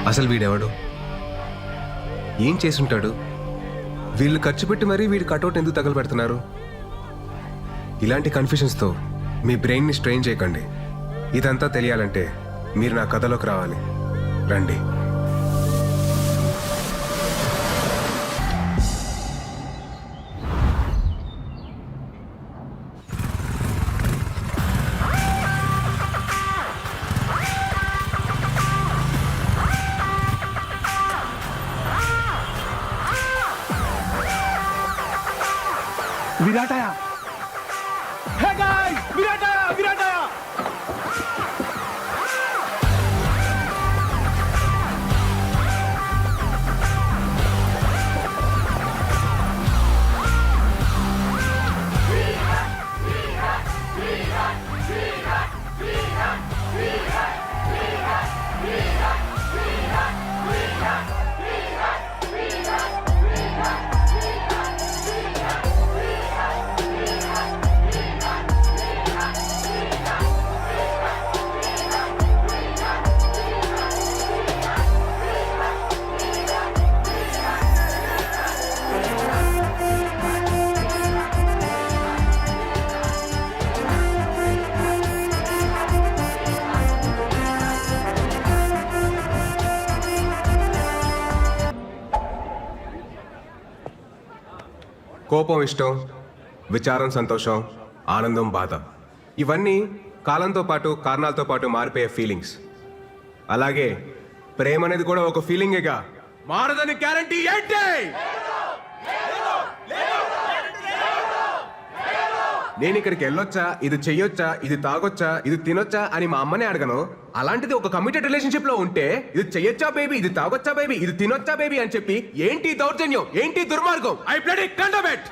అసలు వీడెవడు? ఏం చేసుంటాడు? వీళ్ళు ఖర్చు పెట్టి మరీ వీడి కటౌట్ ఎందుకు తగలబెడుతున్నారు? ఇలాంటి కన్ఫ్యూషన్స్తో మీ బ్రెయిన్ని స్ట్రెయిన్ చేయకండి. ఇదంతా తెలియాలంటే మీరు నా కథలోకి రావాలి. రండి. विराटाया हे गाइस विराटाया विराटाया కోపం ఇష్టం, విచారం సంతోషం, ఆనందం బాధ, ఇవన్నీ కాలంతో పాటు కారణాలతో పాటు మారిపోయే ఫీలింగ్స్. అలాగే ప్రేమ అనేది కూడా ఒక ఫీలింగేగా. మారదని గ్యారంటీ ఏంటి? నేను ఇక్కడికి వెళ్ళొచ్చా, ఇది చెయ్యొచ్చా, ఇది తాగొచ్చా, ఇది తినొచ్చా అని మా అమ్మనే అడగను. అలాంటిది ఒక కమిటెడ్ రిలేషన్షిప్ లో ఉంటే ఇది చెయ్యొచ్చా బేబీ, ఇది తాగొచ్చా బేబీ, ఇది తినొచ్చా బేబీ అని చెప్పి ఏంటి దౌర్జన్యం, ఏంటి దుర్మార్గం? I bloody condemn it.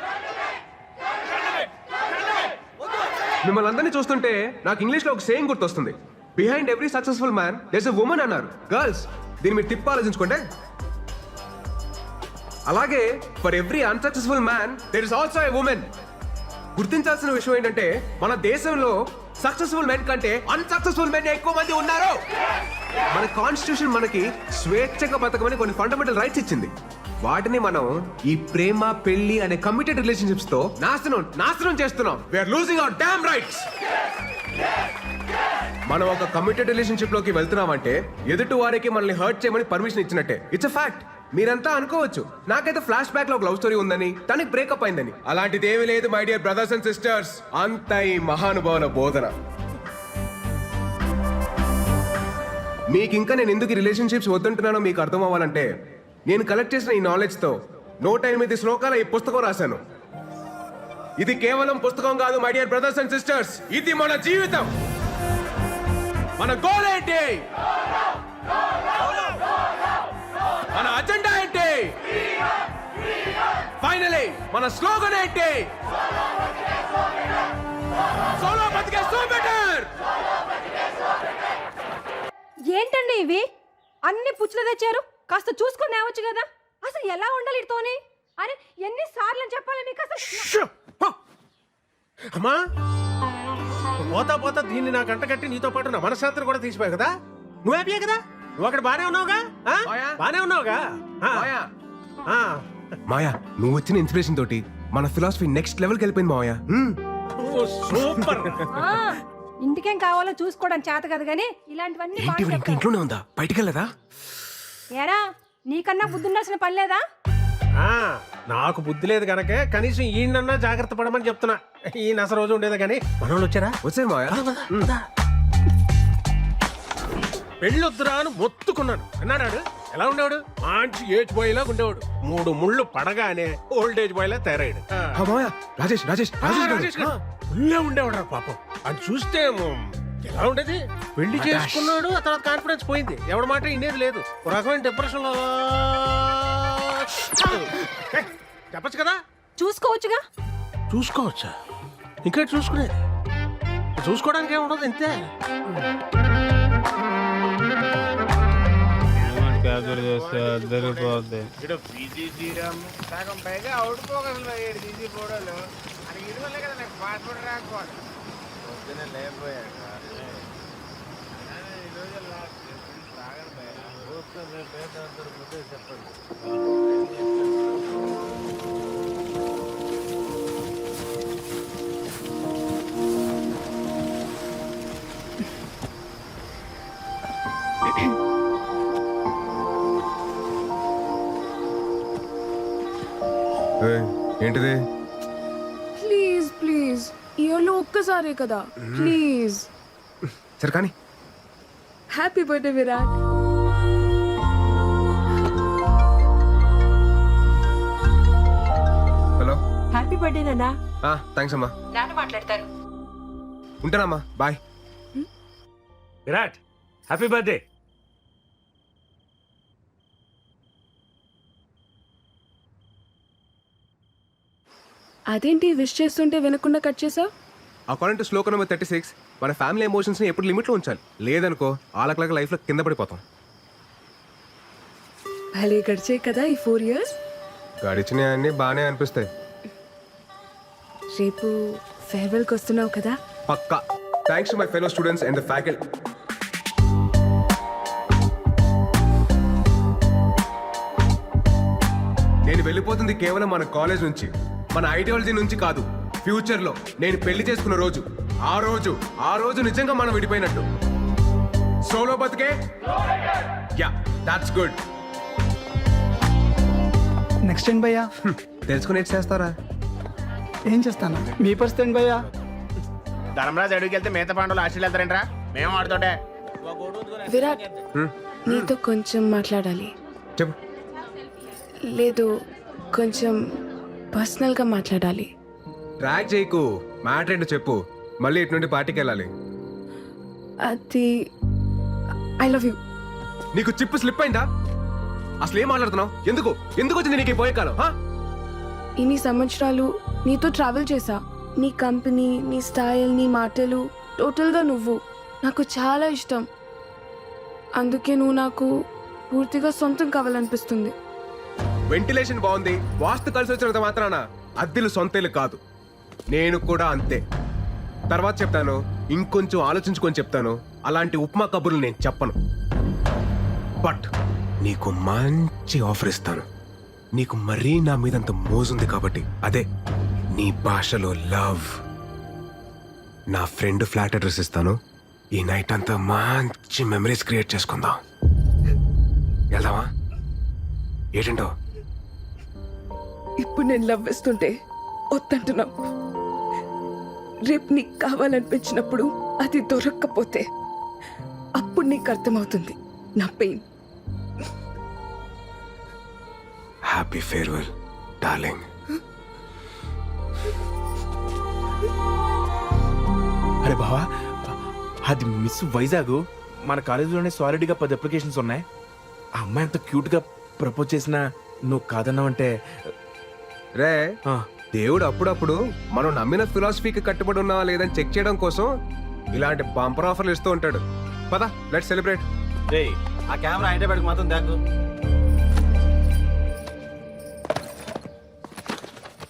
మిమ్మల్ని అందరినీ చూస్తుంటే నాకు ఇంగ్లీష్ లో ఒక సేయింగ్ గుర్తొస్తుంది. Behind every successful man there's a woman అన్నారు. గర్ల్స్, దీన్ని మీరు తిప్పి ఆలోచించుకోండి. అలాగే for every unsuccessful man there is also a women. గుర్తించాల్సిన విషయం ఏంటంటే మన దేశంలో సక్సెస్ఫుల్ మెన్ కంటే అన్సక్సెస్ఫుల్ మెన్ ఎక్కువ మంది ఉన్నారు. మన కాన్స్టిట్యూషన్ మనకి స్వేచ్ఛగా బతకమని కొన్ని ఫండమెంటల్ రైట్స్ ఇచ్చింది. వాటిని మనం ఈ ప్రేమ పెళ్లి అనే కమిటెడ్ రిలేషన్షిప్స్ తో నాశనం చేస్తున్నాం. We are losing our damn rights. మనం ఒక కమిటెడ్ రిలేషన్షిప్ లోకి వెళ్తున్నామంటే ఎదుటి వారికి మనల్ని హర్ట్ చేయమని పర్మిషన్ ఇచ్చినట్టే. It's a fact. మీరంతా అనుకోవచ్చు నాకైతే ఫ్లాష్ బ్యాక్ లో ఒక లవ్ స్టోరీ ఉందని, తనకి బ్రేకప్ అయిందని. అలాంటిది ఏమీ లేదు my dear brothers and sisters. అంతా ఈ మహానుభావుల బోధన. మీకు ఇంకా నేను ఎందుకు రిలేషన్షిప్స్ వద్దంటున్నానో మీకు అర్థం అవ్వాలంటే నేను కలెక్ట్ చేసిన ఈ నాలెడ్జ్ తో 108 శ్లోకాల ఈ పుస్తకం రాశాను. ఇది కేవలం పుస్తకం కాదు my dear brothers and sisters. ఇది మన జీవితం. మన గోల్ ఏంటి? మన అజెండా ఏంటి? ఫైనలీ మన స్లోగన్ ఏంటి? సోలో బతికే సో బెటర్. ఏంటండి ఇవి అన్ని పుచ్చులు తెచ్చారు? కాస్త చూసుకొని నేవచ్చు కదా. అసలు ఎలా ఉండాలి ఇతోని? అరే ఎన్నిసార్లు అని చెప్పాలి మీకు అసలు? అమ్మా పోతా పోతా దీన్ని నా గంట కట్టి నీతో పాటు నా మనశ్శాంతిని కూడా తీసిపోయావు కదా. నువ్వు హ్యాపీయే కదా? నువ్వు అక్కడ బానే ఉన్నావుగా? బానే ఉన్నావుగా? మాయా, నువ్వు వచ్చిన ఇన్స్పిరేషన్ తోటి మన ఫిలాసఫీ నెక్స్ట్ లెవెల్కి వెళ్ళిపోయింది మాయా. సూపర్. ఇంటికేం కావాలో చూసుకోవడం చేత కదా గానీ ఇలాంటివన్నీ ఇంకా ఇంట్లోనే ఉందా? బయటికి వెళ్ళదా? ఏరా నీకన్నా బుద్ధి ఉండాల్సిన పని లేదా? నాకు బుద్ధి లేదు కనుక కనీసం ఈయనన్నా జాగ్రత్త పడమని చెప్తున్నా. ఈయన అసలు రోజు ఉండేది కానీ మనోళ్ళు వచ్చారా? వచ్చారు మాయా. పెళ్ళొద్దురా అని మొత్తుకున్నాను. అన్నాడు. ఎలా ఉండేవాడు? మంచి ఏజ్ బాయ్ లాగా ఉండేవాడు. 3 ముళ్ళు పడగానే ఓల్డ్ ఏజ్ బాయ్ లా తయారయ్యాడు. రాజేష్ ఉల్లే ఉండేవాడు రా పాపం. అది చూస్తే ఎలా ఉండేది? పెళ్లి చేసుకున్నాడు, ఆ తర్వాత కాన్ఫిడెన్స్ పోయింది. ఎవరి మాట ఇండేది లేదు. ఒక రకమైన డిప్రెషన్ లో. చెప్పచ్చు కదా? చూసుకోవచ్చుగా. చూసుకోవచ్చా? ఇంకా చూసుకునేది చూసుకోవడానికి ఏముండదు, ఇంతే. సగం పైగా అవుడుకోగలరు. తీసి ఫోటోలు అది ఇది వల్లే కదా నాకు పాస్పోర్ట్ రాకపోవాలి. పొద్దున లేకపోయాక ఈ రోజు లాస్ట్ ఏంటిది? ప్లీజ్ ప్లీజ్ ఇయర్లో ఒక్కసారే కదా ప్లీజ్. సరే కానీ happy birthday Virat. Hello. Happy birthday నాన్న. థ్యాంక్స్ అమ్మా. నాన్న మాట్లాడతారు. ఉంటానమ్మా, బాయ్. Virat happy birthday. అదేంటి విష్ చేస్తుంటే వినకుండా కట్ చేసావు? అకార్డింగ్ టు శ్లోక నెంబర్ 36 మన ఫ్యామిలీ ఎమోషన్స్ ని ఎప్పుడు లిమిట్ లో ఉంచాలి. లేదనుకో ఆలకలక లైఫ్ లో కింద పడిపోతాం. భలే గడిచే కదా ఈ 4 years. గడిచినవి అన్ని బాగానే అనిపిస్తాయి. రేపు ఫేర్వెల్కి వస్తున్నావు కదా. పక్కా. Thanks to my fellow students and the faculty. నేను వెళ్ళిపోతుంది కేవలం మన కాలేజ్ నుంచి, మన ఐడియాలజీ నుంచి కాదు. ఫ్యూచర్ లో నేను పెళ్లి చేసుకున్న రోజు, ఆ రోజు నిజంగా మనం విడిపోయినట్టు. సోలో బతికే యా దాట్స్ గుడ్. నెక్స్ట్ ఏంటి భయ్యా? తెలుసుకుని ఎట్ చేస్తారా? ఏం చేస్తాను? మీ పరిస్థితి ఏంటి భయ్యా? ధర్మరాజు అడుగుకి వెళ్తే మిగతా పాండవులు ఆస్ట్రేలియా వెళ్తారంట్రా. మేము ఆడుతుంటే విరాట్ నీతో కొంచెం మాట్లాడాలి. చెప్పు. లేదు కొంచెం పర్సనల్గా మాట్లాడాలి. ట్రాక్ చేయకు, మ్యాటర్ ఏంటో చెప్పు. మళ్ళీ ఇటు నుండి పార్టీకి వెళ్ళాలి. అది ఐ లవ్ యూ. నీకు చిప్పు స్లిప్ అయిందా? అసలు ఏం మాట్లాడుతున్నావు? ఎందుకు వచ్చింది నీకు ఈ పోయే కాలం? ఇన్ని సంవత్సరాలు నీతో ట్రావెల్ చేశా. నీ కంపెనీ, నీ స్టైల్, నీ మాటలు, టోటల్గా నువ్వు నాకు చాలా ఇష్టం. అందుకే నువ్వు నాకు పూర్తిగా సొంతం కావాలనిపిస్తుంది. వెంటిలేషన్ బాగుంది, వాస్తు కలిసి వచ్చినంత మాత్రాన అద్దెలు సొంతేలు కాదు. నేను కూడా అంతే. తర్వాత చెప్తాను, ఇంకొంచెం ఆలోచించుకొని చెప్తాను. అలాంటి ఉప్మా కబుర్లు నేను చెప్పను. బట్ నీకు మంచి ఆఫర్ ఇస్తాను. నీకు మరీ నా మీదంత మోజుంది కాబట్టి, అదే నీ భాషలో లవ్. నా ఫ్రెండ్ ఫ్లాట్ అడ్రస్ ఇస్తాను. ఈ నైట్ అంతా మంచి మెమరీస్ క్రియేట్ చేసుకుందాం. వెళ్దామా? ఏంటంటో? ఇప్పుడు నేను లవ్ వేస్తుంటే వద్దంటున్నావు. రేపు నీకు కావాలనిపించినప్పుడు అది దొరక్కపోతే అప్పుడు నీకు అర్థమవుతుంది నా పెయిన్. Happy farewell darling. అరే బావా, అది మిస్ వైజాగ్. మన కాలేజీలోనే సాలిడ్గా 10 అప్లికేషన్స్ ఉన్నాయి. ఆ అమ్మాయి అంత క్యూట్గా ప్రపోజ్ చేసినా నువ్వు కాదన్నావంటే రే, దేవుడు అప్పుడప్పుడు మనం నమ్మిన ఫిలాసఫీకి కట్టుబడి ఉన్నావా లేదని చెక్ చేయడం కోసం ఇలాంటి బంపర్ ఆఫర్లు ఇస్తూ ఉంటాడు. పద, లెట్స్ సెలబ్రేట్. ఆ కెమెరా అయితే పెట్టుకు మాత్రం దాకు.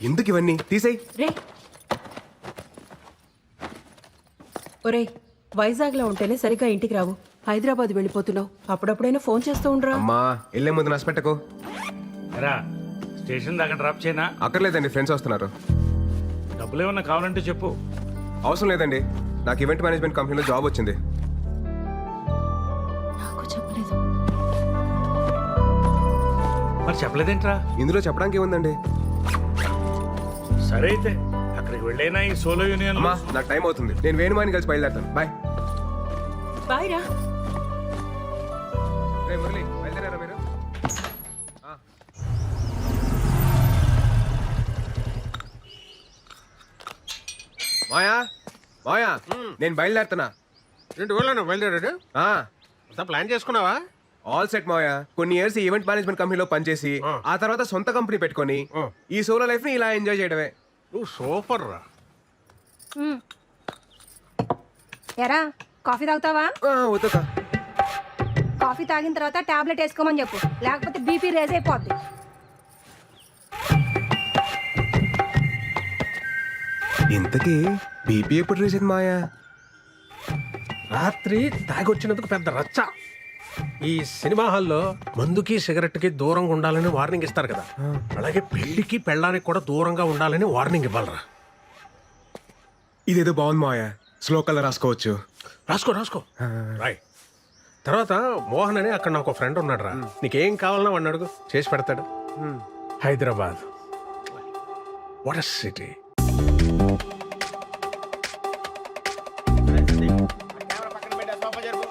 ఎందుకు ఇవన్నీ తీసేయ్. రే ఒరేయ్, వైజాగ్లో ఉంటేనే సరిగ్గా ఇంటికి రావు. హైదరాబాద్ వెళ్ళిపోతున్నావు. అప్పుడప్పుడైనా ఫోన్ చేస్తూ ఉండరా? అమ్మా, వెళ్ళే ముందు నష్టపెట్టకు. రా స్టేషన్ దాకా డ్రాప్ చేయనా? అక్కర్లేదండి, ఫ్రెండ్స్ వస్తున్నారు. డబ్బులు ఏమన్నా కావాలంటే చెప్పు. అవసరం లేదండి, నాకు ఈవెంట్ మేనేజ్మెంట్ కంపెనీలో జాబ్ వచ్చింది. నాకు చెప్పలేదు. మరి చెప్పలేదేంట్రా? ఇందులో చెప్పడానికి ఏముందండి? సరే అయితే అక్కడికి వెళ్ళైనా ఈ సోలో యూనియన్. అమ్మా, నాకు టైం అవుతుంది. నేను వేణుమాని కలిసి బయలుదేరుతాను. బాయ్. బాయ్ రా. రే మురళి, బయలుదేరారా మీరు? మాయా, నేను బయలుదేరుతున్నా. ఏంటి ఊళ్ళో బయలుదేరాడు? ప్లాన్ చేసుకున్నావా? ఆల్ సెట్ మాయా. కొన్ని ఇయర్స్ ఈవెంట్ మేనేజ్మెంట్ కంపెనీలో పనిచేసి ఆ తర్వాత సొంత కంపెనీ పెట్టుకొని ఈ సోలో లైఫ్ ని ఇలా ఎంజాయ్ చేయడమే. నువ్వు సూపర్ రా. ఎరా కాఫీ తాగుతావా? వద్దుకా. కాఫీ తాగిన తర్వాత టాబ్లెట్ వేసుకోమని చెప్పు, లేకపోతే బీపీ రేజ్ అయిపోద్ది. ఇంతకీ బీపీ ఎప్పుడు రీసెంట్ మాయా? రాత్రి తాగొచ్చినందుకు పెద్ద రచ్చ. ఈ సినిమా హాల్లో మందుకి సిగరెట్ కి దూరంగా ఉండాలని వార్నింగ్ ఇస్తారు కదా, అలాగే పెళ్లికి పెళ్ళానికి కూడా దూరంగా ఉండాలని వార్నింగ్ ఇవ్వాలరా. ఇదేదో బాగుంది మావయ్య, స్లో కలర్ రాసుకోవచ్చు. రాసుకో రాసుకో రాయ్. తర్వాత మోహన్ అని అక్కడ నాకు ఫ్రెండ్ ఉన్నాడు రా, నీకేం కావాలన్నా వాడిని అడుగు, చేసి పెడతాడు. Hyderabad what a city. Camera పక్కన పెట్టి సోఫా జరుపు.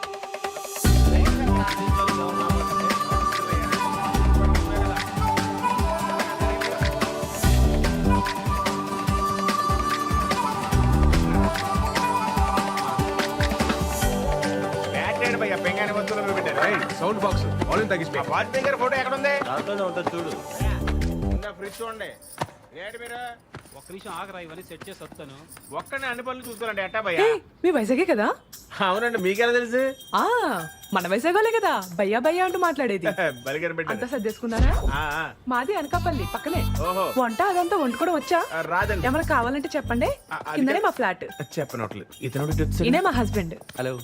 బ్యాటరీ భయ్యా పెంగానే వస్తువులు పెట్టారు. సౌండ్ బాక్స్ వాల్యూమ్ తగ్గిస్తే. ఆ వాజ్పేయి గారి ఫోటో ఎక్కడ ఉంది? దాంట్లోనే ఉంటుంది చూడు. ఇంకా ఫ్రిడ్జ్ చూడండి. ఏంటి మీరు ఒక్క నిమిషం ఆగరా, ఇవన్నీ సెట్ చేసి వస్తాను. ఒక్కనే అన్ని పనులు చూసుకోవాలండి ఎట్టా భయ్యా? మీ వైజాగే కదా? అవునండి, మీకెలా తెలుసు? ఆ మన వైజాగోలే కదా భయ్యా భయ్యా అంటూ మాట్లాడేది. బలిగారు అంతా పెట్టారు. సర్దేసుకున్నారా? ఆ, ఆ. మాది అనకాపల్లి పక్కనే. ఓహో. వంట అదంతా వండుకోవడం వచ్చా? ఆ, రాదండి. ఏమైనా కావాలంటే చెప్పండి. అది కిందనే మా ఫ్లాట్. చెప్పనట్లేదు ఇతను ఈయనే మా husband. Hello,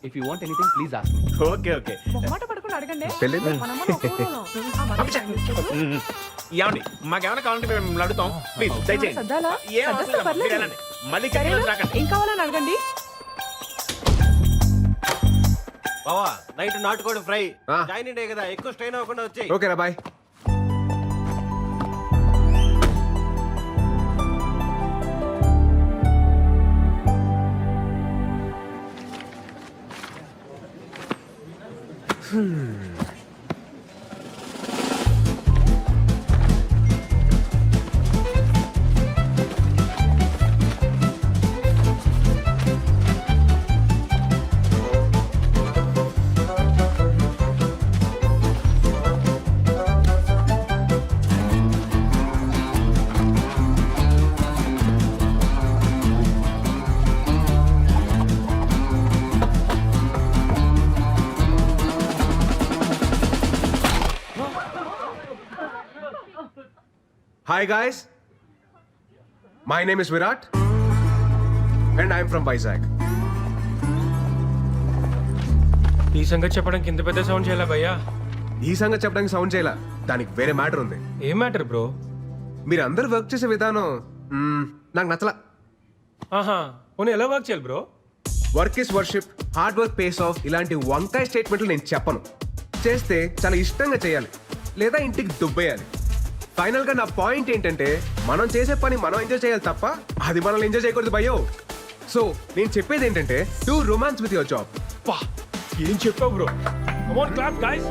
if you want anything please ask me. Okay okay. మాట పడుకుని అడగండి. పెళ్ళిందా? మనమ్మ ఒక్క ఊరులో. ఆ, మరి చెప్పు. ఏమండి మాకేమైనా కావాలంటే మేము అడుగుతాం. ప్లీజ్ దయచేయండి. సర్దాలా? ఏం అవసరం సర్దేస్తే లేదు. మీరు పర్లేదు. వెళ్ళండి. మళ్ళీ సరేనా? కిందకి రాకండి. ఏం కావాలని అడగండి. బావా నైట్ నాటుకోడి ఫ్రై. ఆ. జాయిన్ డే కదా, ఎక్కువ స్ట్రెయిన్ అవ్వకుండా వచ్చాయి. ఓకేరా bye. Hi guys, my name is Virat and I am from Vizag. ఈ సంగతి చెప్పడానికి ఇంత పెద్ద సౌండ్ చేయాలా భయ్యా? ఈ సంగతి చెప్పడానికి సౌండ్ చేయాల, దానికి వేరే మ్యాటర్ ఉంది. ఏం మ్యాటర్ బ్రో? మీరు అందరు వర్క్ చేసే విధానం నాకు నచ్చలా. ఆహా, పోనీ ఎలా వర్క్ చేయాలి bro? Work is worship, hard work pays of, ఇలాంటి వంకాయ స్టేట్మెంట్లు నేను చెప్పను. చేస్తే చాలా ఇష్టంగా చేయాలి, లేదా ఇంటికి దుబ్బేయాలి. ఫైనల్ గా నా పాయింట్ ఏంటంటే, మనం చేసే పని మనం ఎంజాయ్ చేయాలి తప్ప అది మనల్ని ఎంజాయ్ చేయకూడదు భయ్యో. సో నేను చెప్పేది ఏంటంటే, do romance with your job. పా, ఏం చెప్పావు bro? Come on clap guys.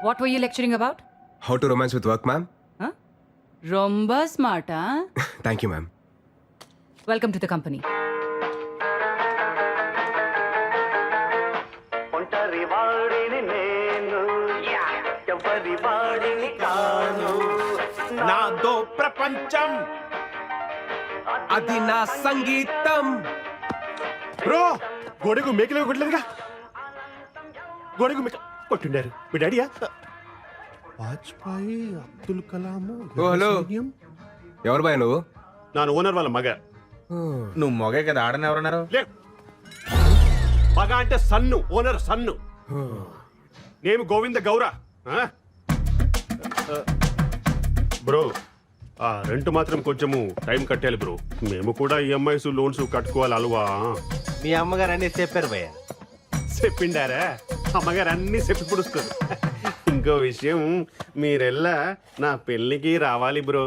What were you lecturing about? How to romance with work ma'am. రొంబ స్మార్టా. Thank you ma'am. Welcome to the company. నాదో ప్రపంచం, అది నా సంగీతం. బ్రో గొడుగు మేకలే కొట్టలేదుగా, గొడుగు మేక కొట్టిండారు మీ డాడీయా? వాజ్పేయి, అబ్దుల్ కలాం. ఓ హలో, ఎవరు బాయ్ నువ్వు? నా ఓనర్ వాళ్ళ మగ. నువ్వు మొగే కదా, ఆడని ఎవరన్నారు? లే, మగ అంటే సన్ను, ఓనర్ సన్ను. నేను గోవింద గౌర. బ్రో ఆ రెంట్ మాత్రం కొంచెము టైం కట్టాలి బ్రో, మేము కూడా ఈఎంఐస్ లోన్స్ కట్టుకోవాలి అలవా. మీ అమ్మగారు అన్ని చెప్పారు భయ్య. చెప్పిండారా? అమ్మగారు అన్ని చెప్పి పుడుస్తారు. ఇంకో విషయం, మీరెల్లా నా పెళ్ళికి రావాలి బ్రో.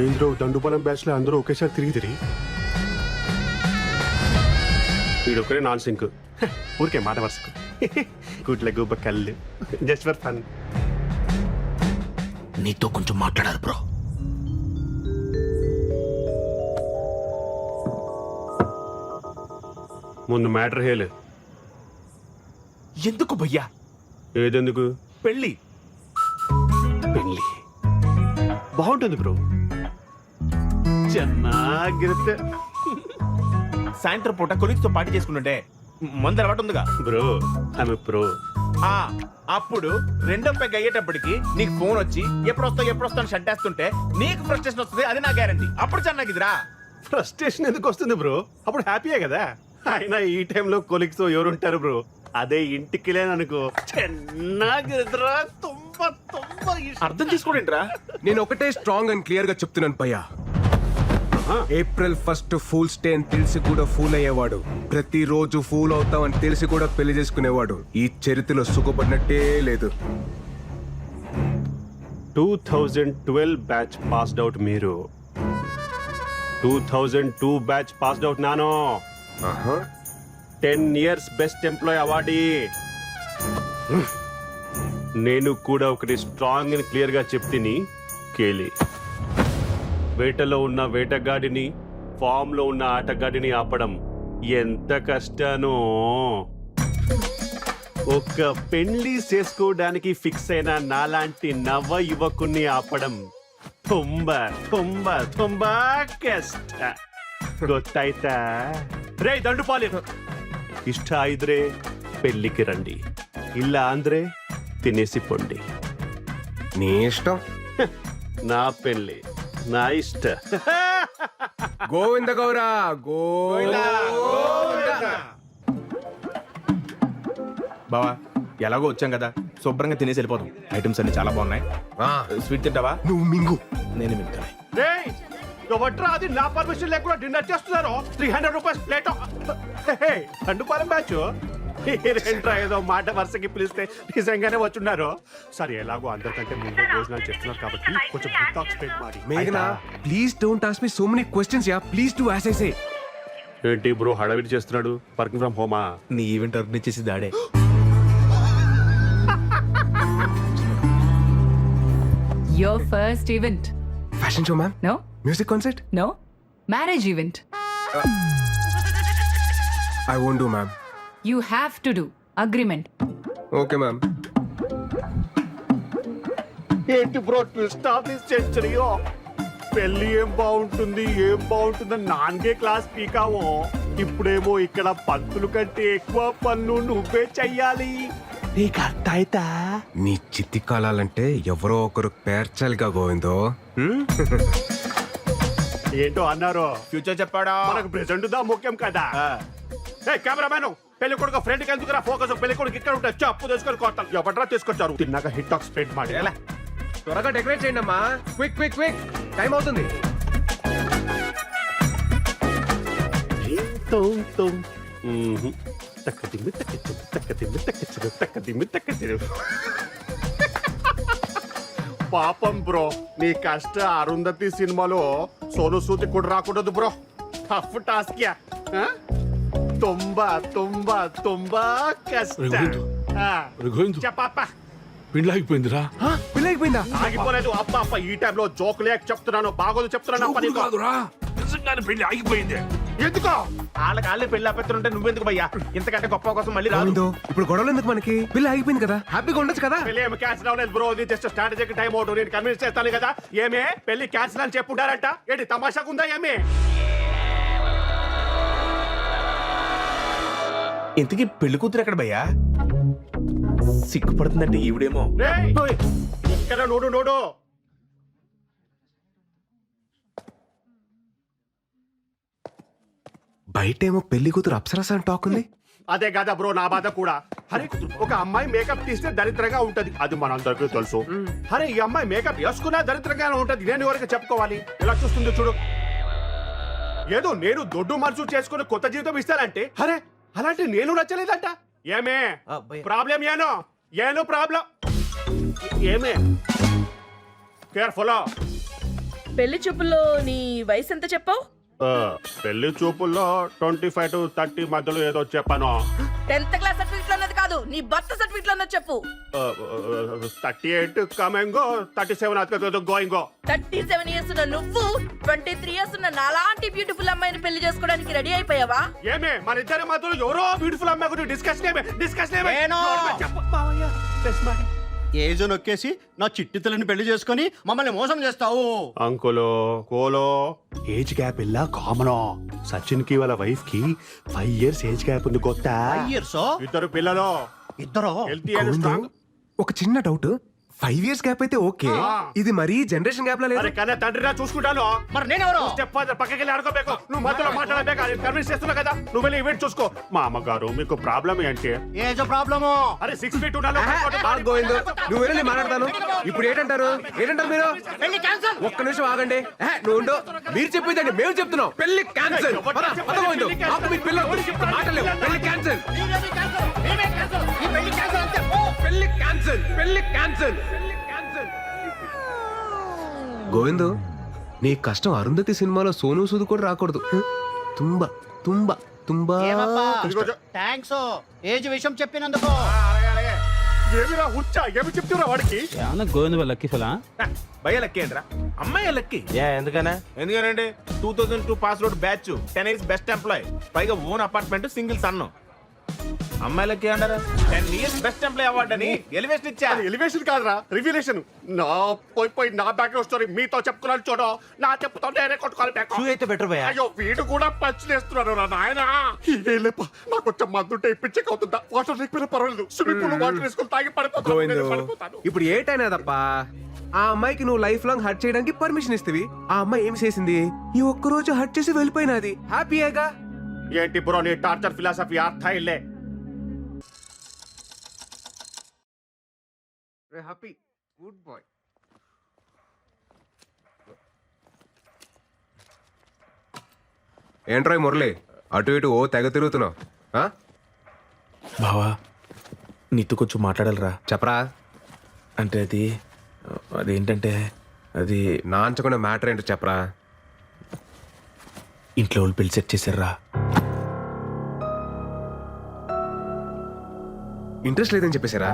ఏంద్రో దండుపాలెం బ్యాచ్ లో అందరూ ఒకేసారి తిరిగి వీడొక్కడే నాన్ సింక్. ఊరికే మాట వరుసకు కూట్ల గూప కళ్ళు, జస్ట్ ఫర్ ఫన్. నీతో కొంచెం మాట్లాడాలి బ్రో. ముందు మ్యాటర్ హేలు. ఎందుకు భయ్యా? ఏదెందుకు? పెళ్ళి పెళ్ళి బాగుంటుంది బ్రో, ಚೆನ್ನಾಗಿರುತ್ತೆ. సాయంత్రం పూట కొలీగ్స్ తో పార్టీ చేసుకుంటుంటే మందు అలవాటు ఉందిగా బ్రో ఆమె ప్రో. ఆ, అప్పుడు రెండో పెగ్ అయ్యేటప్పటికి నీకు ఫోన్ వచ్చి ఎప్పుడు వస్తావు అని షంటేస్తుంటే నీకు ఫ్రస్ట్రేషన్ వస్తుంది, అది నా గ్యారంటీ. అప్పుడు చెన్నగిదిరా. ఫ్రస్ట్రేషన్ ఎందుకు వస్తుంది బ్రో? అప్పుడు హ్యాపీయే కదా. అయినా ఈ టైంలో కొలిక్స్ ఎవరుంటారు బ్రో? అదే ఇంటికి లేననుకో చెన్నాగిరిద్రా తుంబ తుంబ ఇష్టం. అర్థం చేసుకోండిరా. నేను ఒకటే స్ట్రాంగ్ అండ్ క్లియర్ గా చెప్తున్నాను పయ్యా. ఏప్రిల్ 1 ఫూల్స్ డే అని తెలిసి కూడా ఫూల్ అయ్యేవాడు, ప్రతిరోజు ఫూల్ అవుతామని తెలిసి కూడా పెళ్లి చేసుకునేవాడు ఈ చరిత్రలో సుఖపడినట్టే లేదు. 2012 బ్యాచ్ పాస్డ్ అవుట్ మీరు. 2002 బ్యాచ్ పాస్డ్ అవుట్ నాను. 10 ఇయర్స్ బెస్ట్ ఎంప్లాయ్ అవార్డీ. నేను కూడా ఒకటి స్ట్రాంగ్ అండ్ క్లియర్ గా చెప్తిని కేలి. వేటలో ఉన్న వేటగాడిని, ఫామ్ లో ఉన్న ఆటగాడిని ఆపడం ఎంత కష్టానో. ఒక పెళ్లి చేసుకోవడానికి ఫిక్స్ అయిన నాలాంటి నవ యువకుణ్ణి ఆపడం ತುಂಬ ತುಂಬ ತುಂಬ ಕಷ್ಟ. ಗೊತ್ತಾಯ್ತಾ? ರೇ ದಂಡುಪಾಲಿ, ಇಷ್ಟ ಇದ್ರೆ పెళ్లికి రండి, ಇಲ್ಲ ಅಂದ್ರೆ తినేసి పొండి. నీ ఇష్టం. నా పెళ్లి నా ఇష్ట. గోవింద గౌరా గోవింద. బావా ఎలాగో వచ్చాం కదా, శుభ్రంగా తినేసి వెళ్ళిపోతాం. ఐటమ్స్ అన్ని చాలా బాగున్నాయి. స్వీట్ తింటావా? నువ్వు మింగు. నేను మింగుతాను. రేయ్ ఎవట్రా అది నా పర్మిషన్ లేకుండా డిన్నర్ చేస్తున్నారు? 300 రూపీస్ ప్లేట్. దండుపాలెం బ్యాచ్ ఏంట్రా ఏదో మాట వరుసకి పిలిస్తే నిజంగానే వచ్చున్నారు. సరే ఎలాగో అందరికంటే ముందే భోజనాలు చెప్తున్నారు కాబట్టి కొంచెం డిటాక్స్ ప్లేట్ మారి. మేఘనా please don't ask me so many questions ya, please do as I say. ఏంటి బ్రో హడావిడి చేస్తున్నాడు? వర్కింగ్ ఫ్రమ్ హోమా? నీ ఈవెంట్ ఆర్గనైజ్ చేసి దాడే. Your first event. Fashion show ma'am. No? Music concert. No? Marriage event. I won't do ma'am. You have to do. Agreement. Okay ma'am. ఏంటి bro twist of this century? పెళ్లి ఏం బాగుంటుందని నాన్గే class పీకావో. ఇప్పుడేమో ఇక్కడ పంతులు కంటే ఎక్కువ పనులు నువ్వే చెయ్యాలి. నీకు అర్థమైతా? నీ చిత్తి కాలాలంటే ఎవరో ఒకరు పేర్చాలిగా గోవిందో. ఏంటో అన్నారు. ఫ్యూచర్ చెప్పాడా? మనకు ప్రెసెంట్ దా ముఖ్యం కదా. కెమెరామ్యాన్, పెళ్లి కొడుకు ఫ్రెండ్ కి ఎందుకురా ఫోకస్? పెళ్లి కొడుకు ఇక్కడ ఉంటా, చెప్పు తీసుకొని కొట్టాలి. ఎవట్రా తీసుకొచ్చారు? తిన్నాక హిట్ టాక్ స్ప్రెడ్ ಮಾಡಿ. త్వరగా డెకరేట్ చేయండి అమ్మా. క్విక్ క్విక్ క్విక్, టైం అవుతుంది. పాపం బ్రో, నీ కష్ట అరుంధతి సినిమాలో సోను సూది కూడా రాకూడదు బ్రో. Tough task yeah. ತುಂಬಾ ತುಂಬಾ ತುಂಬಾ కష్ట. చెప్పప్ప. పెళ్ళి అయిపోయిందిరా. పెళ్ళి అయిపోయిందా? ఆగిపోలేదు. అప్ప అప్ప ఈ టైంలో జోక్ లేక చెప్తున్నాను, బాగోదు చెప్తున్నాను. అప్ప నీకు కాదురా, నిజంగానే పెళ్లి ఆగిపోయింది. ఎందుకో వాళ్ళకి పెళ్లి ఆపేస్తుంటే నువ్వెందుకు భయ్యా? ఇంతకంటే గొప్ప కోసం మళ్ళీ రాదు. గోవిందో ఇప్పుడు గొడవలు ఎందుకు మనకి? పెళ్ళి ఆగిపోయింది కదా, హ్యాపీగా ఉండొచ్చు కదా. పెళ్లి ఏమి క్యాన్సిల్ అవ్వలేదు బ్రో, ఇది జస్ట్ స్ట్రాటజీకి టైం అవుట్. నేను కన్విన్స్ చేస్తాను కదా. ఏమే పెళ్లి క్యాన్సిల్ అని చెప్పుంటారంట? ఏంటి తమాషాకుందా ఏమే? ఇంతకీ పెళ్లి కూతురు ఎక్కడ భయ్యా? సిగ్గుపడుతుందంటే ఈవిడేమో. రేయ్, ఇక్కడ నోడు బయటేమో పెళ్లి కూతురు అప్సరస అని టాక్ ఉంది. అదే కదా బ్రో నా బాధ కూడా. అరే ఒక అమ్మాయి మేకప్ తీస్తే దరిద్రంగా ఉంటది, అది మనందరికీ తెలుసు. అరే ఈ అమ్మాయి మేకప్ వేసుకున్నా దరిద్రంగానే ఉంటది, నేను ఎవరికి చెప్పుకోవాలి? ఎలా చూస్తుంది చూడు. ఏదో నేను దొడ్డు మనసు చేసుకుని కొత్త జీవితం ఇస్తానంటే, అరే అలాంటి నేను నచ్చలేదంట. ఏమే ప్రాబ్లం? ఏనో ప్రాబ్లం ఏమే? కేర్ఫుల్. పెళ్లి చూపుల్లో నీ వయసు ఎంత చెప్పావు? పెళ్లి చూపుల్లో 25 to 30 మధ్యలో ఏదో చెప్పాను. 10th క్లాస్ సర్టిఫికెట్ లో ఉన్నది కాదు, నీ బర్త్ సర్టిఫికెట్ లో ఉన్నది చెప్పు. 38 కమింగో, 37 గోయింగో. 37 ఇయర్స్ ఉన్న నువ్వు 23 ఇయర్స్ ఉన్న నాలాంటి బ్యూటిఫుల్ అమ్మాయిని పెళ్లి చేసుకోవడానికి రెడీ అయిపోయావా? ఏమే మన ఇద్దరి మధ్యలో ఎవరో బ్యూటిఫుల్ అమ్మాయి గురించి డిస్కషన్ ఏమే? ఏజో నొక్కేసి నా చిట్టితలని పెళ్లి చేసుకొని మమ్మల్ని మోసం చేస్తావు. అంకులో కోలో ఏజ్ గ్యాప్ ఇలా కామన్. సచిన్ కి వాళ్ళ వైఫ్ కి 5 years ఏజ్ గ్యాప్ ఉంది కొత్త. 5 years? ఇద్దరు పిల్లలు, ఇద్దరు హెల్తీ అండ్ స్ట్రాంగ్. ఒక చిన్న డౌట్, 5 years గ్యాప్ అయితే ఓకే, ఇది మరీ జనరేషన్ గ్యాప్ లా లేదు? అరే కానీ తండ్రి నా చూసుకుంటాను. మరి నేనెవరు? స్టెప్ ఫాదర్ పక్కకి వెళ్ళి ఆడుకోಬೇಕು. నువ్వు మధ్యలో మాట్లాడలేక కన్విన్స్ చేస్తున్నా కదా, నువ్వు వెళ్ళి ఈవెంట్ చూసుకో. మా అమ్మగారు మీకు ప్రాబ్లం ఏంటి? ఏజో ప్రాబ్లము. అరే 6 feet ఉండాలి. గోవిందు నువ్వు వెళ్ళి మాట్లాడతాను. ఇప్పుడు ఏంటంటారు మీరు? పెళ్లి క్యాన్సల్. ఒక్క నిమిషం ఆగండి. నువ్వు ఉండు. మీరు చెప్పిందండి మేము చెప్తున్నాం. పెళ్లి క్యాన్సల్. మాటలేవు. పెళ్లి క్యాన్సల్. పెళ్లి క్యాన్సల్. పెళ్లి క్యాన్సల్. గోవిందు నీ కష్టం అరుంధతి సినిమాలో సోను సూద్ కూడా రాకూడదు. తుంబా తుంబా తుంబా థ్యాంక్స్ ఏజ్ విషయం చెప్పినందుకు. ఏమిరా హుచ్చా, ఏమి చెప్తున్నా వాడికి? గోవింద లక్కీ ఫలా భయ లక్కీ ఏంట్రా? అమ్మాయి లక్కీ. ఎందుకనండి 2002 pass out batch, 10 years best employee, పైగా ఓన్ అపార్ట్మెంట్, సింగిల్ సన్. అమ్మాయి లక్కీ అంటారా? 10 years బెస్ట్ ఎంప్లాయ్ అవార్డు అని ఎలివేషన్ ఇచ్చా. ఎలివేషన్ కాదురా, రివిలేషన్. నా పోయి నా బ్యాక్గ్రౌండ్ స్టోరీ మీతో చెప్పుకున్నాను చూడు. నా చెప్పుతో నేనే కొట్టుకోవాలి బ్యాక్. అయితే బెటర్ భయ. అయ్యో వీడు కూడా పంచ్ చేస్తున్నాడు రా నాయన. నాకు కొంచెం మందుంటే ఇప్పించక అవుతుందా? వాటర్ లేకపోయినా పర్వాలేదు, స్విమ్మింగ్ పూల్ వాటర్ వేసుకుని తాగి గోవిందు పడిపోతాను. ఇప్పుడు ఏటైనా తప్ప ఆ అమ్మాయికి నువ్వు లైఫ్ లాంగ్ హర్ట్ చేయడానికి పర్మిషన్ ఇస్తవి. ఆ అమ్మాయి ఏం చేసింది? ఈ ఒక్క రోజు హర్ట్ చేసి వెళ్ళిపోయినది. హ్యాపీయేగా? ఏంటి బ్రో నీ టార్చర్ ఫిలాసఫీ? అర్థ ఇల్లే. Happy good boy. ఏంట్రాయ్ మురళి అటు ఇటు ఓ తెగ తిరుగుతున్నావు? బావా నీతో కొంచెం మాట్లాడాలరా. చెప్పరా. అంటే అదేంటంటే అది నాంచకుండా మ్యాటర్ ఏంటో చెప్పరా. ఇంట్లో వాళ్ళు పెళ్లి సెట్ చేశారా. ఇంట్రెస్ట్ లేదని చెప్పేశారా?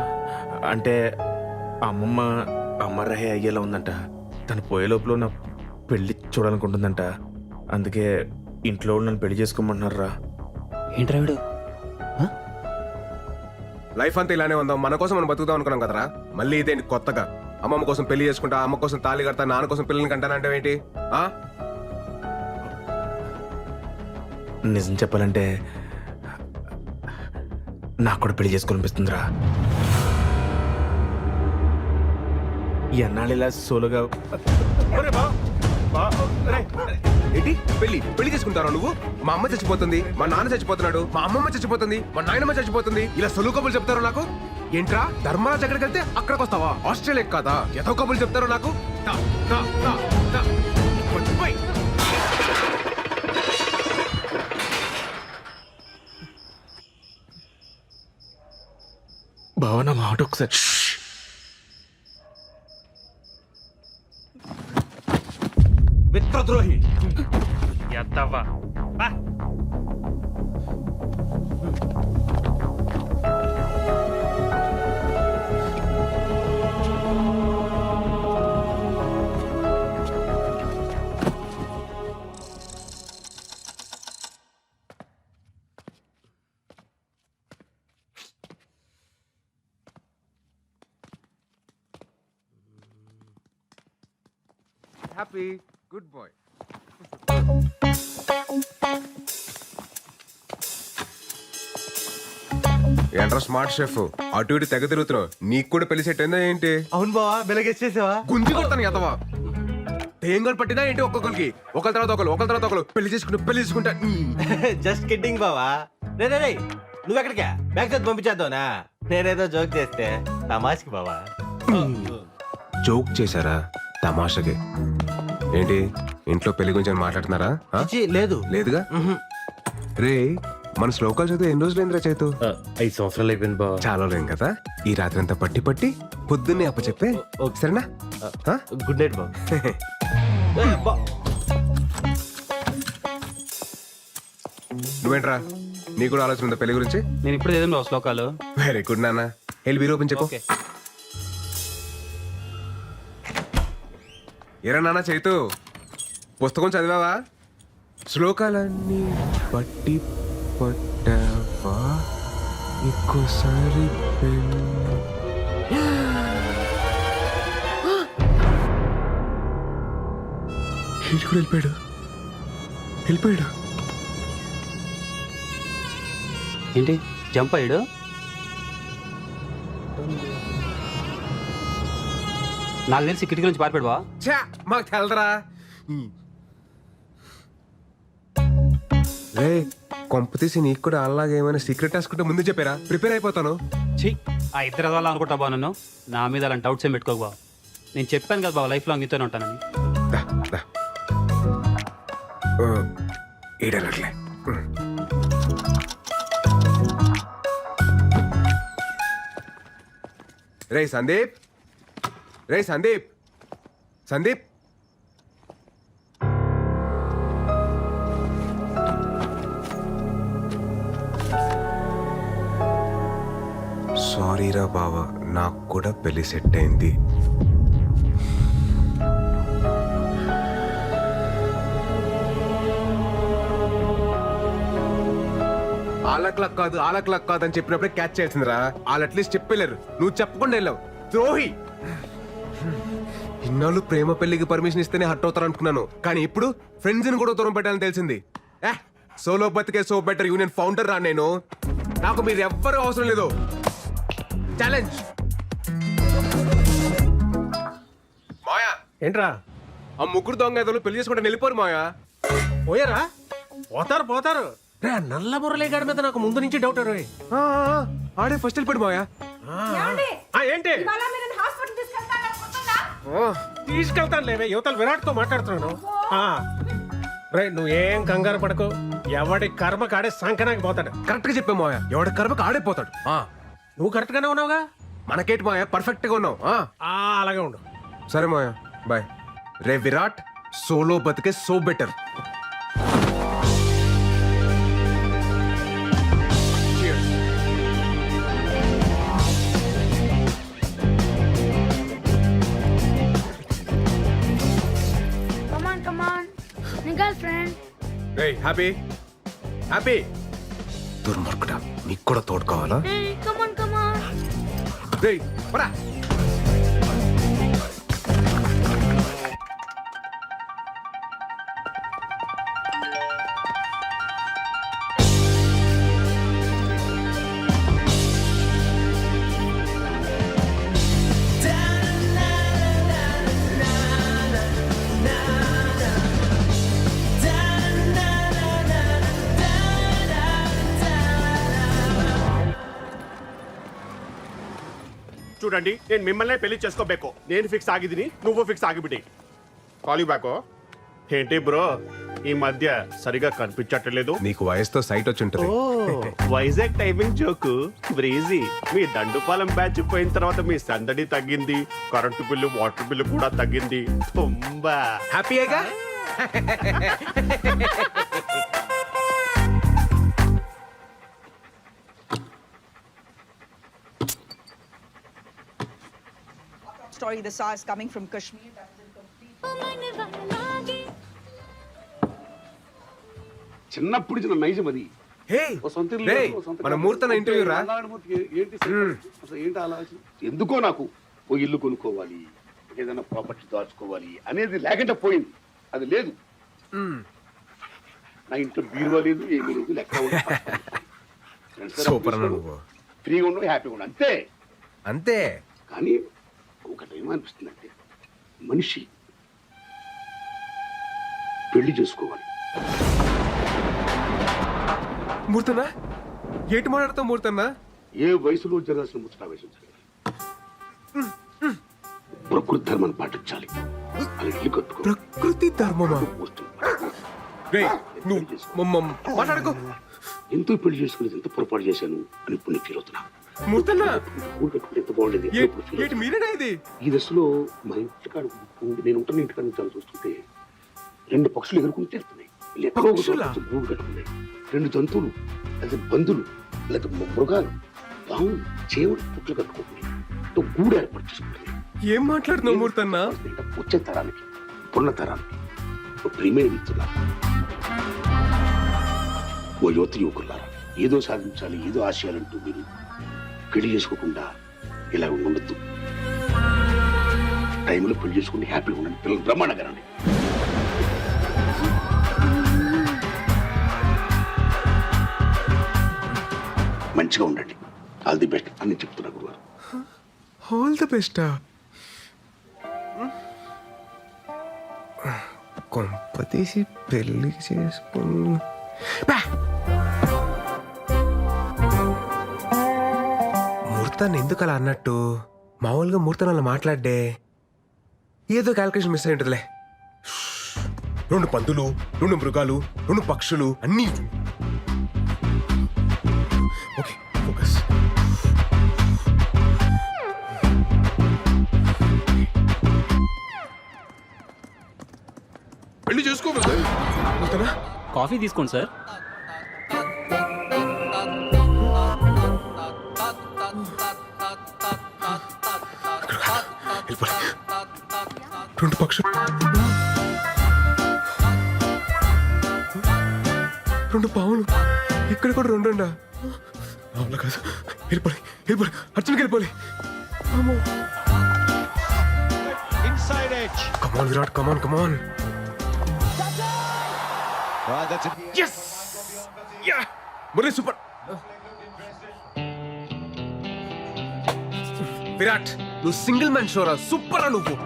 అంటే అమ్మమ్మ అమ్మరహే అయ్యేలా ఉందంట. తను పోయే లోపల నా పెళ్లి చూడాలనుకుంటుందంట. అందుకే ఇంట్లో వాళ్ళు నన్ను పెళ్లి చేసుకోమంటున్నారా. ఏంట్రా వీడు? లైఫ్ అంతా ఇలానే ఉందాం, మన కోసం మనం బతుకుదాం అనుకున్నాం కదరా. మళ్ళీ ఇదేంటి కొత్తగా? అమ్మమ్మ కోసం పెళ్లి చేసుకుంటా, అమ్మ కోసం తాళి కడతా, నాన్న కోసం పిల్లల్ని కంటానంటే ఏంటి? నిజం చెప్పాలంటే నాకు కూడా పెళ్లి చేసుకోవాలనిపిస్తుందిరా. ఎన్నాళ్ళు ఇలా సోలోగా. ఏంటి పెళ్లి చేసుకుంటారా నువ్వు? మా అమ్మ చచ్చిపోతుంది, మా నాన్న చచ్చిపోతున్నాడు, మా అమ్మమ్మ చచ్చిపోతుంది, మా నాయనమ్మ చచ్చిపోతుంది, ఇలా సొలు కబులు చెప్తారు నాకు. ఏంట్రా ధర్మరాజ్ ఎక్కడికి వెళ్తే అక్కడికి వస్తావా? ఆస్ట్రేలియా కాదా? ఏదో కబులు చెప్తారు నాకు. భావన మాట ఒకసారి. మిత్రద్రోహి. ఎత్తవ్వా హ్యాపీ గుడ్ బాయ్. ఏంట్రా స్మార్ట్ షెఫ్ అటు ఇటు తెగ తిరుగుతున్నావు? నీకు కూడా పెళ్లి సెట్ అయిందా ఏంటి? అవును బావా, వెలగేసేసావా? గుంజి కొడతాను ఎదవా. తేంగలు పట్టినా ఏంటి? ఒక్కొక్కరికి ఒకరి తర్వాత ఒకరు పెళ్లి చేసుకుంటా. జస్ట్ కిడ్డింగ్ బావా. రే నువ్వు ఎక్కడికా? బ్యాగ్ చదివి పంపించేద్దావునా? నేనేదో జోక్ చేస్తే తమాష్కి బావా. జోక్ చేశారా? తమాషకి ఏంటి? ఇంట్లో పెళ్లి గురించి మాట్లాడుతున్నారా? లేదు లేదుగా. రే మన శ్లోకాలు చదివి ఎన్ని రోజులు ఏంద్రా చేతు? 5 సంవత్సరాలు అయిపోయింది బావా. చాలా లేం కదా. ఈ రాత్రి అంతా పట్టి పొద్దున్నే అప్ప చెప్పే సరేనా? గుడ్ నైట్ బావా. నువ్వేంట్రా నీకు కూడా ఆలోచన ఉందా పెళ్లి గురించి? నేను ఇప్పుడు ఏదైనా బావ శ్లోకాలు. వెరీ గుడ్ నాన్న. వెళ్ళి వీరు ఓపెన్ చెప్పు. ఏరా నాన్న చైతు పుస్తకం చదివావా? శ్లోకాలన్నీ పట్టి పట్టావా? ఇంకోసారి వీడు కూడా వెళ్ళిపోయాడు. ఏంటి జంప్ అయ్యాడు? నాకు తెలిసి కిటికీ నుంచి పారిపోయాడు బా. ఛా, మాకు తెలదరా. రే కొంప తీసి నీకు కూడా అలాగే ఏమైనా సీక్రెట్ రాసుకుంటే ముందు చెప్పారా? ప్రిపేర్ అయిపోతాను. ఛీ, ఆ ఇద్దరు వాళ్ళ అనుకుంటా బా నన్ను. నా మీద అలాంటి డౌట్స్ ఏం పెట్టుకోకు బా. నేను చెప్పాను కదా బాబు, లైఫ్ లాంగ్ నీతోనే ఉంటానని. దా, దా. ఈడనట్లే. రే సందీప్, సందీప్. సారీరా బావా, నాకు కూడా పెళ్లి సెట్ అయింది. ఆలక్లక్ కాదు అని చెప్పినప్పుడే క్యాచ్ చేసిందిరా. వాళ్ళు అట్లీస్ట్ చెప్పలేరు, నువ్వు చెప్పకుండా వెళ్ళావు. ద్రోహి. ఇన్నాళ్ళు ప్రేమ పెళ్లికి పర్మిషన్ ఇస్తేనే హట్ అవుతారు అనుకున్నాను, కానీ ఇప్పుడు ఫ్రెండ్స్ ని కూడా దూరం పెట్టాలని తెలిసింది. సోలో బతికే సో బెటర్ యూనియన్ ఫౌండర్ రా నేను. నాకు మీరు ఎవ్వరూ అవసరం లేదు. ఛాలెంజ్. మాయా, ఏంట్రా ఆ ముగ్గురు దొంగ ఏదో పెళ్లి చేసుకుంటే వెళ్ళిపోరు మాయా. పోయారా? పోతారు. రే, నల్ల మురళీగాడి మీద నాకు ముందు నుంచి డౌట్. ఆడే ఫస్ట్ వెళ్ళిపోడు మాయా. ఏంటి తీసుకెళ్తాను లేవే, యువతల విరాట్ తో మాట్లాడుతున్నాను. రే, నువ్వేం కంగారు పడకు. ఎవడి కర్మ కాడే సంకనాకి పోతాడు. కరెక్ట్ గా చెప్పే మాయా, ఎవడి కర్మకు ఆడైపోతాడు. నువ్వు కరెక్ట్ గానే ఉన్నావుగా. మనకేంటి మాయా, పర్ఫెక్ట్ గా ఉన్నావు. అలాగే ఉండు. సరే మాయా, బాయ్. రే విరాట్, సోలో బతికే సో బెటర్. రే హ్యాపీ. దుర్మార్గుడా, నీకు కూడా తోడు కావాలా? రే పరా. చూడండి, నేను మిమ్మల్ని పెళ్లి చేసుకోಬೇಕು. నేను ఫిక్స్ ಆಗಿದ್ದೀನಿ, నువ్వు ఫిక్స్ ಆಗಿಬಿಡಿ. Call you back. ఏంటి బ్రో, ఈ మధ్య సరిగా కనిపించట్లేదు. నీకు వయసుతో సైట్ వచ్చి ఉంటుంది. Vizag timing joke breezy. మీ దండుపాలెం బ్యాచ్ పోయిన తర్వాత మీ సందడి తగ్గింది, కరెంటు బిల్లు వాటర్ బిల్లు కూడా తగ్గింది. తుంబా హ్యాపీయేగా? Story the saw is coming from Kashmir. చిన్నప్పుడు చిన్న నైజం అది. మన ముహూర్తం ఇంటర్వ్యూ రా. ఏంటి ఆలోచన? ఎందుకో నాకు ఓ ఇల్లు కొనుక్కోవాలి, ఏదైనా ప్రాపర్టీ దాచుకోవాలి అనేది లేకుండా పోయింది. అది లేదు. నా ఇంట్లో బీరువా లేదు, ఏమీ లేదు. లెక్క ఫ్రీగా ఉండవు, హ్యాపీగా ఉండవు, అంతే. కానీ ఒకటి ఏమనిపిస్తుంది అంటే, మనిషి పెళ్లి చేసుకోవాలి. మూర్తన్నా, ఏంటి మాట్లాడతావు మూర్తన్నా? ఏ వయసులో జరగాల్సిన ముచ్చట వయసు జరగాలి. ప్రకృతి ధర్మాన్ని పాటించాలి. అలా ఇల్లు కట్టుకో. ప్రకృతి ధర్మమా? మాట్లాడుకో. ఎంతో పెళ్లి చేసుకుని ఎంత పొరపాటు చేశాను అని ఇప్పుడు నేను ఫీల్ అవుతున్నా. మూర్తన్నా, ఎంత బాగుండేది. ఇది ఈ దశలో మా ఇంటికాడ నేను ఉంటాను. ఇంటికాడ చాలా చూస్తుంటే 2 పక్షులు ఎగురుకుని తిరుగుతున్నాయి. ఎక్కడో గూడు కట్టుకున్నాయి. 2 జంతువులు, లేదా బంధులు, లేదా మృగాలు, పావులు, చేవులు పుట్లు కట్టుకుంటున్నాయి. గూడు ఏర్పాటు చేసుకుంటున్నాయి. ఏం మాట్లాడుతున్నావు మూర్తన్నా? వచ్చే తరానికి, పున్న తరానికి ప్రియమైన మిత్రులారా, ఓ యువత యువకులారా, ఏదో సాధించాలి, ఏదో ఆశయాలంటూ మీరు పెళ్లి చేసుకోకుండా ఇలా ఉండొద్దు. టైంలో పెళ్లి చేసుకుని హ్యాపీగా ఉండండి. పిల్లలు బ్రహ్మాండంగా రండి. మంచిగా ఉండండి. ఆల్ ది బెస్ట్ అని చెప్తున్నా గురుగారు. All the best. కొంపతీసి పెళ్లి చేసుకుని ముహూర్తాన్ని ఎందుకు అలా అన్నట్టు? మామూలుగా ముహూర్తం అలా మాట్లాడే ఏదో క్యాల్కులేషన్ మిస్ అయి ఉంటుందిలే. 2 పందులు, 2 మృగాలు, 2 పక్షులు అన్నీ. Okay, focus. పెళ్లి చేసుకోగలరా? కాఫీ తీసుకోండి సార్. వెళ్ళిపోయి 2 పక్షులు, 2 పావులు, ఇక్కడ కూడా 2 ఉండా. అవునా కాదు, వెళ్ళిపోయి అర్జున్కి వెళ్ళిపోయి. Come on Virat, come on. Yes, ya, Murali super. Virat, నువ్వు సింగిల్ మ్యాన్ షోరా, సూపర్ రా నువ్వు.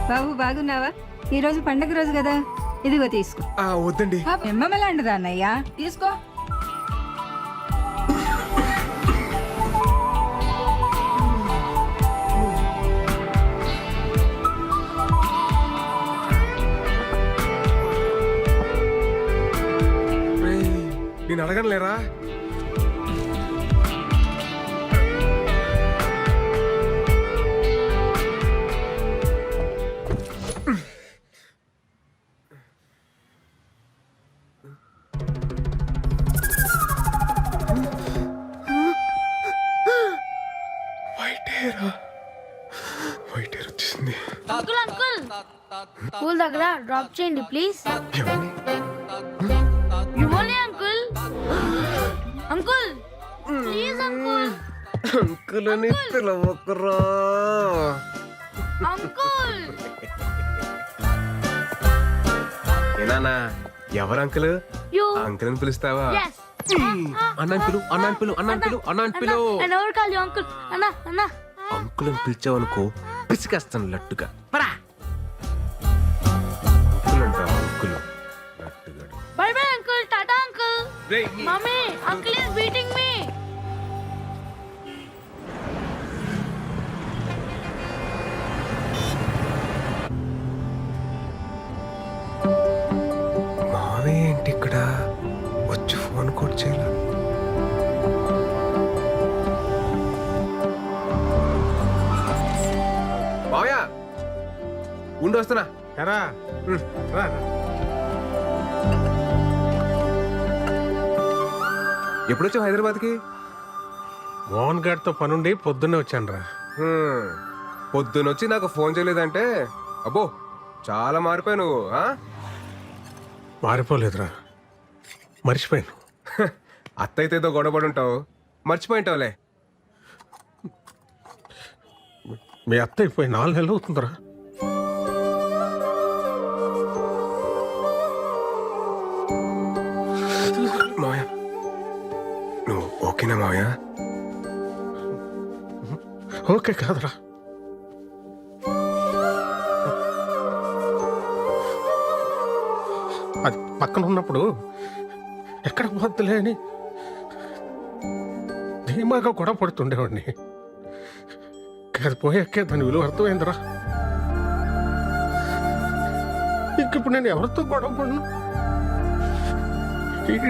బాబు బాగున్నావా? ఈ రోజు పండగ రోజు కదా, ఇదిగో తీసుకో. వద్దండి. ఎమ్మలాంటిదా అన్నయ్య, తీసుకో. నేను అడగను లేరా? వైట్ హెయిర్ వచ్చేసింది. అంకుల్ అంకుల్ స్కూల్ దగ్గర డ్రాప్ చేయండి ప్లీజ్. ఇవ్వండి uncle. Uncle please uncle. Uncle అని పిలవకురా. అంకుల్ ఏనానా, ఎవరు అంకుల్? యు అంకుల్ అని పిలుస్తావా? yes అన్నాను పిలు. and over call you uncle. అన్నా అంకుల్ అని పిలిచావనుకో పిసికేస్తాను లట్టుగా. పరా uncle లట్టుగా. bye bye uncle. tata uncle. రేయ్, mommy uncle is beating me. మావే ఏంటి ఇక్కడ వచ్చి ఫోన్ కూడా చేయాల? మావయ్య ఉండి వస్తున్నా. ఎరా రా. ఎప్పుడొచ్చావు హైదరాబాద్కి? మోహన్ గారితో పనుండి పొద్దున్నే వచ్చాను రా. పొద్దునొచ్చి నాకు ఫోన్ చేయలేదంటే అబ్బో చాలా మారిపోయావు నువ్వు. మారిపోలేదురా, మర్చిపోయాను. అత్తయితే ఏదో గొడవపడి ఉంటావు, మర్చిపోయింటావులే. మీ అత్త అయిపోయి 4 నెలలు అవుతుందిరా. మావయ్య నువ్వు ఓకేనా మావయ్య? ఓకే కాదురా, అది పక్కన ఉన్నప్పుడు ఎక్కడ పోద్దులే అని ధీమాగా గొడవ పడుతుండేవాడిని. అది పోయాకే దాని విలువ అర్థమైందిరా. ఇంకిప్పుడు నేను ఎవరితో గొడవ పడను.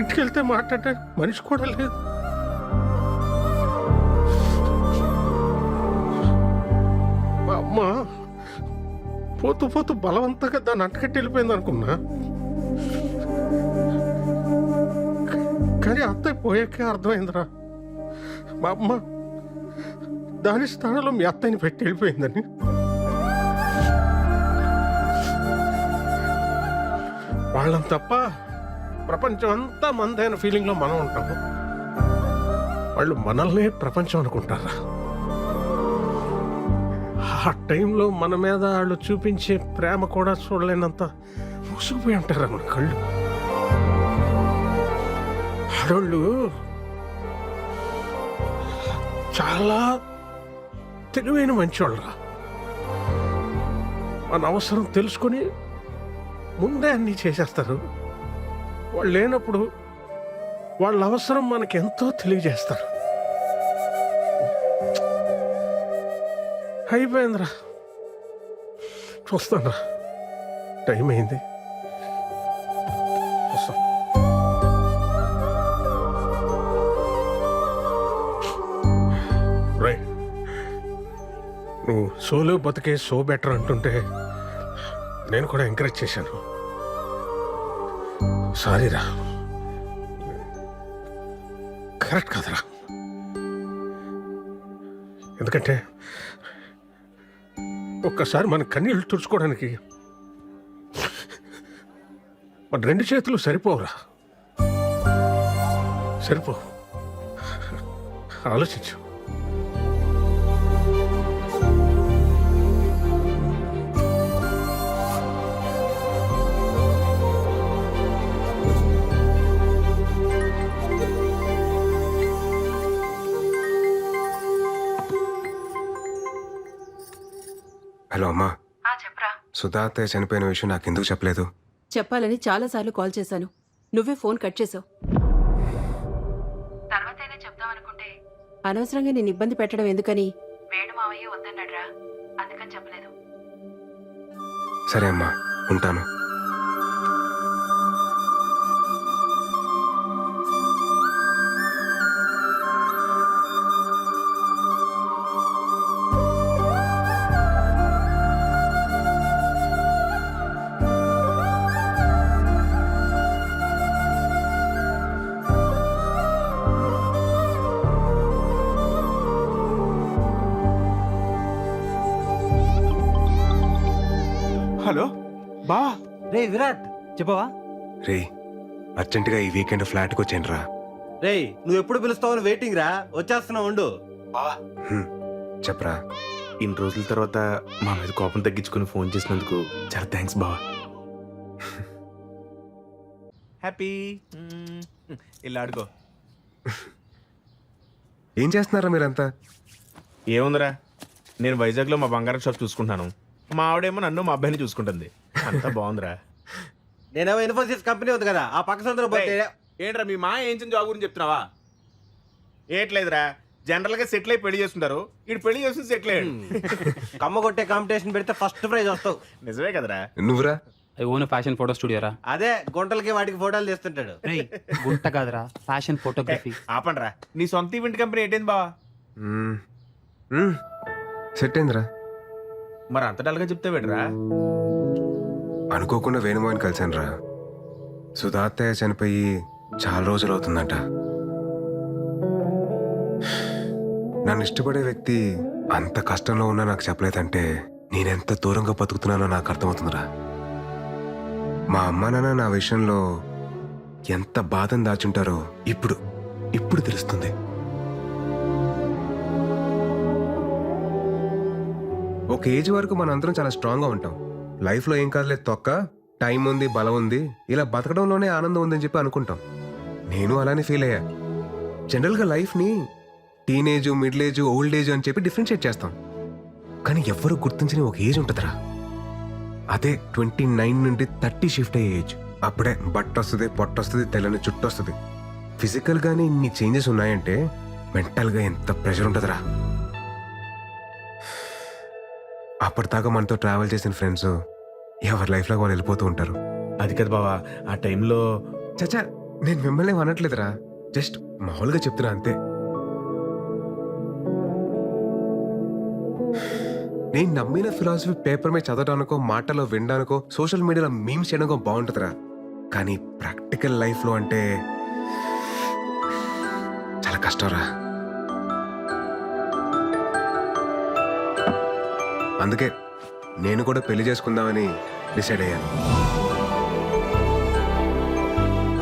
ఇంటికి వెళ్తే మాట్లాడే మనిషి కూడా లేదు. మా అమ్మ పోతూ పోతూ బలవంతంగా దాన్ని అంటకట్టి వెళ్ళిపోయింది అనుకున్నా. కానీ అత్తయ్య పోయాక అర్థమైందిరా, మా అమ్మ దాని స్థానంలో మీ అత్తయ్యని పెట్టి వెళ్ళిపోయిందని. వాళ్ళని తప్ప ప్రపంచం అంతా మందైన ఫీలింగ్లో మనం ఉంటాము. వాళ్ళు మనల్నే ప్రపంచం అనుకుంటారా? ఆ టైంలో మన మీద వాళ్ళు చూపించే ప్రేమ కూడా చూడలేనంత మూసుకుపోయి ఉంటారా మన కళ్ళు. ఆడోళ్ళు చాలా తెలివైన మంచోళ్ళరా. మన అవసరం తెలుసుకొని ముందే అన్నీ చేసేస్తారు. వాళ్ళు లేనప్పుడు వాళ్ళ అవసరం మనకి ఎంతో తెలియజేస్తారు. అయిపోయిందిరా, చూస్తానురా, టైం అయింది. వస్తాం. రై, నువ్వు సోలో బతికే సో బెటర్ అంటుంటే నేను కూడా ఎంకరేజ్ చేశాను. సారీరా, కరెక్ట్ కాదురా. ఎందుకంటే ఒక్కసారి మన కన్నీళ్ళు తుడుచుకోవడానికి మన 2 చేతులు సరిపోవురా, సరిపో. ఆలోచించు. హలో అమ్మా, చెప్పరా. సుధా అత్తయ్య చనిపోయిన విషయం నాకు ఎందుకు చెప్పలేదు? చెప్పాలని చాలాసార్లు కాల్ చేశాను, నువ్వే ఫోన్ కట్ చేసావు. తర్వాతైనా చెప్దామనుకుంటే అనవసరంగా నేను ఇబ్బంది పెట్టడం ఎందుకని వేణు మావయ్య వద్దన్నాడ్రా, అందుకని చెప్పలేదు. సరే అమ్మా, ఉంటాను. హలో బావా. రే విరాట్, చెప్పవా? రే, అర్జెంటుగా ఈ వీకెండ్ ఫ్లాట్కి వచ్చాను రా. రే, నువ్వు ఎప్పుడు పిలుస్తావని వెయిటింగ్ రా, వచ్చేస్తున్నావు ఉండు. చెప్పరా. ఇన్ని రోజుల తర్వాత మా మీద కోపం తగ్గించుకుని ఫోన్ చేసినందుకు చాలా థ్యాంక్స్ బావా. హ్యాపీ. ఇలా ఆడుకో. ఏం చేస్తున్నారా మీరంతా? ఏముందిరా, నేను వైజాగ్లో మా బంగారం షాప్ చూసుకుంటున్నాను. మా ఆవిడేమో నన్ను మా అబ్బాయిని చూసుకుంటుంది. అంతా బాగుందిరా. నేనేమో ఇన్ఫోసిస్ కంపెనీ ఉంది కదా, ఆ పక్క సందులో పోతే. ఏంట్రా మీ మా ఏం జాబ్ గురించి చెప్తున్నావా? ఏట్లేదురా, జనరల్ గా సెటిల్ అయి పెళ్లి చేస్తుంటారు. ఇటు పెళ్లి చేస్తుంది సెటిల్ అయ్యాడు. కమ్మ కొట్టే కాంపిటీషన్ పెడితే ఫస్ట్ ప్రైజ్ వస్తావు. నిజమే కదరా. నువ్వురా? ఓన్ ఫ్యాషన్ ఫోటో స్టూడియోరా? అదే గుంటలకి వాటికి ఫోటోలు తీస్తుంటాడు. గుంట కాదురా, ఫ్యాషన్ ఫోటోగ్రఫీ. ఆపండ్రా, నీ సొంత ఈవెంట్ కంపెనీ ఏంటైంది బావా? సెట్ అయిందిరా. మరి అంత డల్గా చెప్తే వేడరా? అనుకోకుండా వేణుమోహన్ కలిశాను రా. సుధా అత్తయ్య చనిపోయి చాలా రోజులు అవుతుందంట. నన్ను ఇష్టపడే వ్యక్తి అంత కష్టంలో ఉన్నా నాకు చెప్పలేదంటే నేనెంత దూరంగా బతుకుతున్నానో నాకు అర్థమవుతుందిరా. మా అమ్మ నాన్న నా విషయంలో ఎంత బాధను దాచుంటారో ఇప్పుడు తెలుస్తుంది. ఒక ఏజ్ వరకు మన అందరం చాలా స్ట్రాంగ్గా ఉంటాం. లైఫ్లో ఏం కాదులేదు తొక్క, టైం ఉంది, బలం ఉంది, ఇలా బతకడంలోనే ఆనందం ఉందని చెప్పి అనుకుంటాం. నేను అలానే ఫీల్ అయ్యా. జనరల్గా లైఫ్ని teenage, middle age, old age అని చెప్పి డిఫరెన్షియేట్ చేస్తాం. కానీ ఎవ్వరూ గుర్తించని ఒక ఏజ్ ఉంటుందిరా. అదే 29 నుండి 30 షిఫ్ట్ అయ్యే ఏజ్. అప్పుడే బట్ట వస్తుంది, పొట్ట వస్తుంది, తెల్లని చుట్టూ వస్తుంది. ఫిజికల్గానే ఇన్ని చేంజెస్ ఉన్నాయంటే మెంటల్గా ఎంత ప్రెషర్ ఉంటుందిరా. అప్పటిదాకా మనతో ట్రావెల్ చేసిన ఫ్రెండ్స్ ఎవరి లైఫ్లో వాళ్ళు వెళ్ళిపోతూ ఉంటారు. అది కదా బావా, ఆ టైంలో. చచ్చా, నేను మిమ్మల్ని అనట్లేదురా, జస్ట్ మామూలుగా చెప్తున్నా అంతే. నేను నమ్మిన ఫిలాసఫీ పేపర్ మీద చదవడానికో, మాటలో వినడానికో, సోషల్ మీడియాలో మీమ్స్ చేయడానికో బాగుంటుందిరా. కానీ ప్రాక్టికల్ లైఫ్లో అంటే కష్టంరా. అందుకే నేను కూడా పెళ్లి చేసుకుందామని డిసైడ్ అయ్యాను.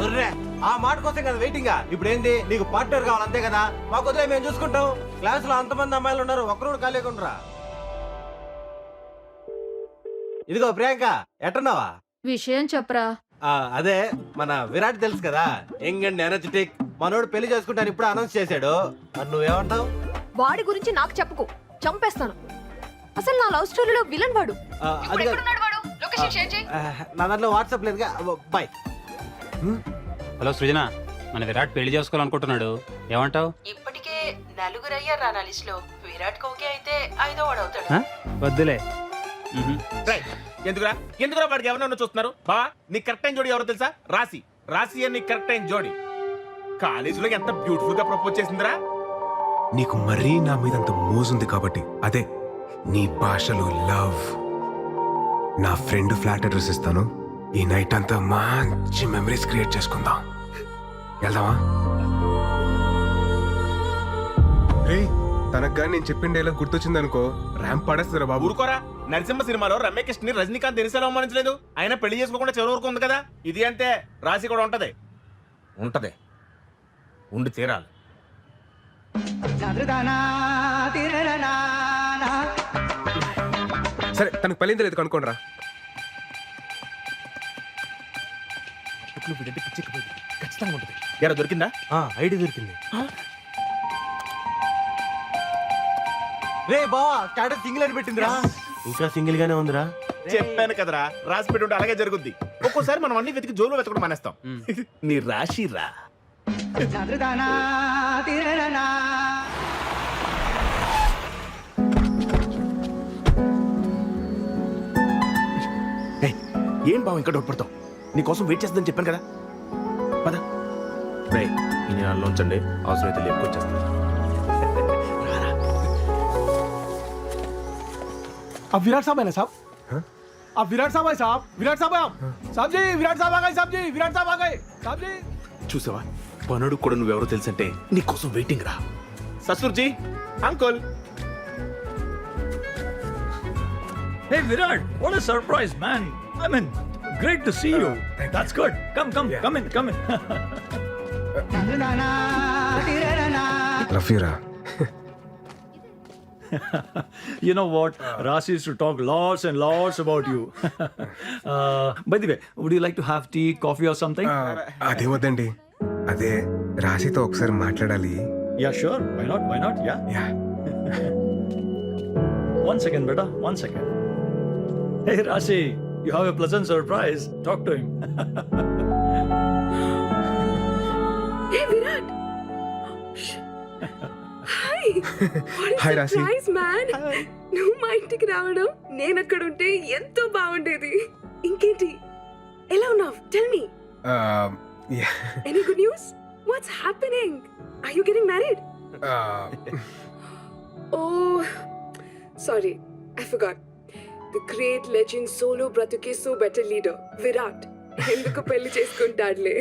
ఒర్రే, ఆ మాట కోసం కదా వెయిటింగ్. ఇప్పుడు ఏంది, నీకు పార్ట్నర్ కావాలి అంతే కదా? మాకు వదిలే, మేము చూసుకుంటాం. క్లాస్ లో అంతమంది అమ్మాయిలు ఉన్నారు, ఒక్కరు ఖాళీగా ఉండరా. ఇదిగో ప్రియాంక, ఎట్టున్నావా? విషయం చెప్పరా. అదే మన విరాట్ తెలుసు కదా, యంగ్ అండ్ ఎనర్జెటిక్. మనోడు పెళ్లి చేసుకుంటాను ఇప్పుడు అనౌన్స్ చేశాడు. మరి నువ్వేమంటావు? వాడి గురించి నాకు చెప్పుకో, చంపేస్తాను. అసలు నా లవ్ స్టోరీలో విలన్ వాడు. అది కాదు. నా దాంట్లో వాట్సాప్ లేదుగా. బాయ్. హలో సృజన, మన విరాట్ పెళ్లి చేసుకోవాలనుకుంటున్నాడు, ఏమంటావు? ఇప్పటికే నలుగురు అయ్యారా నా లిస్ట్ లో. విరాట్ కోకే అయితే 5వ వాడు అవుతాడు. వద్దులే. ఎందుకురా ఎందుకురా వాడికి ఎవరన్నా చూస్తున్నారు? బావా, నీ కరెక్ట్ టైం జోడి ఎవరో తెలుసా? రాశి. రాశి అని నీ కరెక్ట్ టైం జోడి. కాలేజీలో ఎంత బ్యూటిఫుల్ గా ప్రపోజ్ చేసిందిరా. నీకు మరీ నా మీద అంత మోజుంది కాబట్టి, అదే నీ భాషలో లవ్. నా ఫ్రెండ్ ఫ్లాట్ అడ్రస్ ఇస్తాను. ఈ నైట్ అంతా మంచి మెమరీస్ క్రియేట్ చేసుకుందాం. వెళ్దామా? తనకు కానీ నేను చెప్పిన డైలాగ్ గుర్తొచ్చింది అనుకో, ర్యాంప్ పడేస్తారా బాబు. ఊరుకోరా. నరసింహ సినిమాలో రమ్యకృష్ణ ని రజనీకాంత్ దినిసేలా అవమానించలేదు. ఆయన పెళ్లి చేసుకోకుండా చివరి వరకు ఉంది కదా. ఇది అంతే. రాశి కూడా ఉంటది. ఉండి తీరాలి. సరే, తనకు పెళ్ళింది లేదు కనుక్కోండిరా. ఖచ్చితంగా ఉంటుంది. ఎరా దొరికిందా? ఐడి దొరికింది. రే బావా, స్టాటస్ సింగిల్ అని పెట్టిందిరా. ఇంకా సింగిల్ గానే ఉందిరా. చెప్పాను కదరా, రాసి పెట్టి ఉంటే అలాగే జరుగుద్ది. ఒక్కోసారి మనం అన్ని వెతికి జోలు వెతకడం మానేస్తాం. నీ రాశి రా. ఏం బావ ఇంకా డౌట్ పడతావు? నీకోసం వెయిట్ చేస్తుందని చెప్పాను కదా. పద. రే, ఈ నెలలోంచండి, అవసరమైతే లేపుకొచ్చేస్తాను. अब विराट साहब है ना साहब? अब विराट साहब है साहब? विराट साहब है आप? साहब जी, विराट साहब आ गए साहब जी, विराट साहब आ गए साहब जी. చూసావా, పనుడు కూడా నువ్వెవరో తెలుసంటే నీకోసం వెయిటింగ్ రా. ససూర్జీ, uncle. Hey Virat, what a surprise, man. I mean, great to see you. That's good. Come in. Love you రా. You know what? Rasi used to talk lots and lots about you. By the way, would you like to have tea, coffee or something? అదే వద్దండి, అదే రాశితో ఒకసారి మాట్లాడాలి. Yeah, sure. Why not? Yeah. One second, beta. 1 second. Hey, Rasi, you have a pleasant surprise. Talk to him. Hey Virat. Hi. Hi, Rasi. Surprise, man. నువ్వు మా ఇంటికి రావడం, నేను అక్కడ ఉంటే ఎంతో బాగుండేది. ఇంకేంటి, ఎలా ఉన్నావు? Tell me. Any good news? What's happening? Are you getting married? Oh, sorry, I forgot. The great legend solo bratuke so better leader, Virat. ఎందుకు పెళ్లి చేసుకుంటాడులే.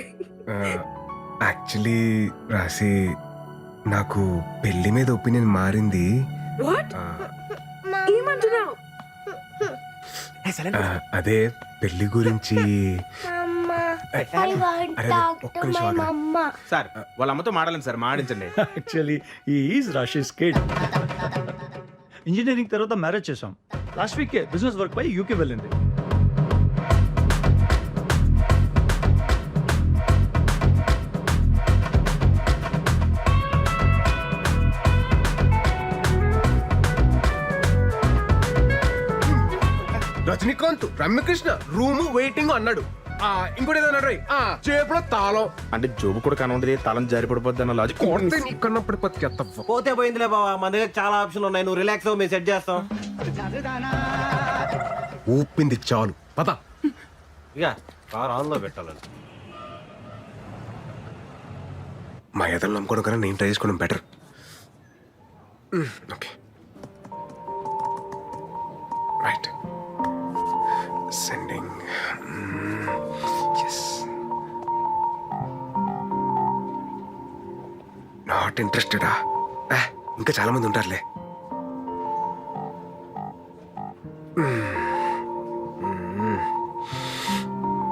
యాక్చువల్లీ రాశి, నాకు పెళ్లి మీద ఒపీనియన్ మారింది. వాట్? ఏమంటున్నావు? అదే పెళ్లి గురించి. ఒక్క నిమిషం ఆగండి. సార్, వాళ్ళ అమ్మతో మాడాలని సార్, మాడించండి. Actually, he is Rashi's kid. Engineering తర్వాత మ్యారేజ్ చేసాం. లాస్ట్ వీక్ బిజినెస్ వర్క్ పై యూకే వెళ్ళింది. రజనీకాంత్, రమ్యకృష్ణ రూము వెయిటింగ్ అన్నాడు. ఇంకోటి ఏదో అన్నాడు, చేపలో తాళం. అంటే జోబు కూడా కనుండదు, తాళం జారి పడిపోద్ది అన్న లాజిక్. కొడితే నీ కన్నప్పుడు పత్తి పోతే పోయిందిలే బావా, మన దగ్గర చాలా ఆప్షన్లు ఉన్నాయి. నువ్వు రిలాక్స్ అవ్వు, మేము సెట్ చేస్తాం. ఊపింది చాలు, పద. ఇక కార్ ఆన్ లో పెట్టాలని. మా ఎదలు నమ్ముకోవడం కన్నా నేను ట్రై చేసుకోవడం better. Okay, right. Sending. Yes. Not not ఇంట్రెస్టెడా? ఇంకా చాలా మంది ఉంటారులే.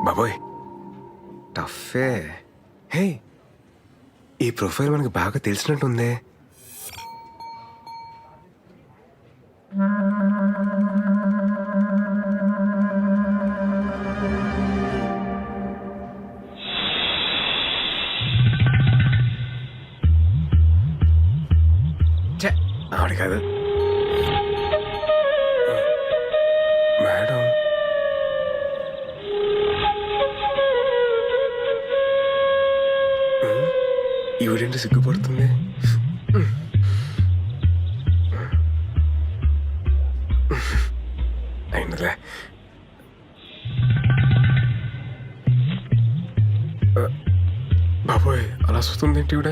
బాబోయ్ టఫే. హే, ఈ ప్రొఫైల్ మనకి బాగా తెలిసినట్టుందే. ఆవిడ కాదు మేడం. ఈవిడేంటి సిగ్గుపడుతుంది? అయిందిలే. బాబోయ్ అలా వస్తుంది ఏంటి ఈవిడ?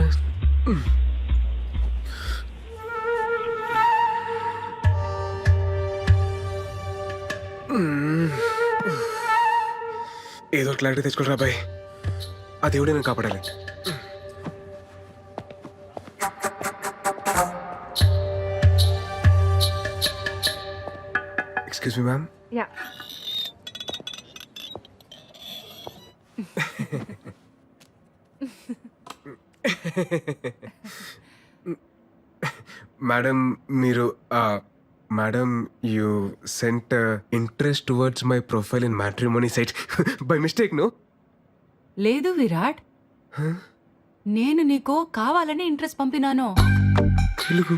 ఏదో క్లారిటీ తెచ్చుకోరా బాయ్. ఆ దేవుడే నేను కాపాడాలి. Excuse me ma'am. Ya. Madam మీరు madam you sent interest towards my profile in matrimony site by mistake no? లేదు విరాట్, నేను నీకు కావాలని ఇంట్రెస్ట్ పంపినాను. తెలుగు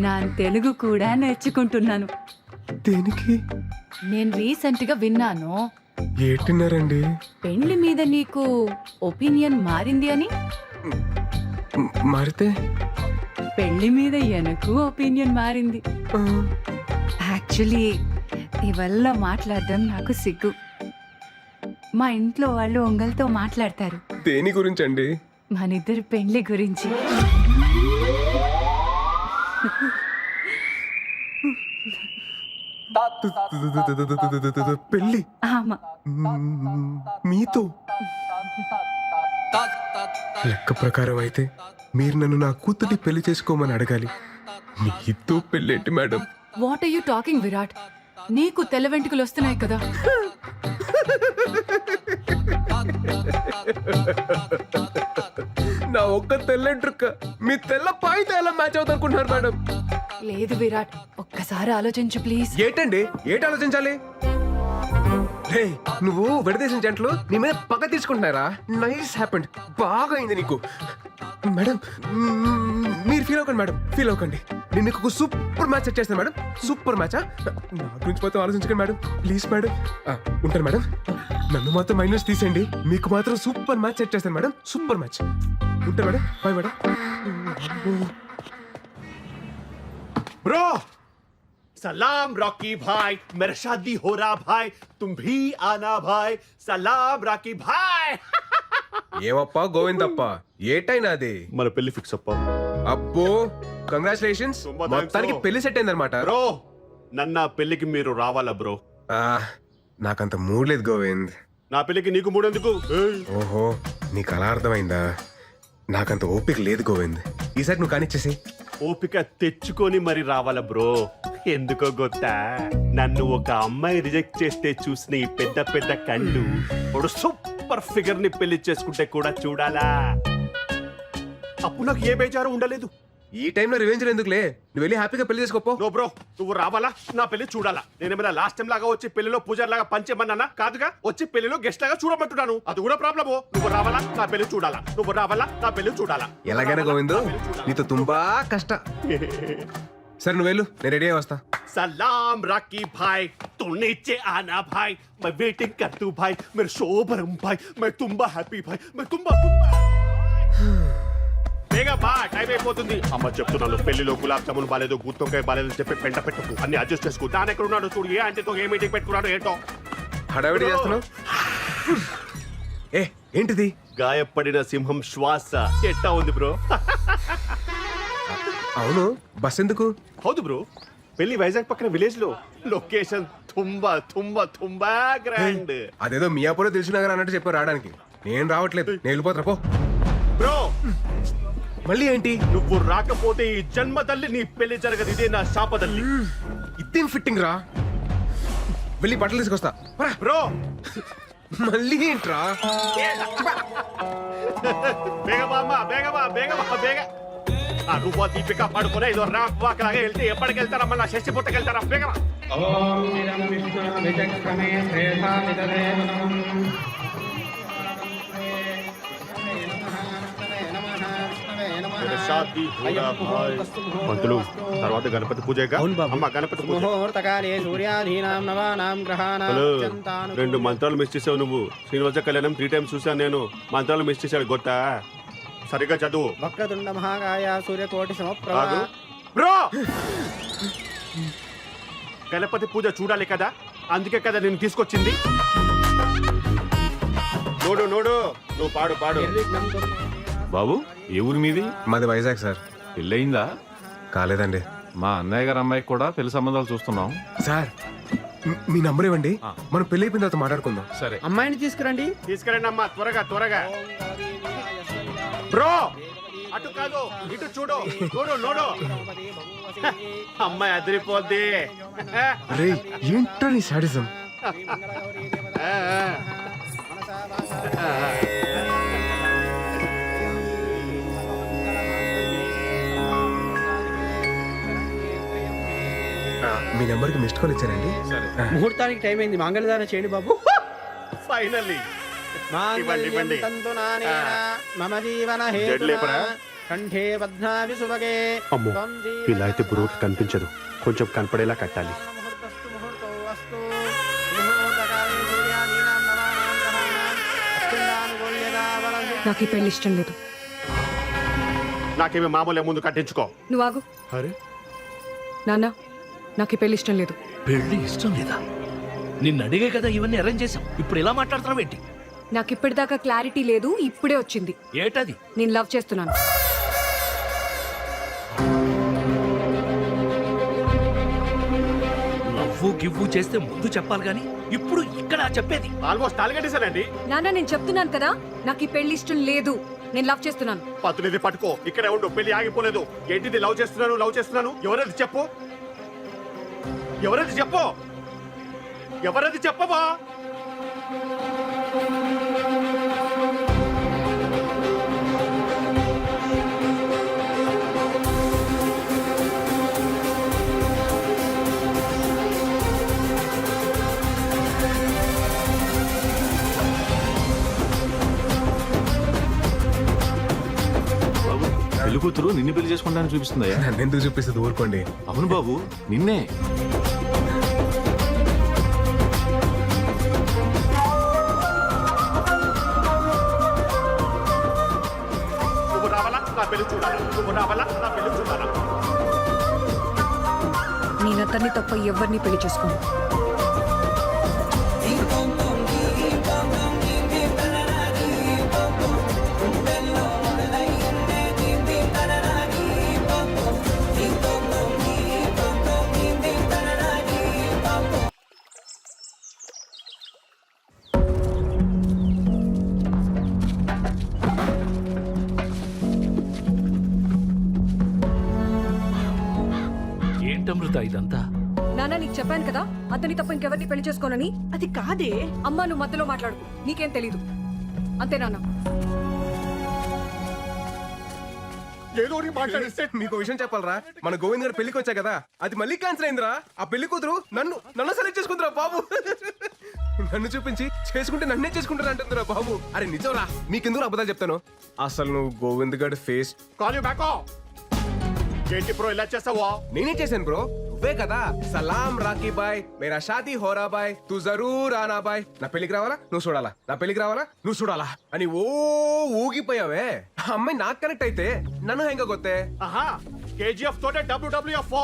నా తెలుగు కూడా నేర్చుకుంటున్నాను. దేనికి? నేను రీసెంట్ గా విన్నాను ఏంటిన్నారండి? పెళ్లి మీద నీకు ఒపీనియన్ మారింది అని. మారితే? పెళ్లి మీద ఎనకు ఒపీనియన్ మారింది. యాక్చువల్లీ ఇవల్ల మాట్లాడడం నాకు సిగ్గు. మా ఇంట్లో వాళ్ళు ఒంగల్తో మాట్లాడతారు. దేని గురించి అండి? మనిద్దరు పెళ్లి గురించి. పెళ్ళి ఆమా. మీతో? లెక్క ప్రకారం అయితే మీరు నన్ను నా కూతుర్ని పెళ్లి చేసుకోమని అడగాలి. మీతో పెళ్ళేంటి madam? What are you talking Virat? నీకు తెల్ల వెంట్రుకలు వస్తున్నాయి కదా. నా ఒక్క తెల్లంట్రుక్క మీ తెల్ల పాయితో ఎలా మ్యాచ్ అవుతా అనుకుంటున్నారు మేడం? లేదు విరాట్, ఒక్కసారి ఆలోచించు ప్లీజ్. ఏంటండి ఏంటి ఆలోచించాలి? రే నువ్వు విడదీసిన జంటలు నీ మీద పగ తీసుకుంటున్నారా? నైస్ హ్యాపెండ్, బాగా అయింది నీకు. మేడం మీరు ఫీల్ అవ్వకండి మేడం, ఫీల్ అవ్వకండి. నేను మీకు ఒక సూపర్ మ్యాచ్ సెట్ చేస్తాను మేడం. సూపర్ మ్యాచా? నా గురించి మాత్రం ఆలోచించకండి మేడం, ప్లీజ్ మేడం. ఉంటాను మేడం. నన్ను మాత్రం మైనస్ తీసేయండి, మీకు మాత్రం సూపర్ మ్యాచ్ సెట్ చేస్తాను మేడం. Super match. ఉంటాను మేడం, బాయ్ మేడం. ब्रो सलाम रॉकी भाई, मेरा शादी हो रहा भाई, तुम भी आना भाई. सलाम रॉकी भाई. ఏమప్పా గోవిందప్ప, ఏటైనా అది మన పెళ్లి ఫిక్స్ అప్ప. అబ్బో కంగ్రాచులేషన్స్, తుంబా thanks మొత్తానికి bro. పెళ్లి సెట్ అయిందనమాట. బ్రో నన్న పెళ్లికి మీరు రావాలా బ్రో? నాకంత మూడ్ లేదు గోవింద్. నా పెళ్లికి నీకు మూడెందుకు? ఓహో నీకు అలా అర్థమైందా? నాకంత ఓపిక లేదు గోవింద్, ఈసారి నువ్వు కానిచ్చేసి. ఓపిక తెచ్చుకొని మరి రావాలా బ్రో? ఎందుకో గొత్తా, నన్ను ఒక అమ్మాయి రిజెక్ట్ చేస్తే చూసిన ఈ పెద్ద పెద్ద కళ్ళు ఒక సూపర్ ఫిగర్ ని పెళ్లి చేసుకుంటే కూడా చూడాలా? అప్పుడు నాకు ఏ బేజారు ఉండలేదు. ఈ టైంలో రివెంజ్ ఎందుకులే, నువ్వు వెళ్ళి హ్యాపీగా పెళ్లి చేసుకోపో. నో బ్రో, నువ్వు రావాలా? నా పెళ్లి చూడాలా? నేనేమైనా లాస్ట్ టైం లాగా వచ్చి పెళ్లిలో పూజారి లాగా పంచేమన్నానా? కాదుగా, వచ్చి పెళ్లిలో గెస్ట్ లాగా చూడమంటున్నాను. అది కూడా ప్రాబ్లము. నువ్వు రావాలా? నా పెళ్లి చూడాలా? నువ్వు రావాలా? నా పెళ్లి చూడాలా? ఎలాగైనా గోవింద్ నీతో తుంబా కష్ట. సరే నువ్వు వెళ్ళు, నేను రెడీ అయ్యి వస్తా. सलाम राकी भाई, तू नीचे आना भाई, मैं वेटिंग कर तू भाई, मेरे शोभरम भाई, मैं तुम्बा हैप्पी भाई, मैं तुम्बा బేగా బా, టైం అయిపోతుంది. అమ్మ చెప్తున్నాను, పెళ్లిలో గులాబ్ జామున్ బాలేదు, గుత్తొక్కాయ బాలేదు చెప్పి పెంట పెట్టకు, అన్ని అడ్జస్ట్ చేసుకో. దాని ఎక్కడ ఉన్నాడు చూడు, ఏ ఆంటీతో ఏ మీటింగ్ పెట్టుకున్నాడు ఏంటో. హడావిడి చేస్తున్నావు. ఏ ఏంటిది? గాయపడిన సింహం శ్వాస ఎట్టా ఉంది బ్రో? అవును, బస్ ఎందుకు? హౌదు బ్రో, పెళ్లి వైజాగ్ పక్కన విలేజ్ లో, లొకేషన్ తుంబా తుంబా తుంబా గ్రాండ్. అదేదో మియాపూర్ తెలిసిన అన్నట్టు చెప్పారు రావడానికి. నేను రావట్లేదు, నేను వెళ్ళిపోతా పో. బ్రో మళ్ళీ ఏంటి? నువ్వు రాకపోతే ఈ జన్మ తల్లి నీ పెళ్లి జరగదు. ఇదే నా శాపదల్లి. ఇదేం ఫిట్టింగ్ రా? వెళ్ళి బట్టలు తీసుకొస్తా. పరా. బ్రో మళ్ళీ ఏంట్రా? బేగమా అమ్మ, బేగమా బేగమా బేగ. ఆ నువ్వు దీపిక పడుకునే ఇదో రాక్ వాక్ లాగా వెళ్తే ఎప్పటికి వెళ్తారా? మళ్ళీ షష్టి పుట్టకి వెళ్తారా? బేగమా. పంతులు తర్వాత గణపతి పూజగా అమ్మ గణపతి పూజ. సూర్యాధీనాం నవానాం గ్రహాణాం హలో అత్యంతాను 2 మంత్రాలు మిస్ చేసావు నువ్వు. శ్రీనివాస కళ్యాణం 3 టైమ్స్ చూసాను నేను. మంత్రాలు మిస్ చేశాడు గొట్ట. సరిగ్గా చదువు. వక్రతుండ మహాకాయ సూర్యకోటి సమప్రభ. ఆగు. బ్రో గణపతి పూజ చూడాలి కదా, అందుకే కదా నేను తీసుకొచ్చింది. నోడు నోడు నువ్వు పాడు పాడు. బాబు ఏ ఊరి మీది? మాది వైజాగ్ సార్. పెళ్ళయిందా? కాలేదండి. మా అన్నయ్య గారు అమ్మాయికి కూడా పెళ్లి సంబంధాలు చూస్తున్నాం. సార్ మీ నంబర్ ఇవ్వండి, మనం పెళ్లి అయిపోయిన తర్వాత మాట్లాడుకుందాం. సరే అమ్మాయిని తీసుకురండి. తీసుకురండి అమ్మా త్వరగా త్వరగా. బ్రో అటు కాదు ఇటు చూడు. నోడు నోడు అమ్మాయి అదిరిపోద్ది. అరే ఏంటో నీ సాడిజం. మీ నెంబర్కి మిస్డ్ కాల్ ఇచ్చారండి. ముహూర్తానికి టైం అయింది, మంగళదానం చేయండి బాబు. ఫైనల్లీ మాంగళ్యం తంతునానేన మమ జీవన జడ్ లేపరా? హేతునా కంఠే పద్మావి సుభగే. అమ్మో ఇలా అయితే బ్రోకి కనిపించదు, కొంచెం కనపడేలా కట్టాలి. ముహూర్తస్తు ముహూర్తో అస్తు. ముహూర్తకాలే సూర్యాదీనాం నవానాం గ్రహాణాం అత్యంతానుకూల్యతా వలసు. నాకు ఈ పెళ్లి ఇష్టం లేదు. నాకేమి మామూలే, ముందు కట్టించుకో. నువ్వు ఆగు. అరే నాన్న, నాకు ఈ పెళ్లి ఇష్టం లేదు. పెళ్లి ఇష్టం లేదా? నిన్ను అడిగే కదా ఇవన్నీ అరేంజ్ చేసాం. ఇప్పుడు ఇలా మాట్లాడుతున్నావు ఏంటి? నాకు ఇప్పటిదాకా క్లారిటీ లేదు, ఇప్పుడే వచ్చింది. ఏటది? నేను లవ్ చేస్తున్నాను. నవ్వు గివ్వు చేస్తే ముందు చెప్పాలి గాని ఇప్పుడు ఇక్కడ చెప్పేది. ఆల్మోస్ట్ తాలిగట్టేశానండి. నాన్న, నేను చెప్తున్నాను కదా, నాకు ఈ పెళ్లి ఇష్టం లేదు. నేను లవ్ చేస్తున్నాను. పత్తునిది పట్టుకో, ఇక్కడే ఉండు. పెళ్లి ఆగిపోలేదు. ఏంటిది లవ్ చేస్తున్నాను లవ్ చేస్తున్నాను? ఎవరది చెప్పు, ఎవరది చెప్పు, ఎవరది చెప్పవా? పెళ్లి కూతురు నిన్ను పెళ్లి చేసుకుంటానని చూపిస్తుందయ్యా. నన్ను ఎందుకు చూపిస్తుంది? ఊరుకోండి. అవును బాబు నిన్నే. నువ్వు రావాలా నా పెళ్లి చూడాలా? నువ్వు రావాలా నా పెళ్లి చూడాలా? నేను అతన్ని తప్ప ఎవరిని పెళ్లి చేసుకోను. ఏంటమృత ఇదంతా? నాన్న, నీకు చెప్పాను కదా, అతని తప్ప ఇంకెవరిని పెళ్లి చేసుకోనని. అది కాదే. అమ్మా, నువ్వు మధ్యలో మాట్లాడుకు. నీకేం తెలీదు. అంతే నాన్న. ఏదో ఒకటి మాట్లాడిస్తే మీకు విషయం చెప్పాలరా, మన గోవింద్ గారు పెళ్లికి వచ్చా కదా, అది మళ్ళీ క్యాన్సిల్ అయిందిరా. ఆ పెళ్లి కూతురు నన్ను సెలెక్ట్ చేసుకుందిరా బాబు. నన్ను చూపించి చేసుకుంటే నన్నే చేసుకుంటారు అంటుందిరా బాబు. అరే నిజంరా, మీకెందుకు అబద్ధాలు చెప్తాను. అసలు నువ్వు గోవింద్ గారి ఫేస్. Call you back. ఏంటి బ్రో ఇలా చేస్తావా? నేనే చేశాను బ్రో, నువ్వే కదా. సలాం రాకీ బాయ్, మేరా షాదీ హోరా బాయ్, తూ జరూర్ ఆనా బాయ్. నా పెళ్లికి రావాలా నువ్వు చూడాలా, నా పెళ్లికి రావాలా నువ్వు చూడాలా అని ఊగిపోయావే. ఆ అమ్మాయి నాకు కనెక్ట్ అయితే నన్ను హెంగ కొత్తే. ఆహా కేజీఎఫ్ తోటే WWF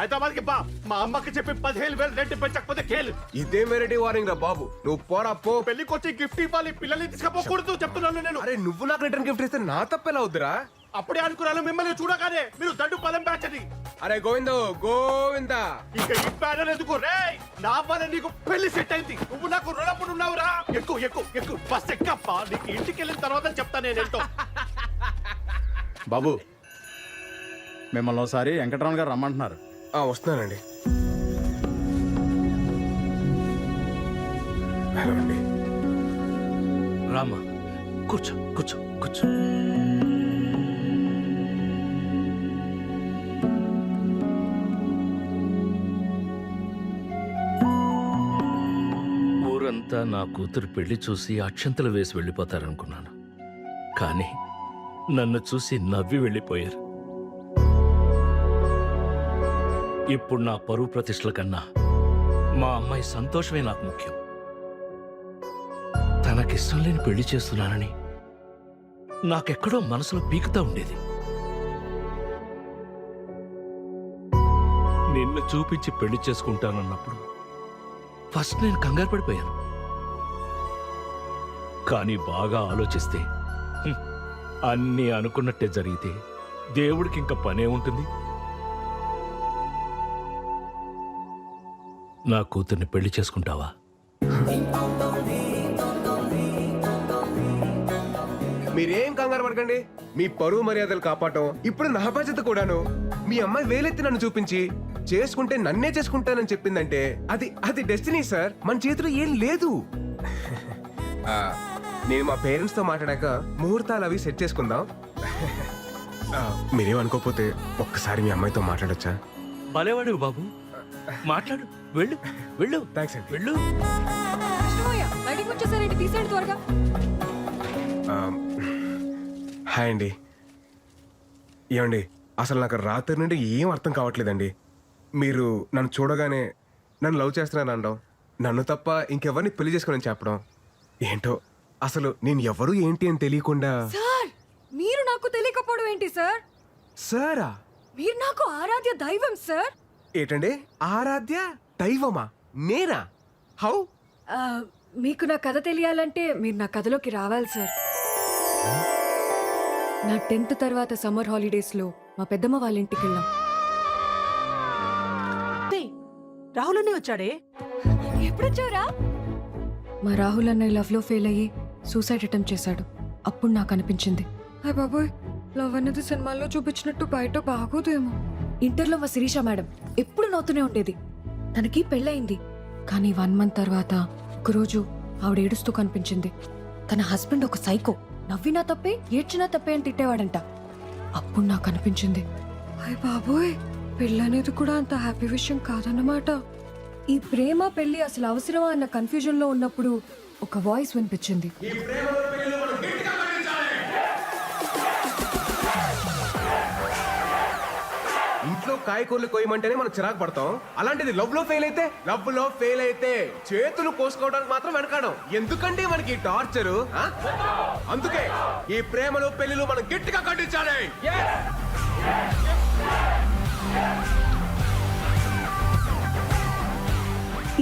హైదరాబాద్ కి బా. మా అమ్మకి చెప్పి 15,000 రెంట్ పెంచకపోతే కేలు. ఇదే వెరైటీ వార్నింగ్ రా బాబు. నువ్వు పోరా పో. పెళ్లికి వచ్చి గిఫ్ట్ ఇవ్వాలి, పిల్లల్ని తీసుకపోకూడదు చెప్తున్నాను నేను. అరే నువ్వు నాకు రిటర్న్ గిఫ్ట్ ఇస్తే నా తప్పెలా అవుద్దిరా? అప్పుడే అనుకున్నాను మిమ్మల్ని చూడగానే మీరు దండు పదం బ్యాచ్ అని. అరే గోవిందా ఇంకా ఈ బ్యానర్ ఎందుకు రే? నా వల్ల నీకు పెళ్లి సెట్ అయింది. నువ్వు నాకు రుణపడి ఉన్నావురా. ఎక్కువ ఎక్కువ ఎక్కువ బస్ ఎక్కప్ప. నీకు ఇంటికి వెళ్ళిన తర్వాత చెప్తా నేను ఏంటో. బాబు మిమ్మల్ని ఒకసారి వెంకటరమణ గారు రమ్మంటున్నారు. వస్తున్నానండి. హలో అండి. రామ్మా, కూర్చో కూర్చో కూర్చో. ఊరంతా నా కూతురు పెళ్లి చూసి అక్షంతలు వేసి వెళ్ళిపోతారనుకున్నాను, కానీ నన్ను చూసి నవ్వి వెళ్ళిపోయారు. ఇప్పుడు నా పరువు ప్రతిష్టల కన్నా మా అమ్మాయి సంతోషమే నాకు ముఖ్యం. తనకిష్టం లేని పెళ్లి చేస్తున్నానని నాకెక్కడో మనసులో పీకుతా ఉండేది. నిన్ను చూపించి పెళ్లి చేసుకుంటానన్నప్పుడు ఫస్ట్ నేను కంగారు పడిపోయాను. కానీ బాగా ఆలోచిస్తే అన్నీ అనుకున్నట్టే జరిగితే దేవుడికి ఇంకా పనే ఉంటుంది. నా కూతుర్ని పెళ్లి చేసుకుంటావా? మీరేం కంగారు పడకండి. మీ పరువు మర్యాదలు కాపాడటం ఇప్పుడు నా బాధ్యత కూడాను. మీ అమ్మాయి వేలెత్తి నన్ను చూపించి చేసుకుంటే నన్నే చేసుకుంటానని చెప్పిందంటే అది అది డెస్టినీ సార్. మన చేతిలో ఏం లేదు. నేను మా పేరెంట్స్ తో మాట్లాడాక ముహూర్తాలు అవి సెట్ చేసుకుందాం. మీరేం అనుకోకపోతే ఒక్కసారి మీ అమ్మాయితో మాట్లాడొచ్చా? భలేవాడు బాబు, మాట్లాడు. వెళ్ళు వెళ్ళు. థ్యాంక్స్ అండి. వెళ్ళు. బయటికి వచ్చేసారేంటి? తీసేయండి త్వరగా. హాయ్ అండి. ఏమండి, అసలు నాకు రాత్రి నుండి ఏం అర్థం కావట్లేదండి. మీరు నన్ను చూడగానే నన్ను లవ్ చేస్తున్నాను అనడం, నన్ను తప్ప ఇంకెవరిని పెళ్లి చేసుకోనని చెప్పడం, ఏంటో అసలు నేను ఎవరు ఏంటి అని తెలియకుండా. సార్, మీరు నాకు తెలియకపోవడం ఏంటి సార్? సారా? మీరు నాకు ఆరాధ్య దైవం సార్. ఏంటండి ఆరాధ్య దైవమా? నేనా? హౌ? మీకు నా కథ తెలియాలంటే మీరు నా కథలోకి రావాలి సార్. నా 10th తర్వాత సమ్మర్ హాలిడేస్ లో మా పెద్దమ్మ వాళ్ళ ఇంటికి వెళ్ళాం. రాహుల్ అన్నయ్య వచ్చాడే? ఎప్పుడొచ్చారా? మా రాహుల్ అన్నయ్య లవ్ లో ఫెయిల్ అయ్యి సూసైడ్ అటెంప్ట్ చేశాడు. అప్పుడు నాకు అనిపించింది, హాయ్ బాబోయ్, లవ్ అనేది సినిమాల్లో చూపించినట్టు బయట బాగోదేమో. ఇంటర్లో మా శిరీష మేడం ఎప్పుడు నవ్వుతూనే ఉండేది. తనకి పెళ్ళయింది, కానీ 1 month తర్వాత ఒకరోజు ఆవిడ ఏడుస్తూ కనిపించింది. తన హస్బెండ్ ఒక సైకో, నవ్వినా తప్పే ఏడ్చినా తప్పే అని తిట్టేవాడంట. అప్పుడు నాకు అనిపించింది, హాయ్ బాబోయ్, పెళ్ళనేది కూడా అంత హ్యాపీ విషయం కాదన్నమాట. ఈ ప్రేమ పెళ్లి అసలు అవసరమా అన్న కన్ఫ్యూజన్ లో ఉన్నప్పుడు ఒక వాయిస్ వినిపించింది. ఇంట్లో కాయకూరలు కోయమంటేనే మనం చిరాకు పడతాం. అలాంటిది లవ్ లో ఫెయిల్ అయితే చేతులు కోసుకోవడానికి మాత్రం వెనకాడం. ఎందుకంటే మనకి టార్చరు. అందుకే ఈ ప్రేమలు పెళ్లిలు మనం గట్టిగా ఖండించాలి.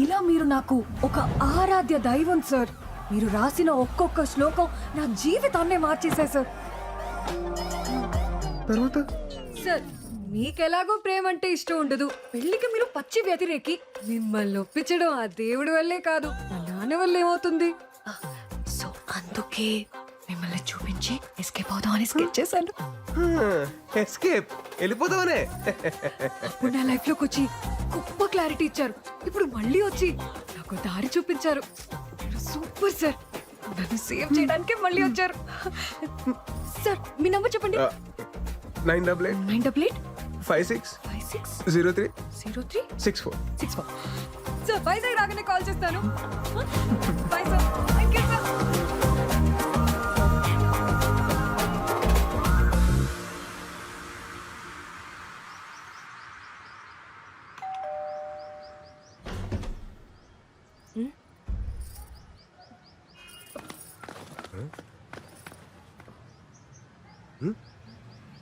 ఇలా మీరు నాకు ఒక ఆరాధ్య దైవం సార్. మీరు రాసిన ఒక్కొక్క శ్లోకం నా జీవితాన్నే మార్చేశాయి సార్. తర్వాత సార్, మీకెలాగో ప్రేమ అంటే ఇష్టం ఉండదు, పెళ్లికి మీరు పచ్చి వ్యతిరేకి. మిమ్మల్ని ఒప్పించడం ఆ దేవుడి వల్లే కాదు, మా నాన్న వల్ల ఏమవుతుంది. సో అందుకే మిమ్మల్ని చూపించి ఎస్కేప్ అవుదాం అని స్కెచ్ చేశాను. ఎస్కేప్ వెళ్ళిపోదామనే. అప్పుడు నా లైఫ్ లోకి వచ్చి గొప్ప క్లారిటీ ఇచ్చారు. ఇప్పుడు మళ్ళీ వచ్చి నాకు దారి చూపించారు. Super sir. నన్ను సేవ్ చేయడానికి మళ్ళీ వచ్చారు. సార్, మీ నంబర్ చెప్పండి. 988 56 03 64. సార్, వైజాగ్ రాగానే కాల్ చేస్తాను. By sir. Thank you sir.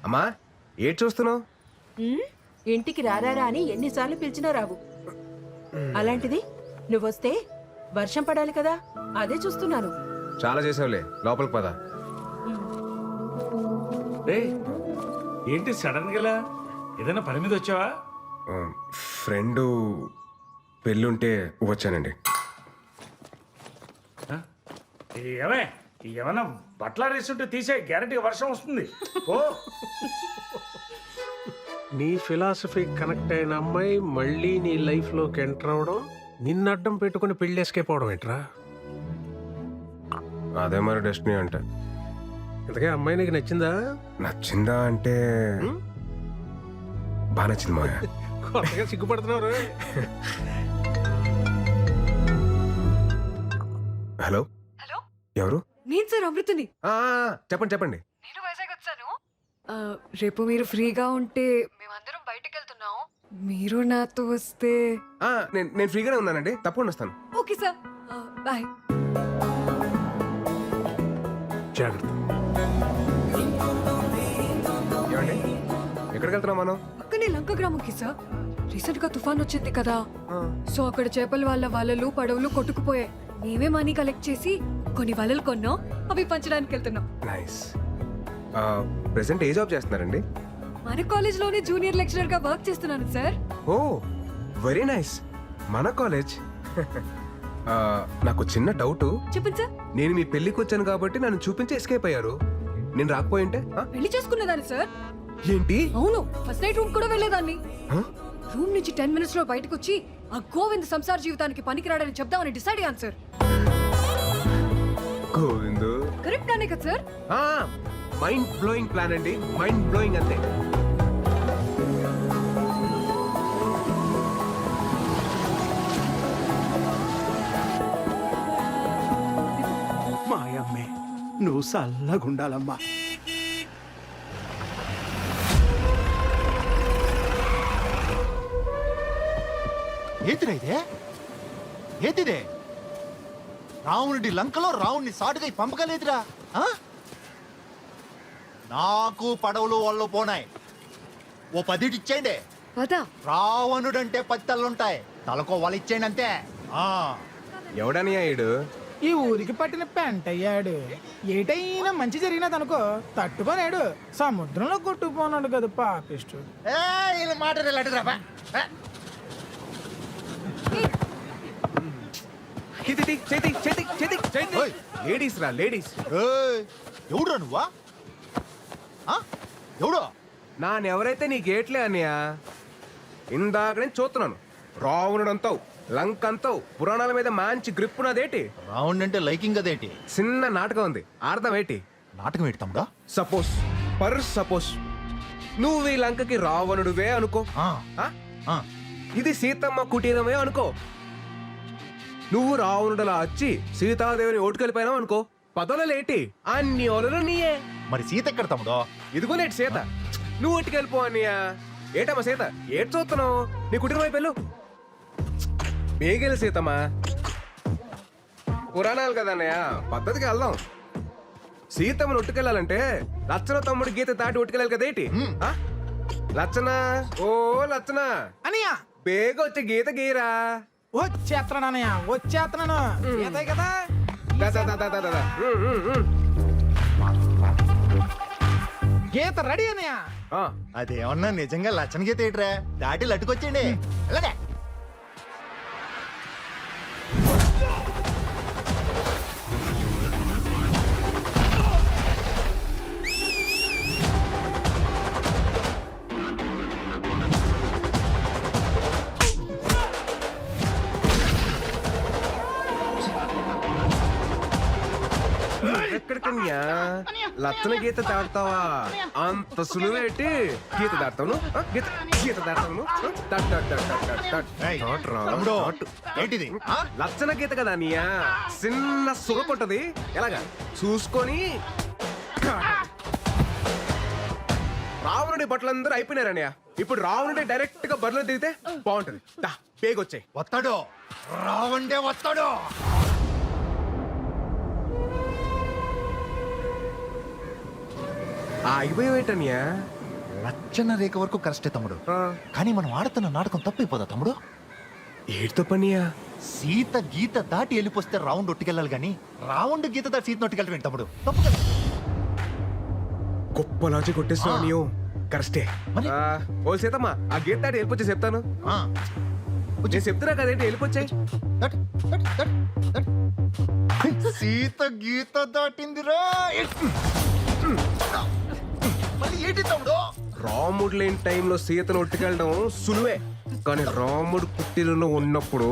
అమ్మా, ఏడ్ చూస్తున్నావు? ఇంటికి రారా అని ఎన్నిసార్లు పిలిచినా రావు. అలాంటిది నువ్వొస్తే వర్షం పడాలి కదా, అదే చూస్తున్నాను. చాలా చేసావులే, లోపలికి పద. ఏంటి సడన్ గా ఏదైనా పని మీద వచ్చావా? ఫ్రెండ్ పెళ్ళుంటే వచ్చానండి. ఏమే ఏమన్నా బట్టల రేసుంటే తీసే గ్యారంటీ వర్షం వస్తుంది ఓ నీ ఫిలాసఫీ కనెక్ట్ అయిన అమ్మాయి మళ్ళీ నీ లైఫ్లోకి ఎంటర్ అవడం, నిన్ను అడ్డం పెట్టుకుని పెళ్లి ఎస్కేప్ అవడం ఏంట్రా? అదే మరి డెస్టినీ అంటే. ఇంతకే అమ్మాయి నీకు నచ్చిందా? నచ్చిందా అంటే బాగా నచ్చింది మాయా. కొత్తగా సిగ్గుపడుతున్నారు. హలో హలో, ఎవరు? నేను సార్ అమృతని. చెప్పండి చెప్పండి. నేను వైజాగ్ వచ్చాను. రేపు మీరు ఫ్రీగా ఉంటే మేమందరం బయటకు వెళ్తున్నాం. మీరు నాతో వస్తే. నేను ఫ్రీగానే ఉన్నానండి, తప్పకుండా వస్తాను. Okay sir, bye. జాగ్రత్త. ఏమండి ఎక్కడికి వెళ్తున్నాం మనం? పక్కనే లంక గ్రామంకి సార్. రీసెంట్ గా తుఫాన్ వచ్చింది కదా, సో అక్కడ చేపల వాళ్ళ వలలు పడవలు కొట్టుకుపోయాయి. మేమే మనీ కలెక్ట్ చేసి కొన్ని వలలు కొన్నాం, అవి పంచడానికి వెళ్తున్నాం. నైస్. ప్రెసెంట్ ఏ జాబ్ చేస్తున్నారండి? మన కాలేజ్ లోనే జూనియర్ లెక్చరర్ గా వర్క్ చేస్తున్నాను సార్. ఓ వెరీ నైస్. మన కాలేజ్. నాకు చిన్న డౌట్. చెప్పండి సార్. నేను మీ పెళ్లికి వచ్చాను కాబట్టి నన్ను చూపించి ఎస్కేప్ అయ్యారు. నేను రాకపోయింటే పెళ్లి చేసుకున్నదాన్ని సార్. ఏంటి? అవును, ఫస్ట్ నైట్ రూమ్ కూడా వెళ్ళేదాన్ని. రూమ్ నుంచి 10 minutes లో బయటకు వచ్చి ఆ గోవింద్ సంసార జీవితానికి పనికిరాడని చెప్దామని డిసైడ్ అయ్యాను సార్. గోవిందు కరెక్ట్ అనే కదా సార్? మైండ్ బ్లోయింగ్ ప్లాన్ అండి, మైండ్ బ్లోయింగ్ అంతే. మాయమ్మే నువ్వు చల్లగుండాలమ్మా. ఏంటిరా ఇదే? ఏంటిదే? రావణుడి లంకలో రావణ్ణి సాటుగా పంపగలేదురా. నాకు పడవలు వాళ్ళు పోనాయి, ఓ 10 ఇచ్చేయండి. పదా రావణుడంటే 10 తలలుంటాయి, తలకో వాళ్ళు ఇచ్చేయండి అంతే. ఎవడని అయ్యాడు? ఈ ఊరికి పట్టిన పెంట అయ్యాడు. ఏటైనా మంచి జరిగినదనుకో తట్టుకోలేడు, సముద్రంలో కొట్టుకుపోనాడు కదా పాపిష్టు. మాట లేడీస్ రా, లేడీస్. ఎవడురా నువ్వా? ఎవడో నానెవరైతే నీ గేట్లే అన్నయ్య. ఇందాక నేను చూస్తున్నాను. రావణుడు అంతావు, లంక్ అంతావు, పురాణాల మీద మంచి గ్రిప్ ఉన్నదేటి. రావణ్ అంటే లైకింగ్ అదేంటి? చిన్న నాటకం ఉంది, అర్థం ఏంటి? నాటకం ఏంటి తమ్ముడా? సపోజ్ నువ్వు ఈ లంకకి రావణుడువే అనుకో. ఇది సీతమ్మ కుటీరమే అనుకో. నువ్వు రావణుడలా వచ్చి సీతాదేవిని ఓటుకెళ్ళిపోయినావు అనుకో. పదవులేటి అన్ని ఓలలు నీయే. మరి సీత ఎక్కడ తమ్ముడో? ఇదిగోనేటి సీత. నువ్వు ఓటుకెళ్ళిపో అన్నయ్య. ఏటమ్మా సీత, ఏటి చూస్తున్నావు? నీ కుటీరం వైపు వెళ్ళు. బేగెలు సీతమ్మా. పురాణాలు కదా అన్నయ్య, పద్ధతికి వెళ్దాం. సీతమ్మను ఒట్టుకెళ్ళాలంటే లచ్చన తమ్ముడు గీత దాటి ఒట్టుకెళ్ళాలి కదేటి? లచ్చన, ఓ లచ్చన అనియా బేగ వచ్చి గీత గీరా. వచ్చేస్తున్నాను అన్నయ్య, వచ్చేస్తున్నాను. ఈతే కదా. గీత రెడీ అన్నయ్య. అదేమన్నా నిజంగా లచ్చన గీత ఏంట్రా? దాటి లట్టుకొచ్చేయండి. అలాగే ఎక్కడికన్యా లచ్చన గీత దాడతావా? అంత సులువేటి గీత దాడతాను, గీత దాడతాను. ఏంటిది? లచ్చన గీత కదా అన్నయ్య, చిన్న సురకొట్టది. ఎలాగా చూసుకొని. రావణుడి బట్టలందరూ అయిపోయినారన్నయ్య. ఇప్పుడు రావణుడి డైరెక్ట్ గా బరిలో దిగితే బాగుంటది. పేగొచ్చాయి. వస్తాడు రావండే వస్తాడు. ఆగిపోయేటన్యా. లచ్చన రేఖ వరకు కరెస్టే తమ్ముడు, కానీ మనం ఆడుతున్న నాటకం తప్పైపోదా తమ్ముడు? ఏడుతో పనియా? సీత గీత దాటి వెళ్ళిపోతే రావుండ్ ఒట్టుకెళ్ళాలి, కానీ రావుండ్ గీత దాటి సీత ఒట్టుకెళ్ళటం తమ్ముడు తప్పు కదా. గొప్ప లాజిక్ కొట్టేస్తున్నావు నీవు. కరెస్టే. ఓ సీతమ్మా, ఆ గీత దాటి వెళ్ళిపోతే చెప్తాను. నేను చెప్తున్నా కదేంటి, వెళ్ళిపోచ్చాయి. సీత గీత దాటిందిరా మళ్ళీ ఏంటి తమ్ముడు రాముడు లేని టైంలో సీతను ఉట్టుకెళ్ళడం సులువే, కానీ రాముడు పుట్టినలో ఉన్నప్పుడు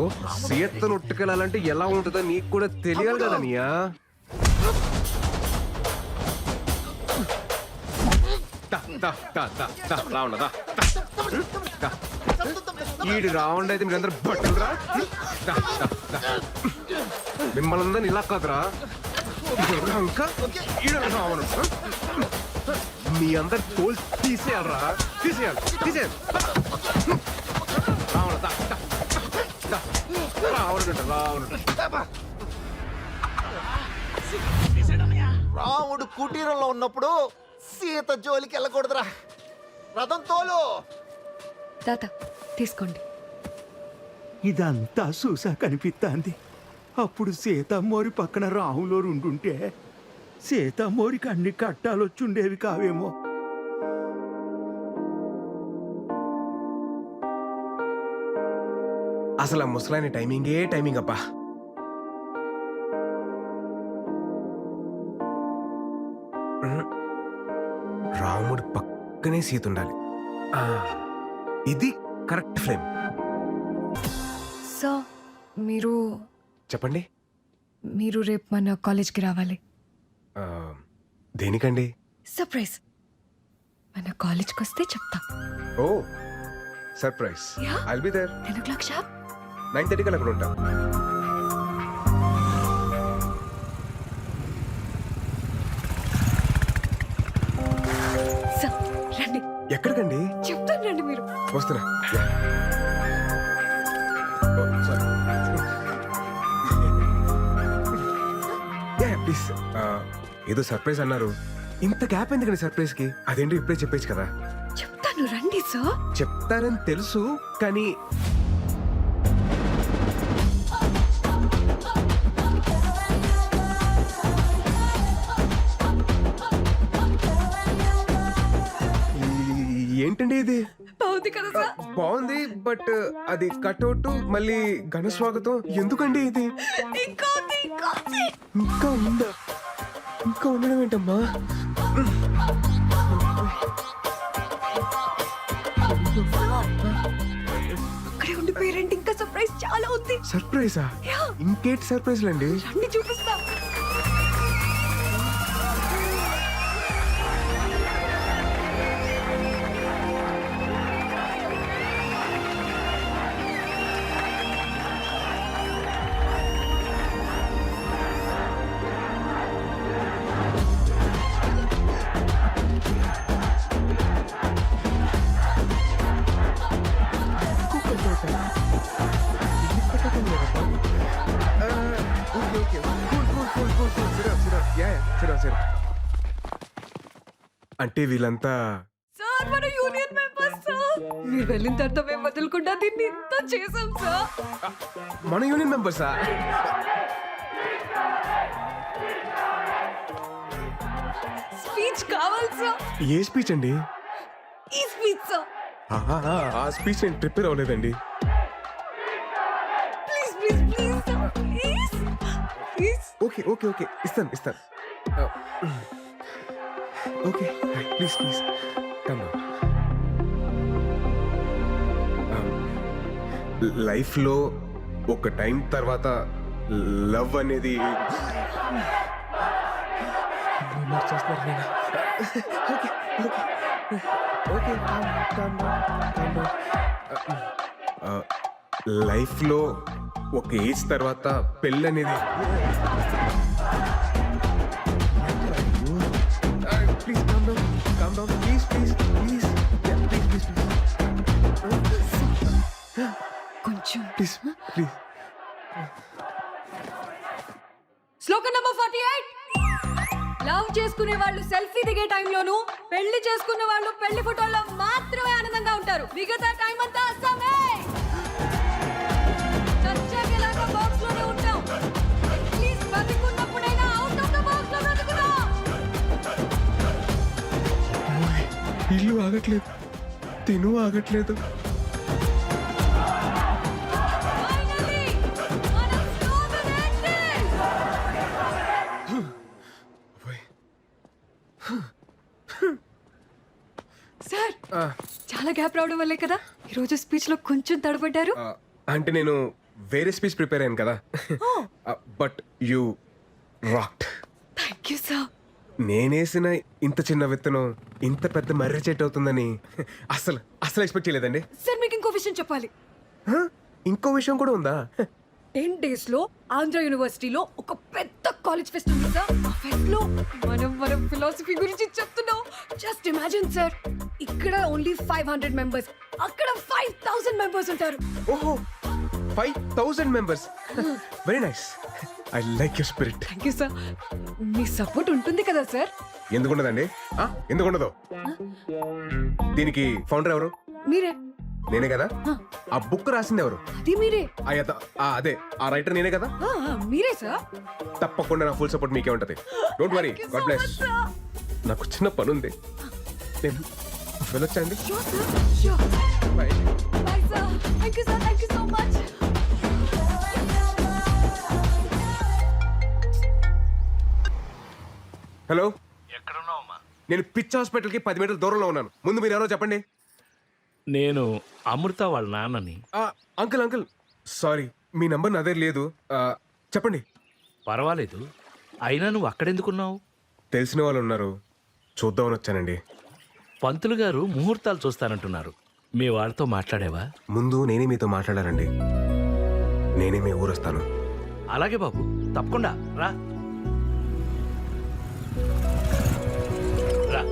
సీతను ఉట్టుకెళ్ళాలంటే ఎలా ఉంటుందో నీకు కూడా తెలియాలి కదా నీయా. ఈడు రావణుడు అయితే మీరందరూ బట్టలురా. మిమ్మల్ని అందరిని ఇలా కాదురా, ఇంకా ఈడు రావణుడు. మీ అందరు తోలు తీసేయాలరా, తీసేయాలి తీసేయాలి. రావణుడు రావణుడు రావణుడు. రాముడు కుటీరంలో ఉన్నప్పుడు సీత జోలికి వెళ్ళకూడదురా. రథం తోలు. తాత తీసుకోండి. ఇదంతా చూసా కనిపిస్తాంది. అప్పుడు సీతమ్మోరి పక్కన రాములో ఉండుంటే సీతమ్మోరికి అన్ని కట్టాలొచ్చుండేవి కావేమో. అసలు ఆ ముసలాయన టైమింగే టైమింగ్ అబ్బా. రాముడు పక్కనే సీత ఉండాలి. ఇది కరెక్ట్ ఫ్రేమ్. సో మీరు చెప్పండి. మీరు రేపు మన కాలేజ్కి రావాలి. దేనికండి? సర్ప్రైజ్. మన కాలేజ్కి వస్తే చెప్తా. Oh surprise. Yeah. I'll be there. 10 o'clock sharp. 9:30 కల్లా అక్కడ ఉంటా. సో రండి. ఎక్కడికండి? చెప్తాను రండి మీరు. వస్తున్నా. ప్లీజ్. ఏదో సర్ప్రైజ్ అన్నారు, ఇంత గ్యాప్ ఎందుకండి సర్ప్రైజ్ కి? అదేంటి ఇప్పుడే చెప్పేచ్చు కదా. చెప్తాను రండి సార్. చెప్తారని తెలుసు, కానీ ఏంటండి ఇది? బాగుంది కదా సార్? బాగుంది, బట్ అది కట్అవుట్ మళ్ళీ ఘన స్వాగతం ఎందుకండి ఇది? ఇంకా ఉంది, ఇంకా ఉంది. ఇంకా ఉందా? ఇంకా ఉండడం ఏంటమ్మా? అక్కడే ఉండిపోయారండి. ఇంకా సర్ప్రైజ్ చాలా ఉంది. సర్ప్రైజా? Yeah. ఇంకేంటి సర్ప్రైజ్లు అండి? రండి చూపిస్తా. అంటే వీళ్ళంతా సార్ మన యూనియన్ మెంబర్స్ సార్. మీరు వెళ్ళిన తర్వాత మేము వదలకుండా దీన్ని ఇంత చేసాం సార్. మన యూనియన్ మెంబర్సా? స్పీచ్ కావాలి సార్. ఏ స్పీచ్ అండి? ఈ స్పీచ్ సార్. ఆ స్పీచ్ నేను ప్రిపేర్ అవ్వలేదండి. Please please please sir, please please. Okay okay okay, ఇస్తాను ఇస్తాను. Okay please please come. లైఫ్లో ఒక టైం తర్వాత లవ్ అనేది లైఫ్లో ఒక ఏజ్ తర్వాత పెళ్ళి అనేది please calm down please please please please please కొంచెం ప్లీజ్ ప్లీజ్. శ్లోకం నంబర్ 48. లవ్ చేసుకునే వాళ్ళు సెల్ఫీ దిగే టైంలోను, పెళ్లి చేసుకున్న వాళ్ళు పెళ్లి ఫోటోల్లో మాత్రమే ఆనందంగా ఉంటారు. మిగతా టైం అంతా అస్సామే. చచ్చాకేలాగా బాక్స్ లోనే ఉంటాం. ప్లీజ్ బతికున్నప్పుడైనా అవుట్ ఆఫ్ ద బాక్స్ లో బ్రతుకుదాం. ఇల్లు ఆగట్లేదు, తిను ఆగట్లేదు. Finally, మన slogan ended. చాలా గ్యాప్ రావడం వల్లే కదా ఈరోజు స్పీచ్ లో కొంచెం తడబడ్డారు. అంటే నేను వేరే స్పీచ్ ప్రిపేర్ అయ్యాను కదా. But you rocked. Thank you sir. నేనేసిన ఇంత చిన్న విత్తనం ఇంత పెద్ద మర్రి చెట్టు అవుతుందని అసలు అసలు ఎక్స్పెక్ట్ చేయలేదండి. సార్ మీకు ఇంకో విషయం చెప్పాలి. ఇంకో విషయం కూడా ఉందా? 10 days లో ఆంధ్ర యూనివర్సిటీలో ఒక పెద్ద కాలేజ్ ఫెస్ట్ ఉంది సార్. ఆ ఫెస్ట్ లో మనం ఫిలాసఫీ గురించి చెప్తున్నాం. జస్ట్ ఇమాజిన్ సార్, ఇక్కడ ఓన్లీ 500 మెంబర్స్, అక్కడ 5000 మెంబర్స్ ఉంటారు. ఓహో, 5000 members. Very nice. I like your spirit. Thank you sir. Me support ఉంటుంది కదా సార్? ఎందుకుండదండి? ఎందుకుండదు? దీనికి ఫౌండర్ ఎవరు? మీరే. నేనే కదా. ఆ బుక్ రాసింది ఎవరు? అది మీరే. అదే ఆ రైటర్ నేనే కదా. మీరే సార్. తప్పకుండా నా ఫుల్ సపోర్ట్ మీకే ఉంటది. Don't worry. God bless. నాకు చిన్న పని ఉంది, నేను వెళ్ళొచ్చండి. Bye. Thank you sir. Thank you so much. Hello, ఎక్కడున్నావమ్మా? నేను పిచ్ హాస్పిటల్కి 10 మీటర్ల దూరంలో ఉన్నాను. ముందు మీరు ఎవరో చెప్పండి. నేను అమృత వాళ్ళ నాన్నని. అంకుల్ సారీ, మీ నంబర్ నా దగ్గర లేదు. చెప్పండి. పర్వాలేదు, అయినా నువ్వు అక్కడెందుకున్నావు? తెలిసిన వాళ్ళు ఉన్నారు, చూద్దామని వచ్చానండి. పంతులు గారు ముహూర్తాలు చూస్తానంటున్నారు. మీ వాళ్ళతో మాట్లాడేవా? ముందు నేనే మీతో మాట్లాడాలండి. నేనే మీ ఊరొస్తాను. అలాగే బాబు, తప్పకుండా రా. రా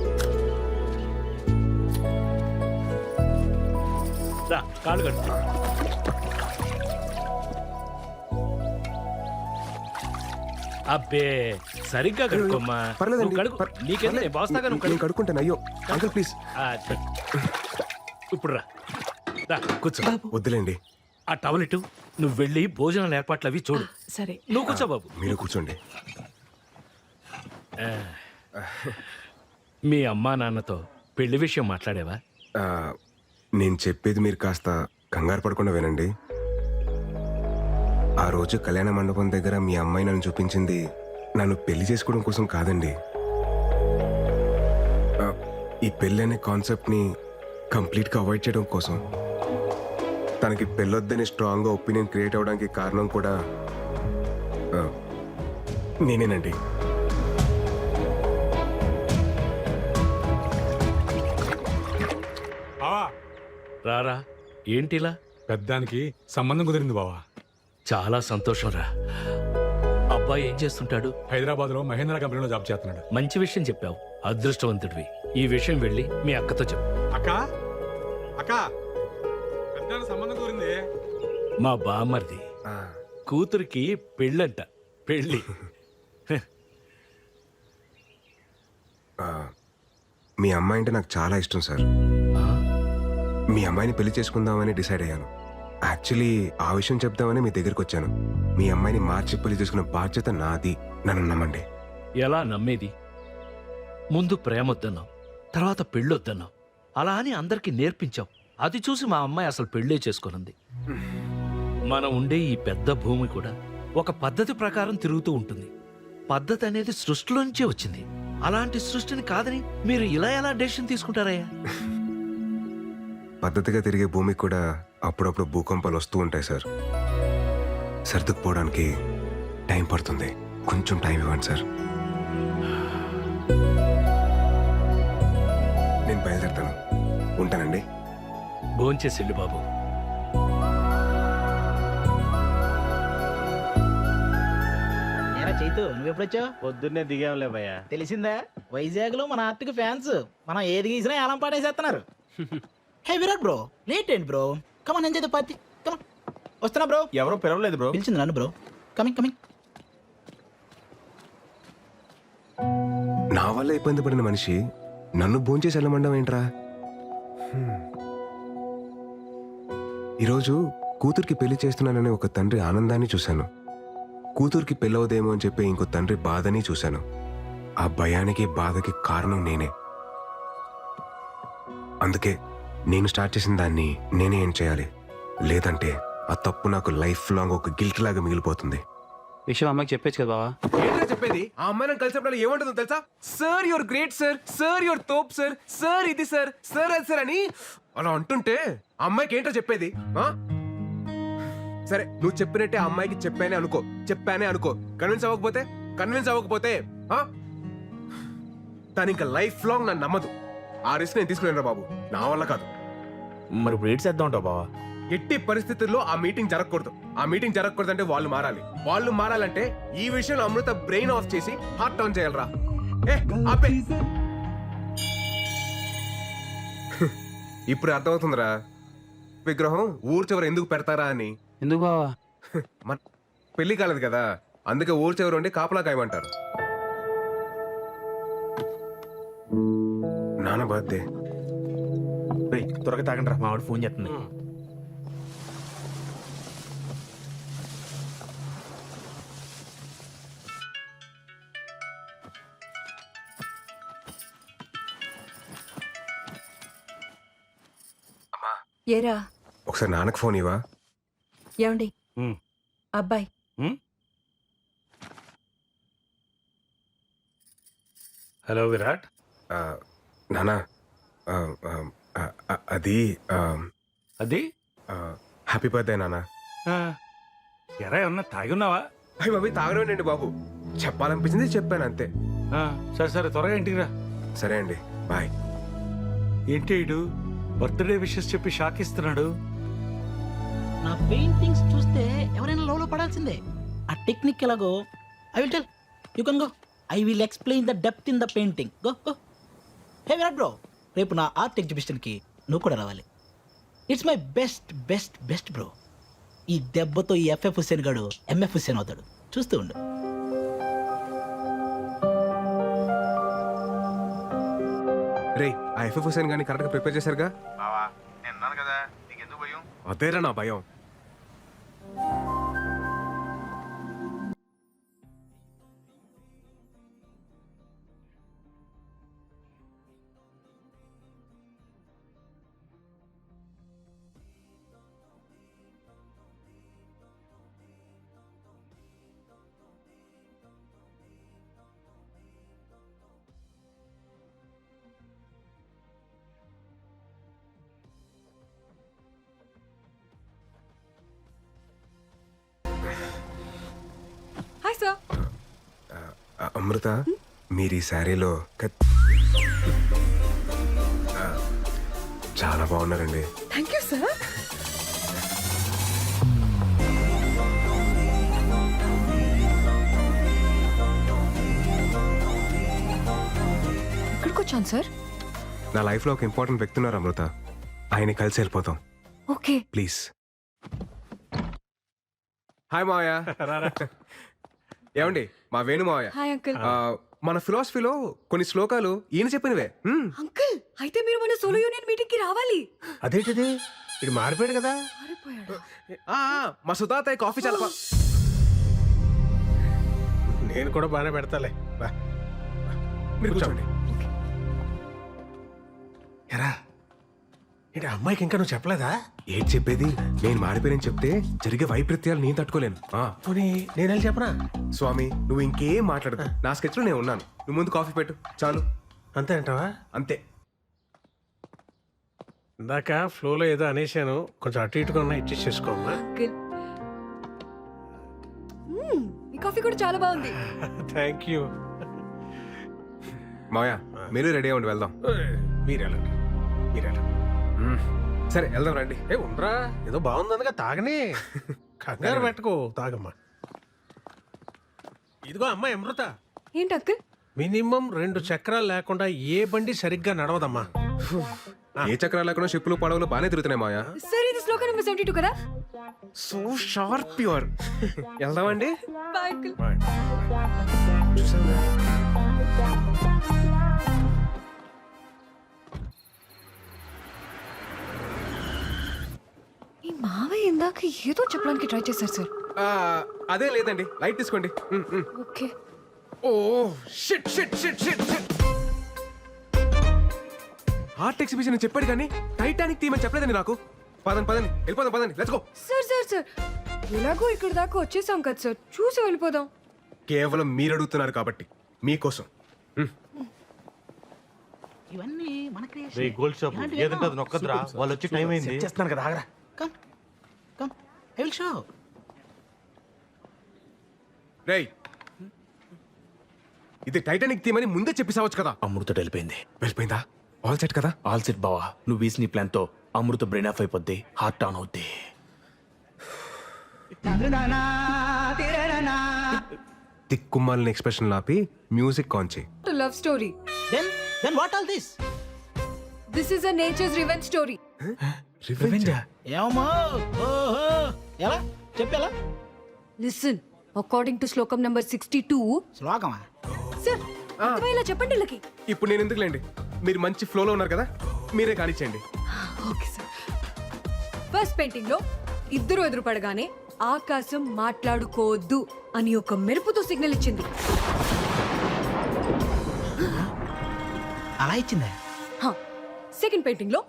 రా, కాళ్ళు కట్టు. అబ్బే, సరిగ్గా కడుక్కోమ్మా. పర్లేదండి. నువ్వు కడుక్కో. నీకేంది, నేను బాస్తాగా నువ్వు నేను కడుక్కో. కడుక్కుంటాను. అయ్యో అంకుల్ ప్లీజ్. ఇప్పుడు రా, రా కూర్చో. వద్దులేండి. ఆ టవల్ ఇటు. నువ్వు వెళ్ళి భోజనాల ఏర్పాట్లు అవి చూడు. సరే. నువ్వు కూర్చో బాబు. మీరు కూర్చోండి. మీ అమ్మా నాన్నతో పెళ్లి విషయం మాట్లాడేవా? నేను చెప్పేది మీరు కాస్త కంగారు పడకుండా వినండి. ఆ రోజు కళ్యాణ మండపం దగ్గర మీ అమ్మాయి నన్ను చూపించింది నన్ను పెళ్లి చేసుకోవడం కోసం కాదండి. ఈ పెళ్ళి అనే కాన్సెప్ట్ని కంప్లీట్గా అవాయిడ్ చేయడం కోసం. తనకి పెళ్ళొద్దని స్ట్రాంగ్గా ఒపీనియన్ క్రియేట్ అవ్వడానికి కారణం కూడా నేనేనండి. రారా, ఏంటిలా? పెద్దానికి సంబంధం కుదిరింది బావా. చాలా సంతోషం రా. అబ్బాయి ఏం చేస్తుంటాడు? హైదరాబాద్ లో మహేంద్ర కంపెనీలో జాబ్ చేస్తున్నాడు. మంచి విషయం చెప్పావు, అదృష్టవంతుడివి. ఈ విషయం వెళ్ళి మీ అక్కతో చెప్పు. అక్క అక్క, పెద్దానికి సంబంధం కుదిరింది. మా బామ్మర్ది కూతురికి పెళ్ళంట. పెళ్ళి. మీ అమ్మాయి అంటే నాకు చాలా ఇష్టం సార్. మీ అమ్మాయిని పెళ్లి చేసుకుందామని డిసైడ్ అయ్యాను. యాక్చువల్లీ ఆ విషయం చెప్దామని మీ దగ్గరికి వచ్చాను. మీ అమ్మాయిని మార్చి పెళ్లి చేసుకునే బాధ్యత నాది. నన్ను నమ్మండి. ఎలా నమ్మేది? ముందు ప్రేమొద్దన్నావు, తర్వాత పెళ్ళొద్దన్నావు. అలా అని అందరికీ నేర్పించావు. అది చూసి మా అమ్మాయి అసలు పెళ్ళే చేసుకున్నది. మనం ఉండే ఈ పెద్ద భూమి కూడా ఒక పద్ధతి ప్రకారం తిరుగుతూ ఉంటుంది. పద్ధతి అనేది సృష్టిలోంచే వచ్చింది. అలాంటి సృష్టిని కాదని మీరు ఇలా ఎలా డెసిషన్ తీసుకుంటారయ్యా? పద్ధతిగా తిరిగే భూమికి కూడా అప్పుడప్పుడు భూకంపాలు వస్తూ ఉంటాయి సార్. సర్దుకుపోవడానికి టైం పడుతుంది. కొంచెం టైం ఇవ్వండి సార్. నేను బయలుదేరుతాను. ఉంటానండి. భోంచేసిల్లు బాబు. చైతు, నువ్వెప్పుడొచ్చావు? పొద్దున్నే దిగాంలే భయ్య. తెలిసిందా, వైజాగ్ లో మన ఆర్టిక్ ఫ్యాన్స్ మనం ఏది గీసినా ఏలం పాటేసేస్తున్నారు. హే విరాట్ బ్రో, లేట్ ఏంటి bro? Come on enjoy the party. Come on. వస్తున్నా బ్రో. ఎవరో పిలవలేదు బ్రో. పిలిచింది నన్ను బ్రో. Coming coming. నా వల్ల ఇబ్బంది పడిన మనిషి నన్ను భోంచేసి వెళ్ళమండం ఏంట్రా? ఈరోజు కూతురికి పెళ్లి చేస్తున్నానని ఒక తండ్రి ఆనందాన్ని చూశాను. కూతురికి పెళ్ళవదేమో అని చెప్పి ఇంకో తండ్రి బాధని చూశాను. ఆ భయానికి బాధకి కారణం నేనే. అందుకే నేను స్టార్ట్ చేసిన దాన్ని నేనే ఏం చేయాలి. లేదంటే ఆ తప్పు నాకు లైఫ్ లాంగ్ ఒక గిల్ట్ లాగా మిగిలిపోతుంది. విషయం అమ్మకి చెప్పేచ్చు కదా బావా. ఏంటో చెప్పేది? ఆ అమ్మాయి నన్ను కలిసినప్పుడు ఏమంటుందో తెలుసా? Sir your great sir, sir your తోప్ సార్, సార్ ఇది సార్, సార్ అది సార్ అని అలా అంటుంటే ఆ అమ్మాయికి ఏంటో చెప్పేది ఆ? సరే నువ్వు చెప్పినట్టే ఆ అమ్మాయికి చెప్పానే అనుకో కన్విన్స్ అవ్వకపోతే ఆ? తను ఇంకా లైఫ్ లాంగ్ నన్ను నమ్మదు. ఆ రిస్క్ నేను తీసుకునేరా బాబు, నా వల్ల కాదు. మరి ఇప్పుడు ఏడ్ చేద్దాం ఉంటావు బావా? ఎట్టి పరిస్థితుల్లో ఆ మీటింగ్ జరగకూడదు. ఆ మీటింగ్ జరగకూడదంటే వాళ్ళు మారాలంటే ఈ విషయంలో అమృత బ్రెయిన్ ఆఫ్ చేసి హార్ట్ ఆన్ చేయాలరా. ఆపే. ఇప్పుడు అర్థమవుతుందిరా విగ్రహం ఊరు చివర ఎందుకు పెడతారా అని. ఎందుకు బావా? మన పెళ్లి కాలేదు కదా, అందుకే ఊరు చివర ఉండి కాపలా కాయమంటారు. నాన్న బర్త్డే. త్వరగా తాగండి రా, మా వాడు ఫోన్ చేస్తుంది. ఏరా ఒకసారి నాన్నకు ఫోన్ ఇవ్వా. ఏమండి ఉమ్. అబ్బాయి హలో విరాట్. నానా అది అది హ్యాపీ బర్త్డే నాన్న. ఎరా ఏమన్నా తాగి ఉన్నావా? అయ్యి బాబు తాగడం బాబు, చెప్పాలనిపించింది చెప్పాను అంతే. సరే సరే త్వరగా ఇంటికి రా. సరే అండి, బాయ్. ఏంటి ఇడు బర్త్డే విషెస్ చెప్పి షాక్ ఇస్తున్నాడు? నా పెయింటింగ్స్ చూస్తే ఎవరైనా లోలో పడాల్సిందే. ఆ టెక్నిక్ ఎలాగో I will tell you can go. I will explain the depth in the painting. Go go. Hey Virat bro, రేపు నా ఆర్ట్ ఎగ్జిబిషన్కి నువ్వు కూడా రావాలి. It's my best best best bro. ఈ దెబ్బతో ఈ ఎఫ్ఎఫ్ హుస్సేన్ గాడు ఎంఎఫ్ హుస్సేన్ అవుతాడు, చూస్తూ ఉండు. రే ఆ ఎఫ్ఎఫ్ హుసేన్ గాని కరెక్ట్గా ప్రిపేర్ చేశారుగా? బావా నేను అన్నాను కదా, నీకెందుకు భయం? అదేరా నా భయం. Hi sir. అమృత మీరు ఈ శారీలో చాలా బాగున్నారండి. Thank you sir. ఇక్కడికి వచ్చాను సార్. నా లైఫ్లో ఒక ఇంపార్టెంట్ వ్యక్తి ఉన్నారు అమృత, ఆయన కలిసి వెళ్ళిపోతాం ఓకే ప్లీజ్. హాయ్ మావయ్య. ఏమండి మా వేణు మావయ్య. Hi uncle. మన ఫిలాసఫీలో కొన్ని శ్లోకాలు ఈయన చెప్పినవే. అంకుల్ అయితే మీరు మన సోలో యూనియన్ మీటింగ్ కి రావాలి. అదేంటిది, ఇది మారిపోయాడు కదా. మారిపోయాడు. మా సుతాతయ్య కాఫీ చల్లపా. నేను కూడా బాగానే పెడతాలే. బా. మీరు కూర్చోండి. ఎరా ఏంటి అమ్మాయికి ఇంకా నువ్వు చెప్పలేదా? ఏంటి చెప్పేది, నేను మారిపోయానని చెప్తే జరిగే వైపరీత్యాలు నేను తట్టుకోలేను. పోనీ నేను వెళ్ళి చెప్పనా? స్వామి నువ్వు ఇంకేం మాట్లాడదు, నా స్కెచ్ లో నేను ఉన్నాను. నువ్వు ముందు కాఫీ పెట్టు చాలు. అంతే అంటావా? అంతే. ఇందాక ఫ్లోలో ఏదో అనేసాను, కొంచెం అటు ఇటుగా ఉన్నా ఇచ్చేసి చేసుకోమ్మా. అంకుల్ ఈ కాఫీ కూడా చాలా బాగుంది. Thank you. మావయ్య మీరు రెడీ అవ్వండి, వెళ్దాం. మీరెళ్ళండి. సరే వెళ్దాం రండి. ఉండరా, ఏదో బాగుందనగా తాగని. కంగారు పెట్టుకో, తాగమ్మా. ఇదిగో అమ్మాయి అమృత, ఏంటి అంకుల్? మినిమం 2 చక్రాలు లేకుండా ఏ బండి సరిగ్గా నడవదమ్మా. ఏ చక్రాలు లేకుండా షిప్పులు పడవలు బాగానే తిరుగుతున్నాయి మావయ్య. సార్ ఇది శ్లోక నెంబర్ 72 కదా? So sharp pure. వెళ్దామండి. Bye uncle. ఈ మావయ్య ఇందాక ఏదో చెప్పడానికి ట్రై చేశారు సార్. అదే లేదండి, లైట్ తీసుకోండి. Okay. Oh shit shit shit shit shit. Art exhibition చెప్పాడు కానీ టైటానిక్ థీమ్ అని చెప్పలేదండి నాకు. పదండి వెళ్ళిపోదాం, పదండి లెట్స్ గో. సార్ ఎలాగో ఇక్కడ దాకా వచ్చేసాం కదా సార్, చూసి వెళ్ళిపోదాం. కేవలం మీరు అడుగుతున్నారు కాబట్టి మీకోసం. ఇవన్నీ మన క్రియేషన్ గోల్డ్ షాప్ ఏదంటే అది నొక్కద్రా వాళ్ళు వచ్చి టైం అయింది చేస్తున్నాను కదా ఆగరా come come I will show రేయ్ ఇది టైటానిక్ థీమ్ అని ముందే చెప్పేసావచ్చు కదా. అమృత వెళ్ళిపోయింది. వెళ్ళిపోయిందా? ఆల్ సెట్ కదా? ఆల్ సెట్ బావా, నువ్వు వేసిన ప్లాన్ తో అమృత బ్రెయిన్ ఆఫ్ అయిపోద్ది, హార్ట్ ఆన్ అవుద్ది. తిక్కుమాలిన ఎక్స్ప్రెషన్ ఆపి మ్యూజిక్ ఆన్ చేయి. Love story. Then what all this this is a nature's revenge story. ఏమో ఓహో ఎలా చెప్పేలా లిసన్ అకార్డింగ్ టు శ్లోకం నంబర్ 62. శ్లోకమా? సార్ అర్థమయ్యేలా చెప్పండి వీళ్ళకి. ఇప్పుడు నేను ఎందుకులేండి, మీరు మంచి ఫ్లోలో ఉన్నారు కదా, మీరే కానిచ్చేయండి. Okay sir. ఫస్ట్ పెయింటింగ్ లో ఇద్దరు ఎదురుపడగానే ఆకాశం మాట్లాడుకోవద్దు అని ఒక మెరుపుతో సిగ్నల్ ఇచ్చింది. అలా ఇచ్చిందా? సెకండ్ పెయింటింగ్ లో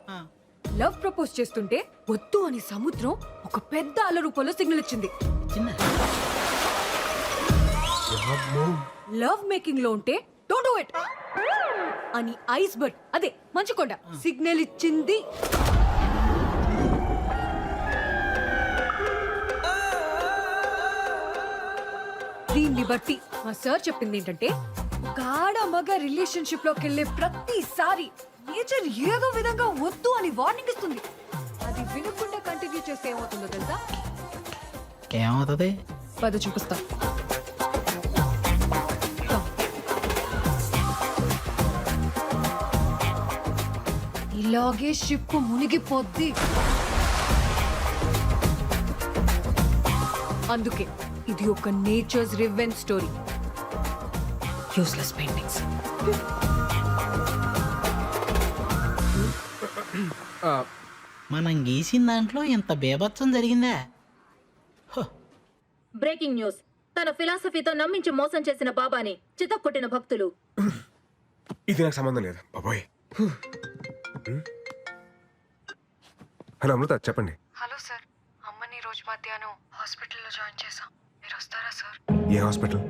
లవ్ ప్రపోజ్ చేస్తుంటే వద్దు అని సముద్రం ఒక పెద్ద అల రూపంలో సిగ్నల్ ఇచ్చింది. చిన్న లవ్ మేకింగ్ లో ఉంటే డోంట్ డూ ఇట్ అని ఐస్ బర్డ్ అదే మంచుకొండ సిగ్నల్ ఇచ్చింది. దీన్ని బట్టి మా సార్ చెప్పింది ఏంటంటే గాఢ మగ రిలేషన్షిప్ లోకి వెళ్ళే ప్రతిసారి నేచర్ ఏదో విధంగా వద్దు అని వార్నింగ్ ఇస్తుంది. అది వినకుండా కంటిన్యూ చేస్తే ఏమవుతుందో తెలుసా? ఏమవుతుంది? పద చూపిస్తా. ఇలాగే షిప్ మునిగిపోద్ది. అందుకే ఇది ఒక nature's revenge story. Useless paintings. మనం గీసిన దాంట్లో ఇంత బేభత్సం జరిగిందా? Breaking news. తన ఫిలాసఫీతో నమ్మించి మోసం చేసిన బాబాని చితక్కొట్టిన భక్తులు. ఇది నాకు సంబంధం లేదు బాబోయ్. హలో అమృత, చెప్పండి. హలో సార్, అమ్మని రోజు మధ్యాహ్నం హాస్పిటల్లో జాయిన్ చేశాం. మీరు వస్తారా సార్? ఏ హాస్పిటల్?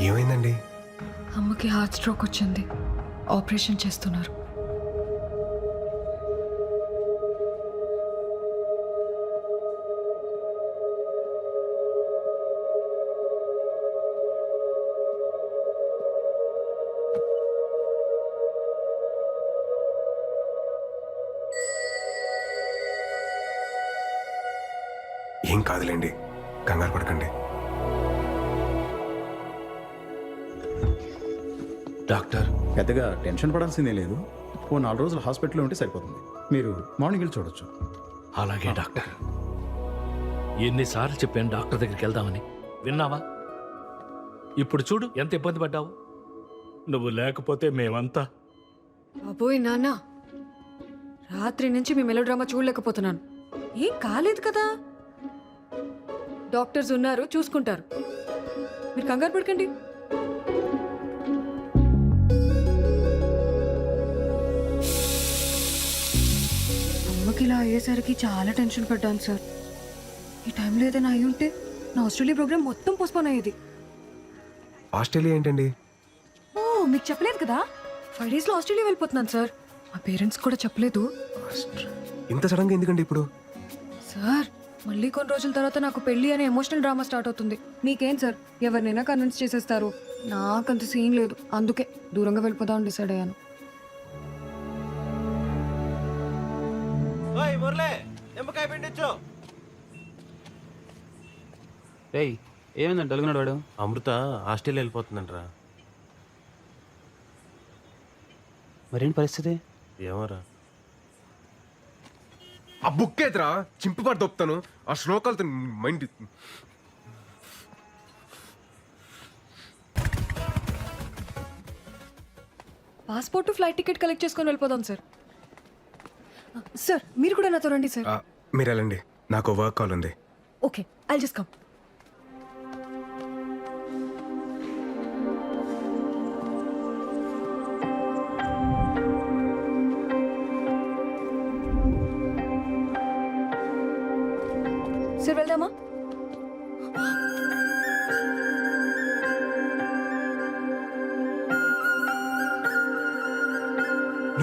ఏమైందండి? అమ్మకి హార్ట్ స్ట్రోక్ వచ్చింది. ఆపరేషన్ చేస్తున్నారు. ఏం కాదులేండి, కంగారు పడకండి. డాక్టర్, పెద్దగా టెన్షన్ పడాల్సిందే లేదు. ఓ 4 రోజులు హాస్పిటల్లో ఉంటే సరిపోతుంది. మీరు మార్నింగ్ వెళ్ళి చూడొచ్చు. అలాగే డాక్టర్. ఎన్నిసార్లు చెప్పాను డాక్టర్ దగ్గరికి వెళ్దామని, విన్నావా? ఇప్పుడు చూడు ఎంత ఇబ్బంది పడ్డావు. నువ్వు లేకపోతే మేమంతా. అబ్బోయ్ నాన్న, రాత్రి నుంచి మీ మెలోడ్రామా చూడలేకపోతున్నాను. ఏం కాలేదు కదా, డాక్టర్స్ ఉన్నారు, చూసుకుంటారు. మీరు కంగారు పడకండి. అమ్మకి ఇలా అయ్యేసరికి చాలా టెన్షన్ పడ్డాను సార్. ఈ టైంలో ఏదైనా అయి ఉంటే నా ఆస్ట్రేలియా ప్రోగ్రామ్ మొత్తం పోస్ట్పోన్ అయ్యేది. ఆస్ట్రేలియా ఏంటండి? ఓ, మీకు చెప్పలేదు కదా, 5 days లో ఆస్ట్రేలియా వెళ్ళిపోతున్నాను సార్. మా పేరెంట్స్ కూడా చెప్పలేదు. ఇంత సడన్ గా ఎందుకండి ఇప్పుడు? సార్, మళ్ళీ కొన్ని రోజుల తర్వాత నాకు పెళ్లి అనే ఎమోషనల్ డ్రామా స్టార్ట్ అవుతుంది. మీకేం సార్, ఎవరినైనా కన్విన్స్ చేసేస్తారు. నాకంత సీన్ లేదు, అందుకే దూరంగా వెళ్ళిపోదామని డిసైడ్ అయ్యాను. ఏమైందంటే అడుగున్నాడు వాడు. అమృత ఆస్ట్రేలియా వెళ్ళిపోతుందంటరా. మరేంటి పరిస్థితి? ఏమోరా. ఆ బుక్ ఏదిరా, చింపిపడి దొప్పుతాను. ఆ శ్లోకాలతో mind. Passport flight ticket collect చేసుకొని వెళ్ళిపోదాం సార్. సార్, మీరు కూడా నాతో రండి సార్. మీరు వెళ్ళండి, నాకు వర్క్ కాల్ ఉంది. Okay, I'll just come.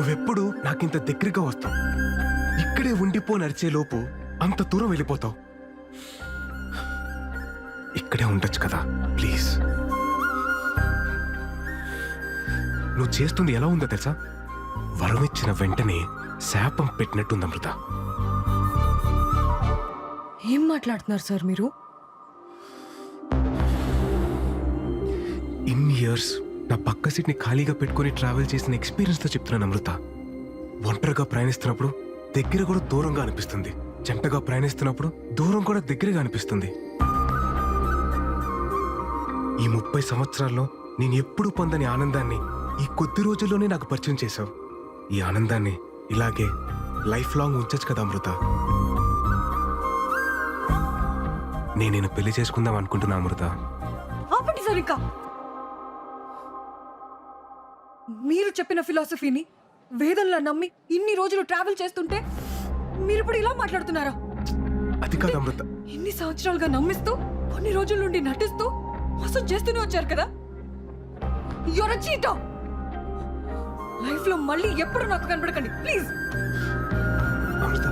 నువ్వెప్పుడు నాకింత దగ్గరగా వస్తావు. ఇక్కడే ఉండిపో నడిచే లోపు అంత దూరం వెళ్ళిపోతావు. ఇక్కడే ఉండొచ్చు కదా ప్లీజ్. నువ్వు చేస్తుంది ఎలా ఉందో తెలుసా? వరం ఇచ్చిన వెంటనే శాపం పెట్టినట్టుంది అమృత. ఏం మాట్లాడుతున్నారు సార్ మీరు? ఇన్ని ఇయర్స్ నా పక్క సీట్ని ఖాళీగా పెట్టుకుని ట్రావెల్ చేసిన ఎక్స్పీరియన్స్తో చెప్తున్నాను అమృత. ఒంటరిగా ప్రయాణిస్తున్నప్పుడు దగ్గర కూడా దూరంగా అనిపిస్తుంది. జంటగా ప్రయాణిస్తున్నప్పుడు దూరం కూడా దగ్గరగా అనిపిస్తుంది. ఈ 30 సంవత్సరాల్లో నేను ఎప్పుడు పొందని ఆనందాన్ని ఈ కొద్ది రోజుల్లోనే నాకు పరిచయం చేశావు. ఈ ఆనందాన్ని ఇలాగే లైఫ్ లాంగ్ ఉంచచ్చు కదా అమృత. నేను పెళ్లి చేసుకుందాం అనుకుంటున్నా అమృత. ఆపండి సార్ ఇంకా. మీరు చెప్పిన ఫిలాసఫీని వేదంలా నమ్మి ఇన్ని రోజులు ట్రావెల్ చేస్తుంటే మీరు ఇప్పుడు ఇలా మాట్లాడుతున్నారా? అది కాదు అమృత. ఇన్ని సంవత్సరాలుగా నమ్మిస్తూ కొన్ని రోజుల నుండి నటిస్తూ మోసం చేస్తూనే వచ్చారు కదా. Your cheater. లైఫ్ లో మళ్ళీ ఎప్పుడు నాకు కనబడకండి ప్లీజ్. అమృత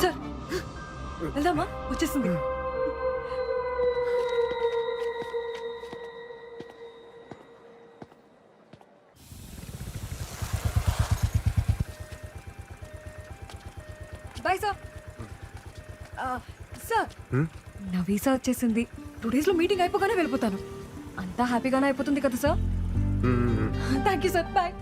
సార్ వెళ్దామా? వచ్చేసింది. Bye sir. సార్ నా వీసా వచ్చేసింది. 2 days లో మీటింగ్ అయిపోగానే వెళ్ళిపోతాను. అంతా హ్యాపీగానే అయిపోతుంది కదా sir? Thank you sir. Bye.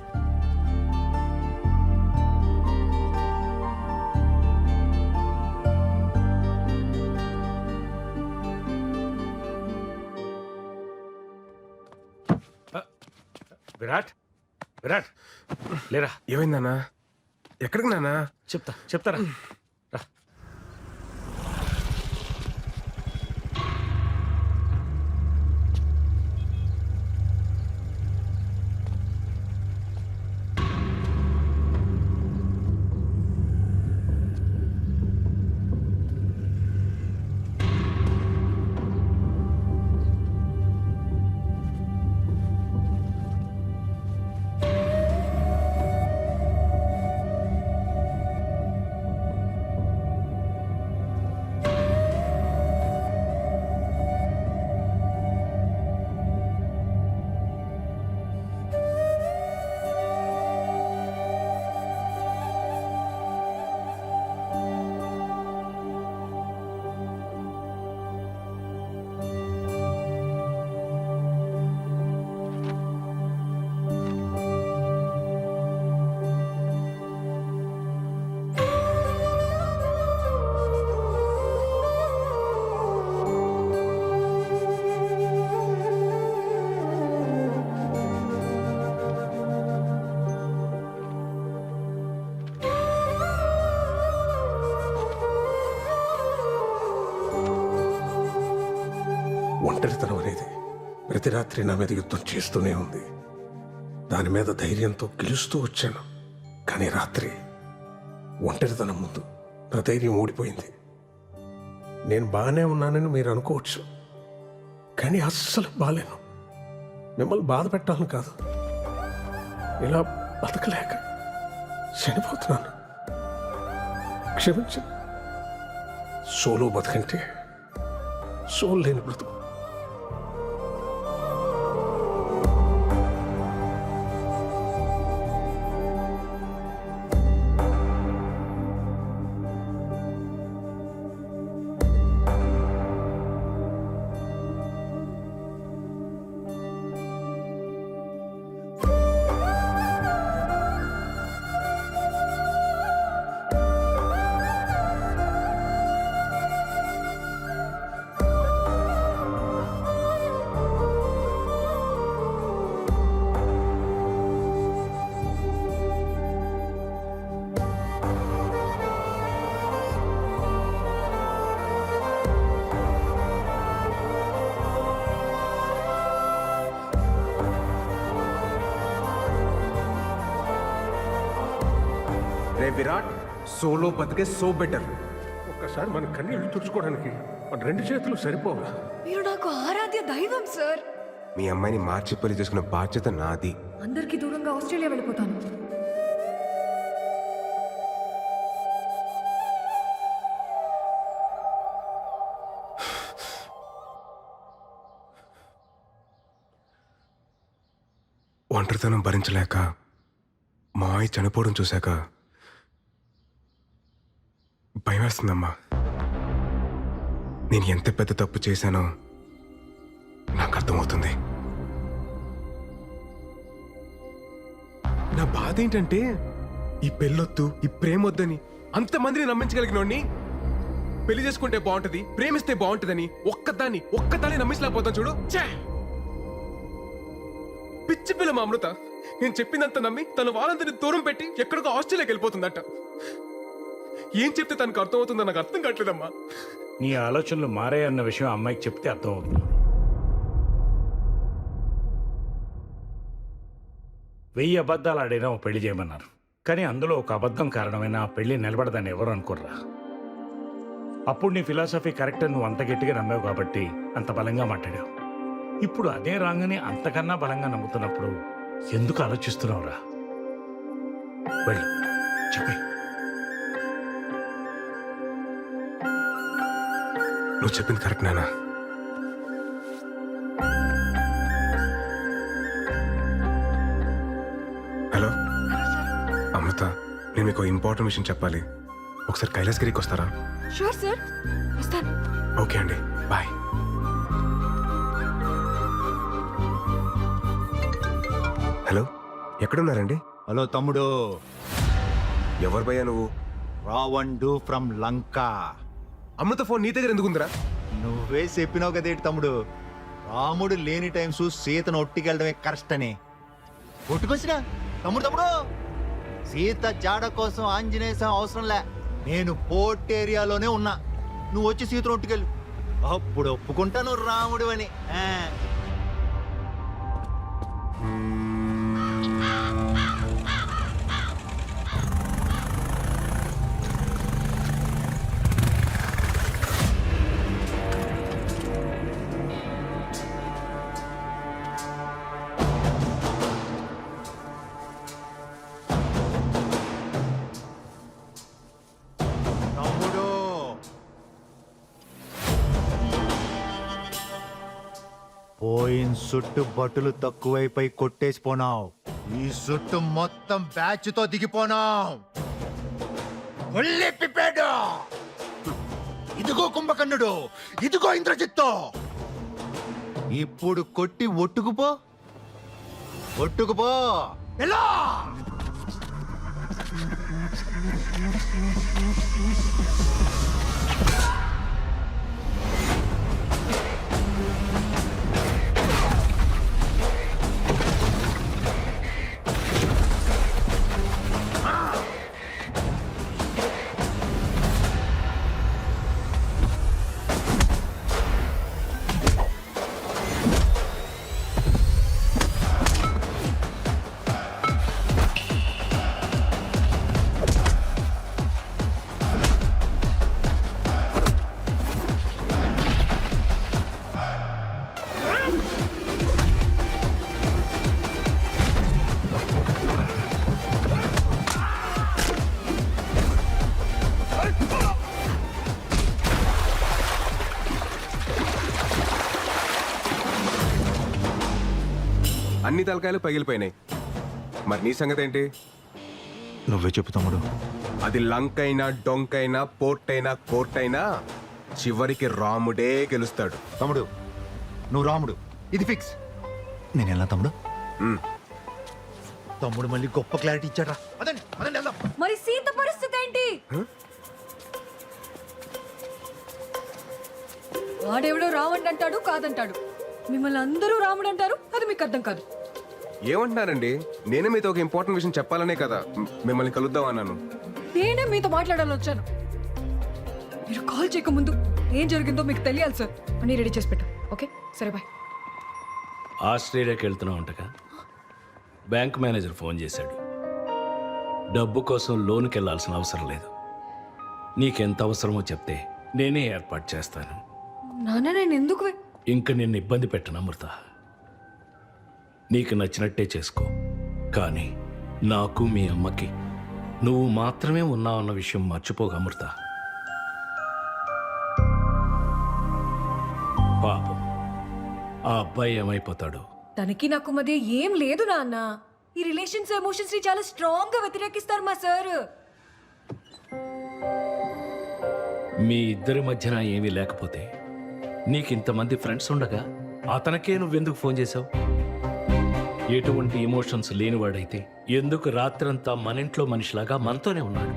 Virat, Virat లేరా. ఏమైందన్నా? ఎక్కడికి నాన్నా? చెప్తారా. రా. ఒంటరితనం అనేది ప్రతి రాత్రి నా మీద యుద్ధం చేస్తూనే ఉంది. దాని మీద ధైర్యంతో గెలుస్తూ వచ్చాను. కానీ రాత్రి ఒంటరితనం ముందు నా ధైర్యం ఓడిపోయింది. నేను బాగానే ఉన్నానని మీరు అనుకోవచ్చు, కానీ అస్సలు బాలేను. మిమ్మల్ని బాధ పెట్టాలని కాదు, ఇలా బతకలేక చనిపోతున్నాను. క్షమించండి. సోలో బతకంటే సోల్ లేని బ్రతుకు. రే విరాట్, సోలో బతికే సో బెటర్. ఒక్కసారి మన కన్నీళ్లు తుడుచుకోవడానికి మన 2 చేతులు సరిపోగా. మీరు నాకు ఆరాధ్య దైవం సార్. మీ అమ్మాయిని మార్చి పెళ్లి చేసుకున్న బాధ్యత నాది. అందరికీ దూరంగా ఆస్ట్రేలియా వెళ్ళిపోతాను. ఒంటరితనం భరించలేక మా అమ్మాయి చనిపోవడం చూశాక భయం వేస్తుందమ్మా. నేను ఎంత పెద్ద తప్పు చేశానో నాకు అర్థమవుతుంది. నా బాధ ఏంటంటే ఈ పెళ్ళొద్దు, ఈ ప్రేమొద్దని అంతమందిని నమ్మించగలిగినోడిని పెళ్లి చేసుకుంటే బాగుంటది, ప్రేమిస్తే బాగుంటదని ఒక్కదాన్ని నమ్మించలేకపోతాను చూడు. ఛే! పిచ్చి పిల్ల మా అమృత. నేను చెప్పిందంత నమ్మి తన వాళ్ళందరినీ దూరం పెట్టి ఎక్కడికో ఆస్ట్రేలియాకి వెళ్ళిపోతుందట. ఏం చెప్తే తనకు అర్థమవుతుందో నాకు అర్థం కావట్లేదమ్మా. నీ ఆలోచనలు మారాయన్న విషయం అమ్మాయికి చెప్తే అర్థమవుతుంది. 1000 అబద్ధాలు ఆడైనా ఓ పెళ్లి చేయమన్నారు, కానీ అందులో ఒక అబద్ధం కారణమైన ఆ పెళ్లి నిలబడదని ఎవరు అనుకోర్రా. అప్పుడు నీ ఫిలాసఫీ కరెక్ట్ నువ్వు అంత గట్టిగా నమ్మావు కాబట్టి అంత బలంగా మాట్లాడావు. ఇప్పుడు అదే రాంగని అంతకన్నా బలంగా నమ్ముతున్నప్పుడు ఎందుకు ఆలోచిస్తున్నావురా? వెళ్ళు, చెప్పే. నువ్వు చెప్పింది కరెక్ట్ నానా. హలో అమృత, నేను మీకు ఇంపార్టెంట్ విషయం చెప్పాలి. ఒకసారి కైలాసగిరికి వస్తారా? షూర్ సార్, వస్తాను. ఓకే అండి, బాయ్. హలో, ఎక్కడున్నారండి? హలో తమ్ముడు, ఎవరు భయ్యా నువ్వు? రావండు ఫ్రమ్ లంక. అమృత ఫోన్ నీ దగ్గర ఎందుకుందిరా? నువ్వే చెప్పినావు కదేటి తమ్ముడు, రాముడు లేని టైం చూసి సీతను ఒట్టికెళ్ళడమే కరెక్ట్ అని. ఒట్టుకొచ్చినా తమ్ముడు తమ్ముడు, సీత జాడ కోసం ఆంజనేయ స్వామి అవసరం లే, నేను పోర్ట్ ఏరియాలోనే ఉన్నా. నువ్వు వచ్చి సీతను ఒట్టుకెళ్ళు, అప్పుడు ఒప్పుకుంటాను రాముడు అని. తమ్ముడు, పోయిన సుట్టు బట్టలు తక్కువైపోయి కొట్టేసిపోనావు. ఈ సుట్టు మొత్తం బ్యాచ్ తో దిగిపోనావు. ఇదిగో కుంభకర్ణుడు, ఇదిగో ఇంద్రజిత్తు. ఇప్పుడు కొట్టి ఒట్టుకుపో, ఒట్టుకుపో. ఎలా? అన్ని తలకాయలు పగిలిపోయినాయి. మరి నీ సంగతి ఏంటి? నువ్వే చెప్పు తమ్ముడు. అది లంకైనా, డొంకైనా, పోర్ట్ అయినా, కోర్ట్ అయినా చివరికి రాముడే గెలుస్తాడు. తమ్ముడు నువ్వు రాముడు, ఇది ఫిక్స్. నేను ఎలా తమ్ముడు? తమ్ముడు మళ్ళీ గొప్ప క్లారిటీ ఇచ్చాడా? అదండి అదండి వెళ్దాం. మరి సీత పరిస్థితి ఏంటి? వాడెవడో రావణ్ అంటాడు, కాదంటాడు. మిమ్మల్ని అందరూ రాముడు అంటారు, అది మీకు అర్థం కాదు. ఏమంటున్నారండి? నేనే మీతో ఒక ఇంపార్టెంట్ విషయం చెప్పాలనే కదా మిమ్మల్ని కలుద్దాం అన్నాను. నేనే మీతో మాట్లాడాలని వచ్చాను. మీరు కాల్ చేయకముందు ఏం జరిగిందో మీకు తెలియాలి సార్. అన్నీ రెడీ చేసి పెట్టు. ఓకే, సరే బాయ్. ఆస్ట్రేలియాకి వెళ్తున్నావు అంటగా? బ్యాంక్ మేనేజర్ ఫోన్ చేశాడు. డబ్బు కోసం లోన్కి వెళ్ళాల్సిన అవసరం లేదు. నీకెంత అవసరమో చెప్తే నేనే ఏర్పాటు చేస్తాను. నాన్న, నేను ఎందుకు ఇంక నిన్ను ఇబ్బంది పెట్టను అమృత. నీకు నచ్చినట్టే చేసుకో. కానీ నాకు మీ అమ్మకి నువ్వు మాత్రమే ఉన్నావన్న విషయం మర్చిపోగా అమృత. పాపం ఆ అబ్బాయి ఏమైపోతాడు? తనకి నాకు మధ్య ఏం లేదు నాన్న. ఈ రిలేషన్స్ ఎమోషన్స్ ని చాలా స్ట్రాంగ్ గా వ్యతిరేకిస్తారు మా సార్. మీ ఇద్దరి మధ్యన ఏమీ లేకపోతే నీకింతమంది ఫ్రెండ్స్ ఉండగా అతనికే నువ్వెందుకు ఫోన్ చేశావు? ఎటువంటి ఎమోషన్స్ లేనివాడైతే ఎందుకు రాత్రంతా మన ఇంట్లో మనిషిలాగా మనతోనే ఉన్నాడు?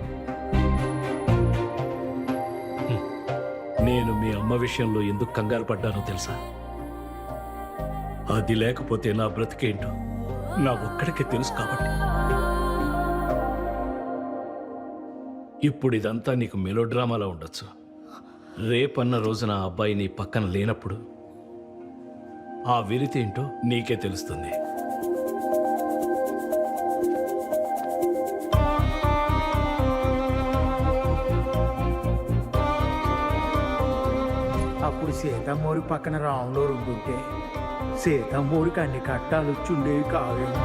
నేను మీ అమ్మ విషయంలో ఎందుకు కంగారు పడ్డానో తెలుసా? అది లేకపోతే నా బ్రతికేంటో నా ఒక్కడికే తెలుసు కాబట్టి. ఇప్పుడు ఇదంతా నీకు మెలోడ్రామాలో ఉండొచ్చు. రేపన్న రోజున ఆ అబ్బాయి నీ పక్కన లేనప్పుడు ఆ వెలితి ఏంటో నీకే తెలుస్తుంది. అప్పుడు సీతమ్మోరి పక్కన రాములో ఉంటుంటే సీతమ్మోరికి అన్ని కట్టాలు వచ్చుండేవి కావేమో.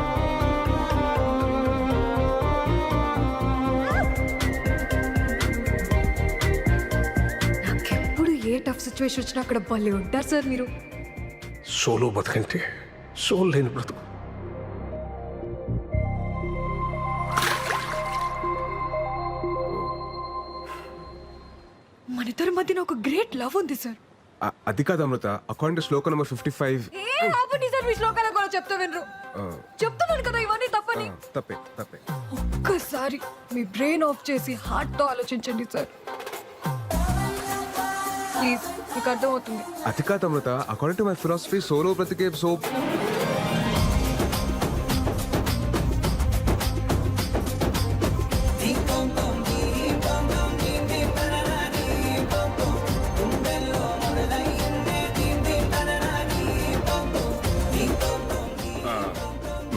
నాకెప్పుడు ఏ టఫ్ సిచ్యువేషన్ వచ్చినా అక్కడ భలే ఉంటారు సార్ మీరు. సోలో బతుకంటే సోల్ లేని బ్రతుకు. మన ఇద్దరి మధ్యన ఒక గ్రేట్ లవ్ ఉంది సార్. అది కాదు Amrita, according to Shloka number 55. ఏ ఆపండి సార్, మీ శ్లోకాల కూడా చెప్తా వినరు. చెప్తున్నాను కదా ఇవన్నీ తప్పని. తప్పే తప్పే. ఒక్కసారి మీ బ్రెయిన్ ఆఫ్ చేసి హార్ట్ తో ఆలోచించండి సార్ ప్లీజ్, మీకు అర్థమవుతుంది. అది కాదు Amrita, according to my philosophy solo బ్రతికే సో.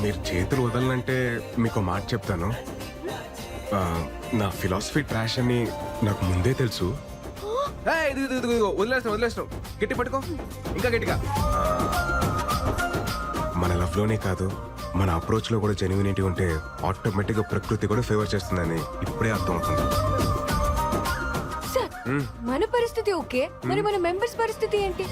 మీరు చేతులు వదలనంటే మీకు మాట చెప్తాను. నా ఫిలాసఫీ ట్రాష్ అని నాకు ముందే తెలుసు. వదిలేస్తాం గట్టి పట్టుకో, ఇంకా గట్టిగా. మన లవ్ లోనే కాదు, మన అప్రోచ్ లో కూడా జెన్యూనిటీ ఉంటే ఆటోమేటిక్ గా ప్రకృతి కూడా ఫేవర్ చేస్తుందని ఇప్పుడే అర్థం అవుతుంది. సార్ మన పరిస్థితి ఓకే, మరి మన మెంబర్స్ పరిస్థితి ఏంటి?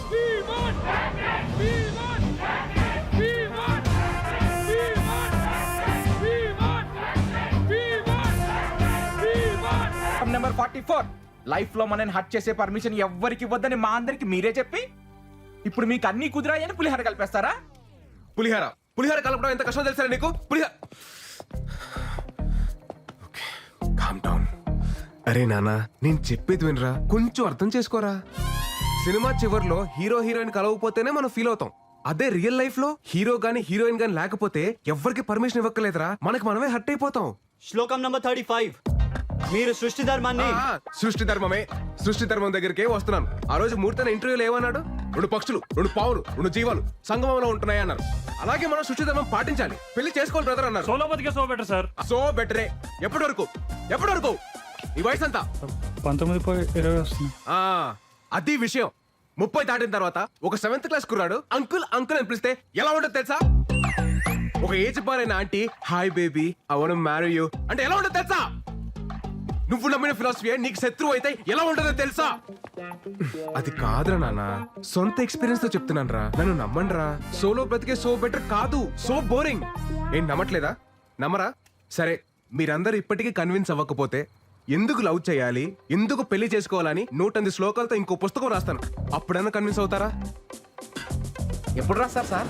నెంబర్ 44 లైఫ్ లో మనని హట్ చేసే పర్మిషన్ ఎవ్వరికి ఇవ్వద్దని మా అందరికి మీరే చెప్పి ఇప్పుడు మీకు అన్ని కుదిరాయని పులిహార కలిపేస్తారా? పులిహార కలపడం ఎంత కష్టం తెలుసా నీకు? Calm down. అరే నానా, నేను చెప్పేది వినరా, కొంచెం అర్థం చేసుకోరా. సినిమా చివర్లో హీరో హీరోయిన్ కలవకపోతేనే మనం ఫీల్ అవుతాం. అదే రియల్ లైఫ్ లో హీరో గానీ హీరోయిన్ గానీ లేకపోతే ఎవ్వరికి పర్మిషన్ ఇవ్వక్కలేదురా, మనకి మనమే హట్ అయిపోతాం. శ్లోకం నంబర్ 35 మీరు సృష్టి ధర్మాన్ని సృష్టి ధర్మం దగ్గరికే వస్తున్నాను. ఆ రోజు మూర్తన ఇంటర్వ్యూలో ఏమన్నాడు? 2 పక్షులు, 2 పావులు, 2 జీవాలు సంగమంలో ఉంటున్నాయి అన్నారు. అలాగే మనం సృష్టి ధర్మం పాటించాలి. పెళ్లి చేసుకోవాలి బ్రదర్ అన్నారు. సోలో బతికే సో బెటర్ సార్. సో బెటరే. ఎప్పటి వరకు ఈ వయసు అంతా 19-20 వస్తుంది. అది విషయం. 30 దాటిన తర్వాత ఒక 7th క్లాస్ కుర్రాడు అంకుల్ అని పిలిస్తే ఎలా ఉంటుంది తెలుసా? ఒక ఏజ్ బారైన aunty hi baby I want to marry you అంటే ఎలా ఉంటుంది తెలుసా? నువ్వు నమ్మిన ఫిలాసఫీ నీకు శత్రువు అయితే ఎలా ఉంటుందో తెలుసా? అది కాదురా నాన్న, సొంత ఎక్స్పీరియన్స్ తో చెప్తున్నాను రా, నన్ను నమ్మండి రా. సోలో బ్రతికే సో బెటర్ కాదు, సో బోరింగ్. ఏం నమ్మట్లేదా? నమ్మరా? సరే, మీరందరూ ఇప్పటికీ కన్విన్స్ అవ్వకపోతే ఎందుకు లవ్ చేయాలి, ఎందుకు పెళ్లి చేసుకోవాలని 108 శ్లోకాలతో ఇంకో పుస్తకం రాస్తాను. అప్పుడన్నా కన్విన్స్ అవుతారా? ఎప్పుడు రాస్తారు సార్?